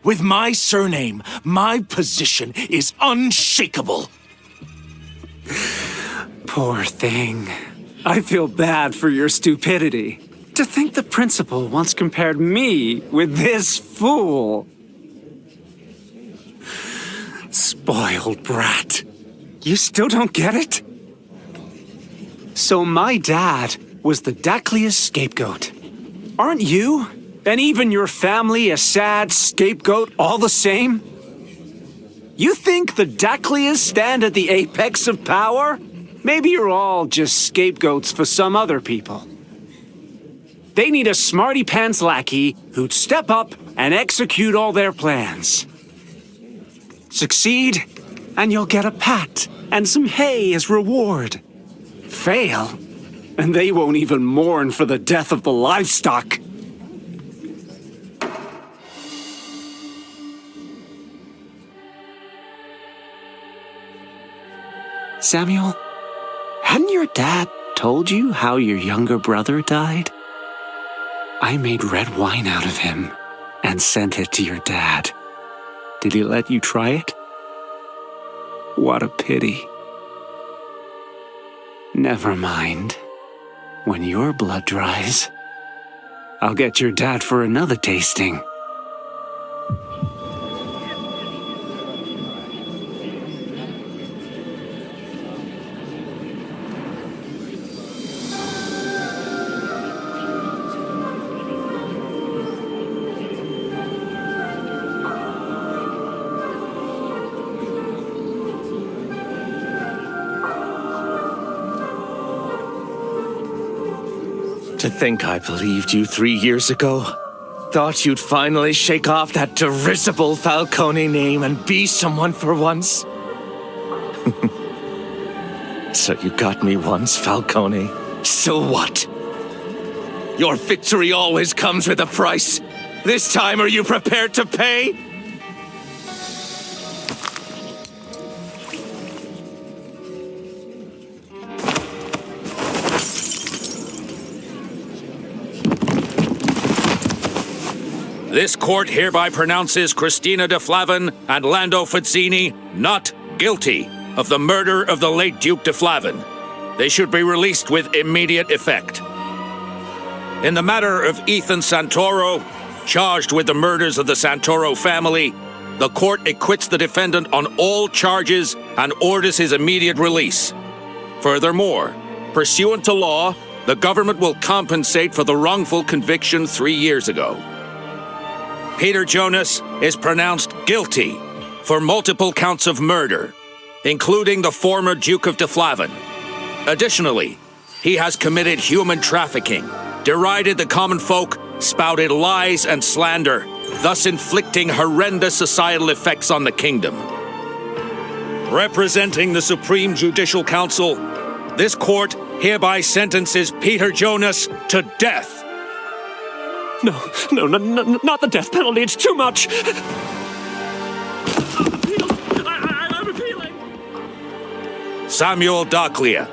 [SPEAKER 4] With my surname, my position is unshakable.
[SPEAKER 15] Poor thing. I feel bad for your stupidity. To think the principal once compared me with this fool. Spoiled brat. You still don't get it? So my dad was the Daclius scapegoat. Aren't you, and even your family, a sad scapegoat all the same? You think the Daclius stand at the apex of power? Maybe you're all just scapegoats for some other people. They need a smarty-pants lackey who'd step up and execute all their plans. Succeed, and you'll get a pat and some hay as reward. Fail, and they won't even mourn for the death of the livestock. Samuel, hadn't your dad told you how your younger brother died? I made red wine out of him and sent it to your dad. Did he let you try it? What a pity. Never mind. When your blood dries, I'll get your dad for another tasting.
[SPEAKER 4] To think I believed you 3 years ago. Thought you'd finally shake off that derisible Falcone name and be someone for once. So you got me once, Falcone. So what? Your victory always comes with a price. This time, are you prepared to pay?
[SPEAKER 22] This court hereby pronounces Christina de Flavin and Lando Fazzini not guilty of the murder of the late Duke de Flavin. They should be released with immediate effect. In the matter of Ethan Santoro, charged with the murders of the Santoro family, the court acquits the defendant on all charges and orders his immediate release. Furthermore, pursuant to law, the government will compensate for the wrongful conviction 3 years ago. Peter Jonas is pronounced guilty for multiple counts of murder, including the former Duke of de Flavin. Additionally, he has committed human trafficking, derided the common folk, spouted lies and slander, thus inflicting horrendous societal effects on the kingdom. Representing the Supreme Judicial Council, this court hereby sentences Peter Jonas to death.
[SPEAKER 15] No, not the death penalty. It's too much. I'm appealing.
[SPEAKER 22] Samuel Doclia,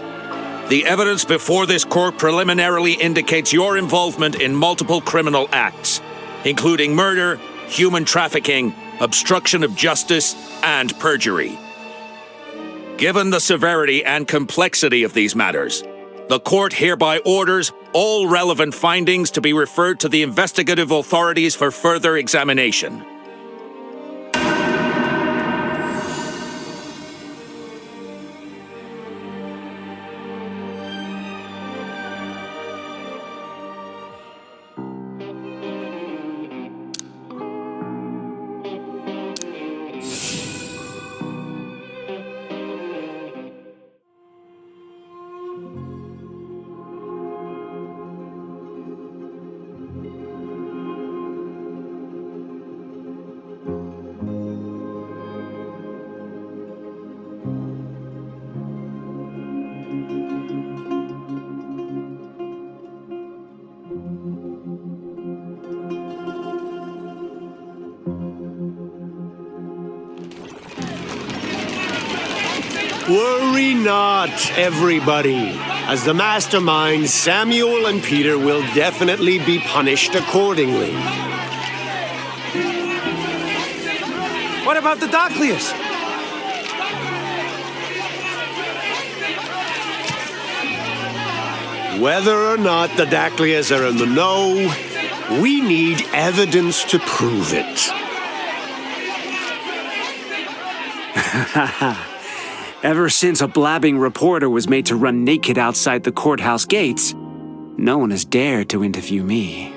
[SPEAKER 22] the evidence before this court preliminarily indicates your involvement in multiple criminal acts, including murder, human trafficking, obstruction of justice, and perjury. Given the severity and complexity of these matters, the court hereby orders all relevant findings to be referred to the investigative authorities for further examination.
[SPEAKER 9] Worry not, everybody. As the masterminds, Samuel and Peter will definitely be punished accordingly.
[SPEAKER 6] What about the Doclias?
[SPEAKER 9] Whether or not the Doclias are in the know, we need evidence to prove it.
[SPEAKER 15] Ever since a blabbing reporter was made to run naked outside the courthouse gates, no one has dared to interview me.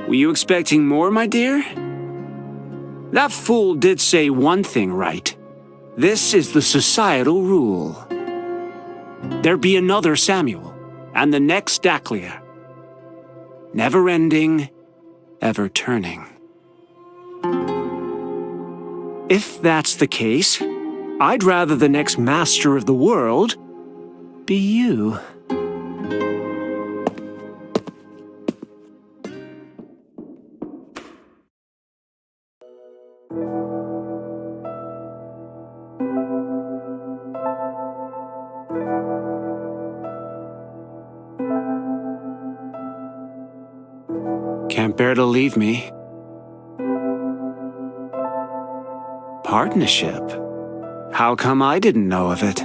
[SPEAKER 15] Were you expecting more, my dear? That fool did say one thing right. This is the societal rule. There be another Samuel, and the next Daclia. Never ending, ever turning. If that's the case, I'd rather the next master of the world be you. Can't bear to leave me. Partnership? How come I didn't know of it?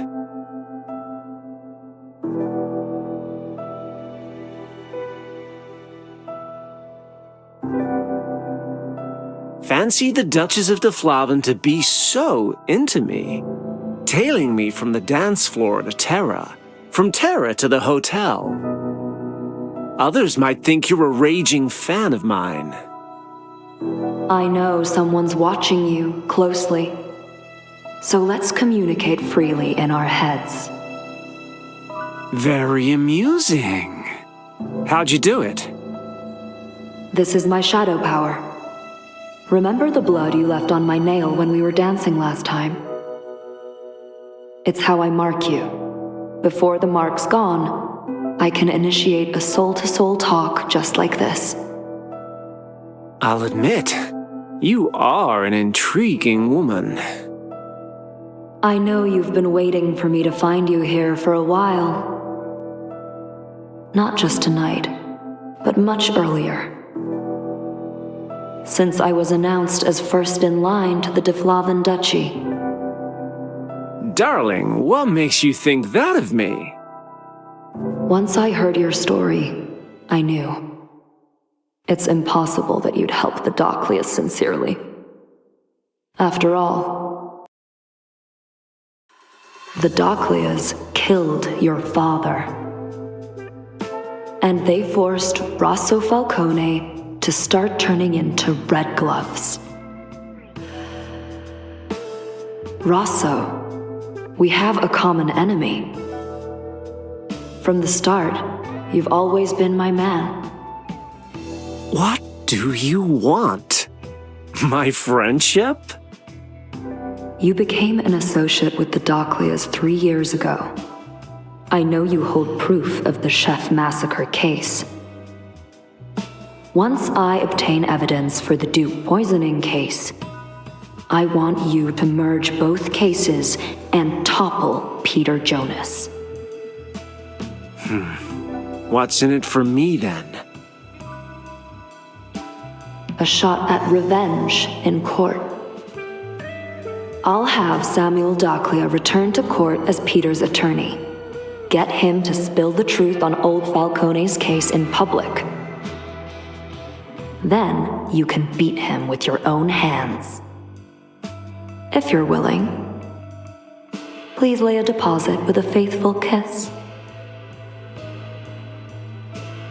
[SPEAKER 15] Fancy the Duchess of de Flavin to be so into me, tailing me from the dance floor to Terra, from Terra to the hotel. Others might think you're a raging fan of mine.
[SPEAKER 14] I know someone's watching you closely. So let's communicate freely in our heads.
[SPEAKER 15] Very amusing. How'd you do it?
[SPEAKER 14] This is my shadow power. Remember the blood you left on my nail when we were dancing last time? It's how I mark you. Before the mark's gone, I can initiate a soul-to-soul talk just like this.
[SPEAKER 15] I'll admit, you are an intriguing woman.
[SPEAKER 14] I know you've been waiting for me to find you here for a while. Not just tonight, but much earlier. since I was announced as first in line to the Deflavan Duchy.
[SPEAKER 15] Darling, what makes you think that of me?
[SPEAKER 14] Once I heard your story, I knew. It's impossible that you'd help the Dakhlias sincerely. After all, the Dakhlias killed your father. And they forced Rosso Falcone to start turning into Red Gloves. Rosso, we have a common enemy. From the start, you've always been my man.
[SPEAKER 15] What do you want? My friendship?
[SPEAKER 14] You became an associate with the Dakhlias 3 years ago. I know you hold proof of the Chef Massacre case. Once I obtain evidence for the Duke poisoning case, I want you to merge both cases and topple Peter Jonas.
[SPEAKER 15] What's in it for me, then?
[SPEAKER 14] A shot at revenge in court. I'll have Samuel Dakhlia return to court as Peter's attorney. Get him to spill the truth on old Falcone's case in public. Then you can beat him with your own hands. If you're willing, please lay a deposit with a faithful kiss.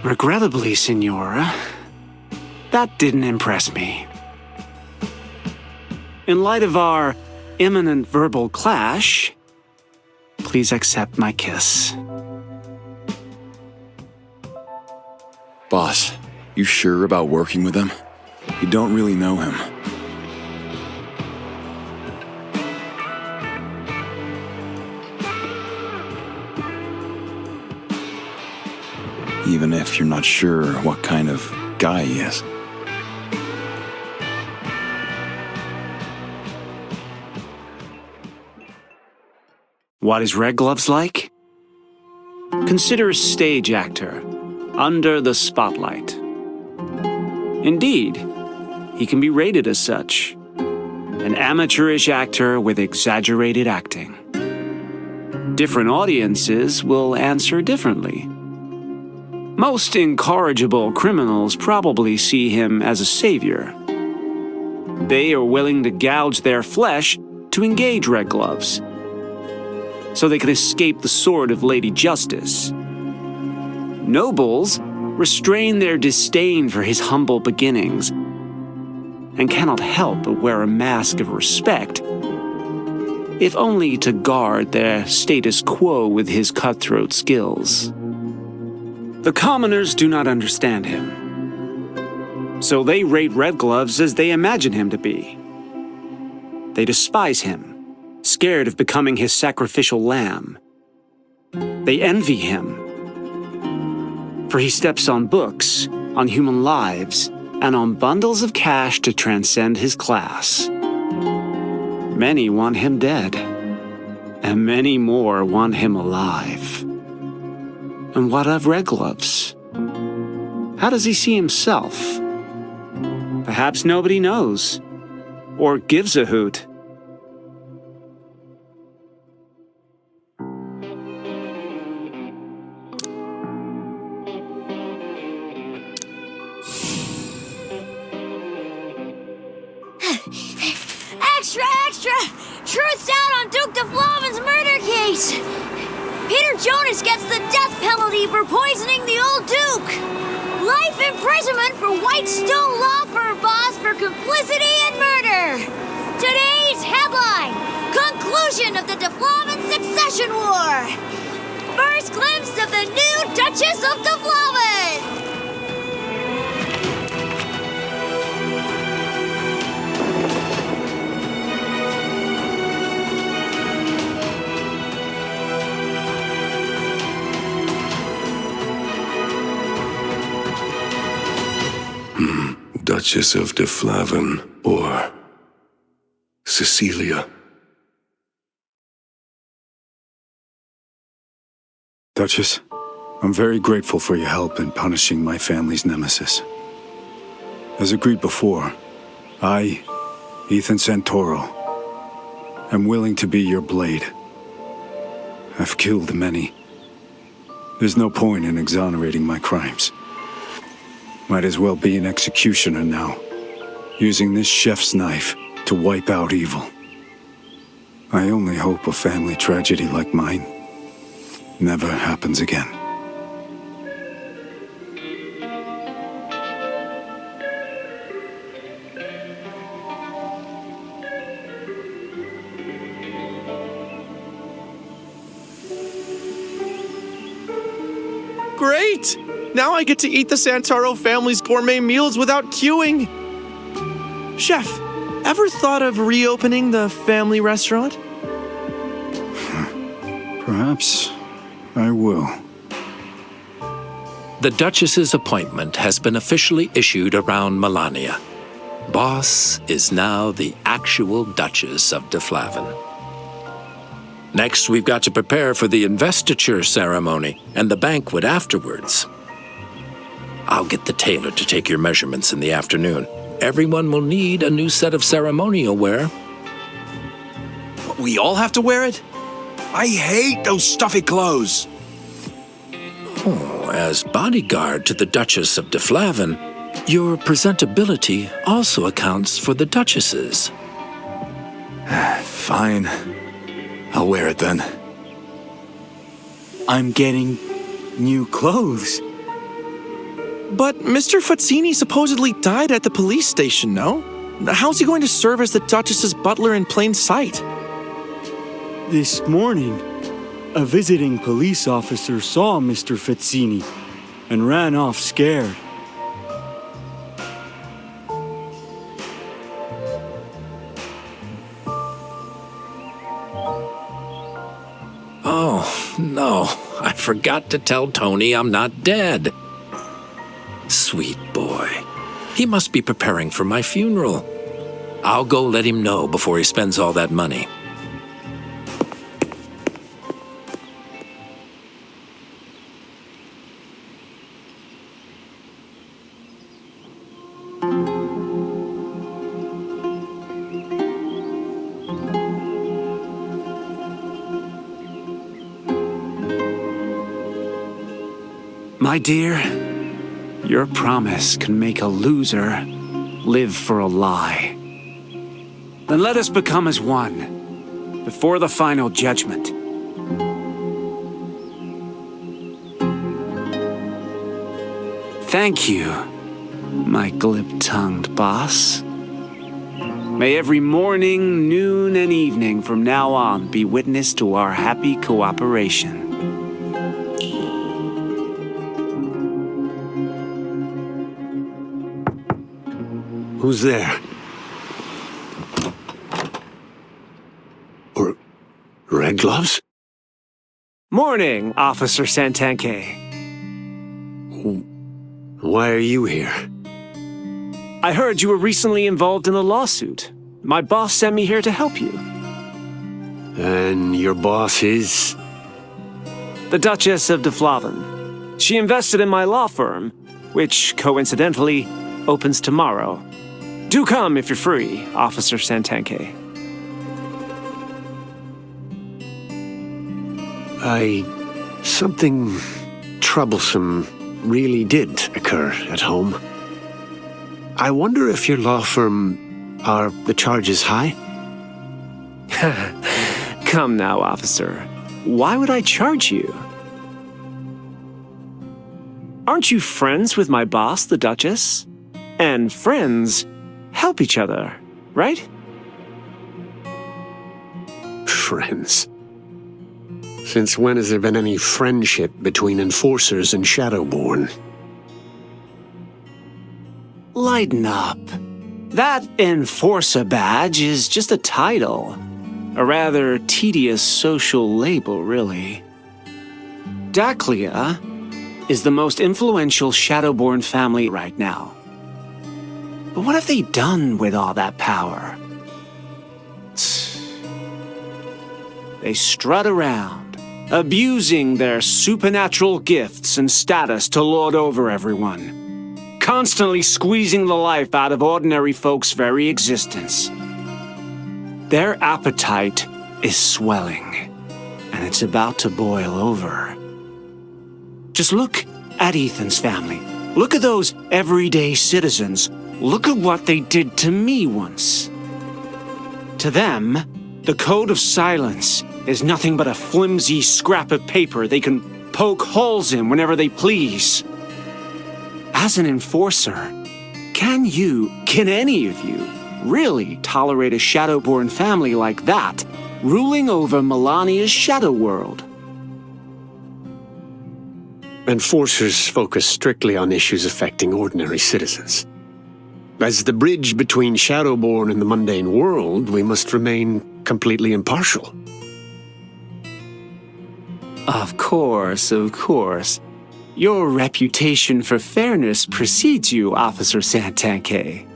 [SPEAKER 15] Regrettably, Signora, that didn't impress me. In light of our imminent verbal clash, please accept my kiss.
[SPEAKER 7] Boss, you sure about working with him? You don't really know him. Even if you're not sure what kind of guy he is.
[SPEAKER 15] What is Red Gloves like? Consider a stage actor, under the spotlight. Indeed, he can be rated as such. An amateurish actor with exaggerated acting. Different audiences will answer differently. Most incorrigible criminals probably see him as a savior. They are willing to gouge their flesh to engage Red Gloves, so they can escape the sword of Lady Justice. Nobles restrain their disdain for his humble beginnings and cannot help but wear a mask of respect, if only to guard their status quo with his cutthroat skills. The commoners do not understand him, so they rate Red Gloves as they imagine him to be. They despise him, scared of becoming his sacrificial lamb. They envy him, for he steps on books, on human lives, and on bundles of cash to transcend his class. Many want him dead, and many more want him alive. And what of Red Gloves? How does he see himself? Perhaps nobody knows, or gives a hoot.
[SPEAKER 11] Extra, extra! Truth's out on Duke Deflavan's murder case! Peter Jonas gets the death penalty for poisoning the old Duke! Life imprisonment for Whitestone law firm boss for complicity and murder! Today's headline! Conclusion of the Deflavan Succession War! First glimpse of the new Duchess of Deflavan!
[SPEAKER 16] Duchess of Deflavan, or Cecilia.
[SPEAKER 8] Duchess, I'm very grateful for your help in punishing my family's nemesis. As agreed before, I, Ethan Santoro, am willing to be your blade. I've killed many. There's no point in exonerating my crimes. Might as well be an executioner now, using this chef's knife to wipe out evil. I only hope a family tragedy like mine never happens again.
[SPEAKER 6] Great! Now I get to eat the Santoro family's gourmet meals without queuing. Chef, ever thought of reopening the family restaurant?
[SPEAKER 8] Perhaps I will.
[SPEAKER 18] The Duchess's appointment has been officially issued around Melania. Boss is now the actual Duchess of Deflavin. Next, we've got to prepare for the investiture ceremony and the banquet afterwards. I'll get the tailor to take your measurements in the afternoon. Everyone will need a new set of ceremonial wear.
[SPEAKER 6] We all have to wear it?
[SPEAKER 7] I hate those stuffy clothes.
[SPEAKER 18] Oh, as bodyguard to the Duchess of Deflavin, your presentability also accounts for the Duchess's.
[SPEAKER 7] Fine. I'll wear it then.
[SPEAKER 15] I'm getting new clothes.
[SPEAKER 6] But Mr. Fazzini supposedly died at the police station, no? How's he going to serve as the Duchess's butler in plain sight?
[SPEAKER 15] This morning, a visiting police officer saw Mr. Fazzini and ran off scared.
[SPEAKER 18] Oh, no. I forgot to tell Tony I'm not dead. Sweet boy. He must be preparing for my funeral. I'll go let him know before he spends all that money.
[SPEAKER 15] My dear, your promise can make a loser live for a lie. Then let us become as one before the final judgment. Thank you, my glib-tongued boss. May every morning, noon, and evening from now on be witness to our happy cooperation.
[SPEAKER 2] Who's there? Or red gloves?
[SPEAKER 15] Morning, Officer Santanke.
[SPEAKER 2] Why are you here?
[SPEAKER 15] I heard you were recently involved in a lawsuit. My boss sent me here to help you.
[SPEAKER 2] And your boss is?
[SPEAKER 15] The Duchess of Deflavin. She invested in my law firm, which, coincidentally, opens tomorrow. Do come if you're free, Officer Santanke.
[SPEAKER 2] Something troublesome really did occur at home. I wonder if your law firm are the charges high?
[SPEAKER 15] Come now, officer. Why would I charge you? Aren't you friends with my boss, the Duchess? And friends help each other, right?
[SPEAKER 2] Friends? Since when has there been any friendship between enforcers and Shadowborn?
[SPEAKER 15] Lighten up. That Enforcer badge is just a title. A rather tedious social label, really. Daclea is the most influential Shadowborn family right now. But what have they done with all that power? They strut around, abusing their supernatural gifts and status to lord over everyone. constantly squeezing the life out of ordinary folks' very existence. Their appetite is swelling, and it's about to boil over. Just look at Ethan's family. Look at those everyday citizens. Look at what they did to me once. To them, the code of silence is nothing but a flimsy scrap of paper they can poke holes in whenever they please. As an enforcer, can any of you, really tolerate a Shadowborn family like that, ruling over Melania's shadow world?
[SPEAKER 2] Enforcers focus strictly on issues affecting ordinary citizens. As the bridge between Shadowborn and the mundane world, we must remain completely impartial.
[SPEAKER 15] Of course, of course. Your reputation for fairness precedes you, Officer Santanke.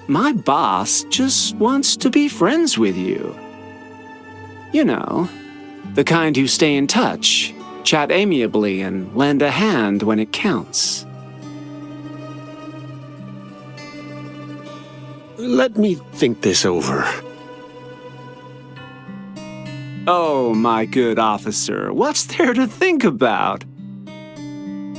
[SPEAKER 15] My boss just wants to be friends with you. You know, the kind who stay in touch, chat amiably, and lend a hand when it counts.
[SPEAKER 2] Let me think this over.
[SPEAKER 15] Oh, my good officer, what's there to think about?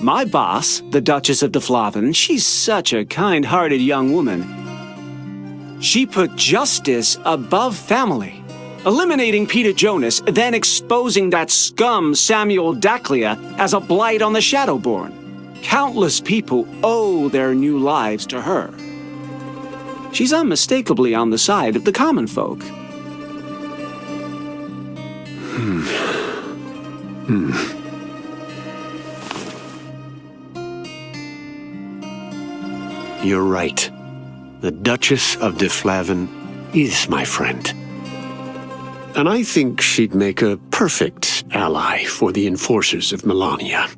[SPEAKER 15] My boss, the Duchess of Deflaven, she's such a kind-hearted young woman. She put justice above family, eliminating Peter Jonas, then exposing that scum Samuel Daclea as a blight on the Shadowborn. Countless people owe their new lives to her. She's unmistakably on the side of the common folk.
[SPEAKER 2] You're right. The Duchess of Deflaven is my friend. And I think she'd make a perfect ally for the enforcers of Melania.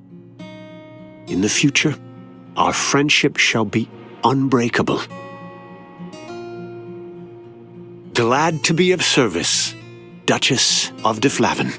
[SPEAKER 2] In the future, our friendship shall be unbreakable. Glad to be of service, Duchess of Deflaven.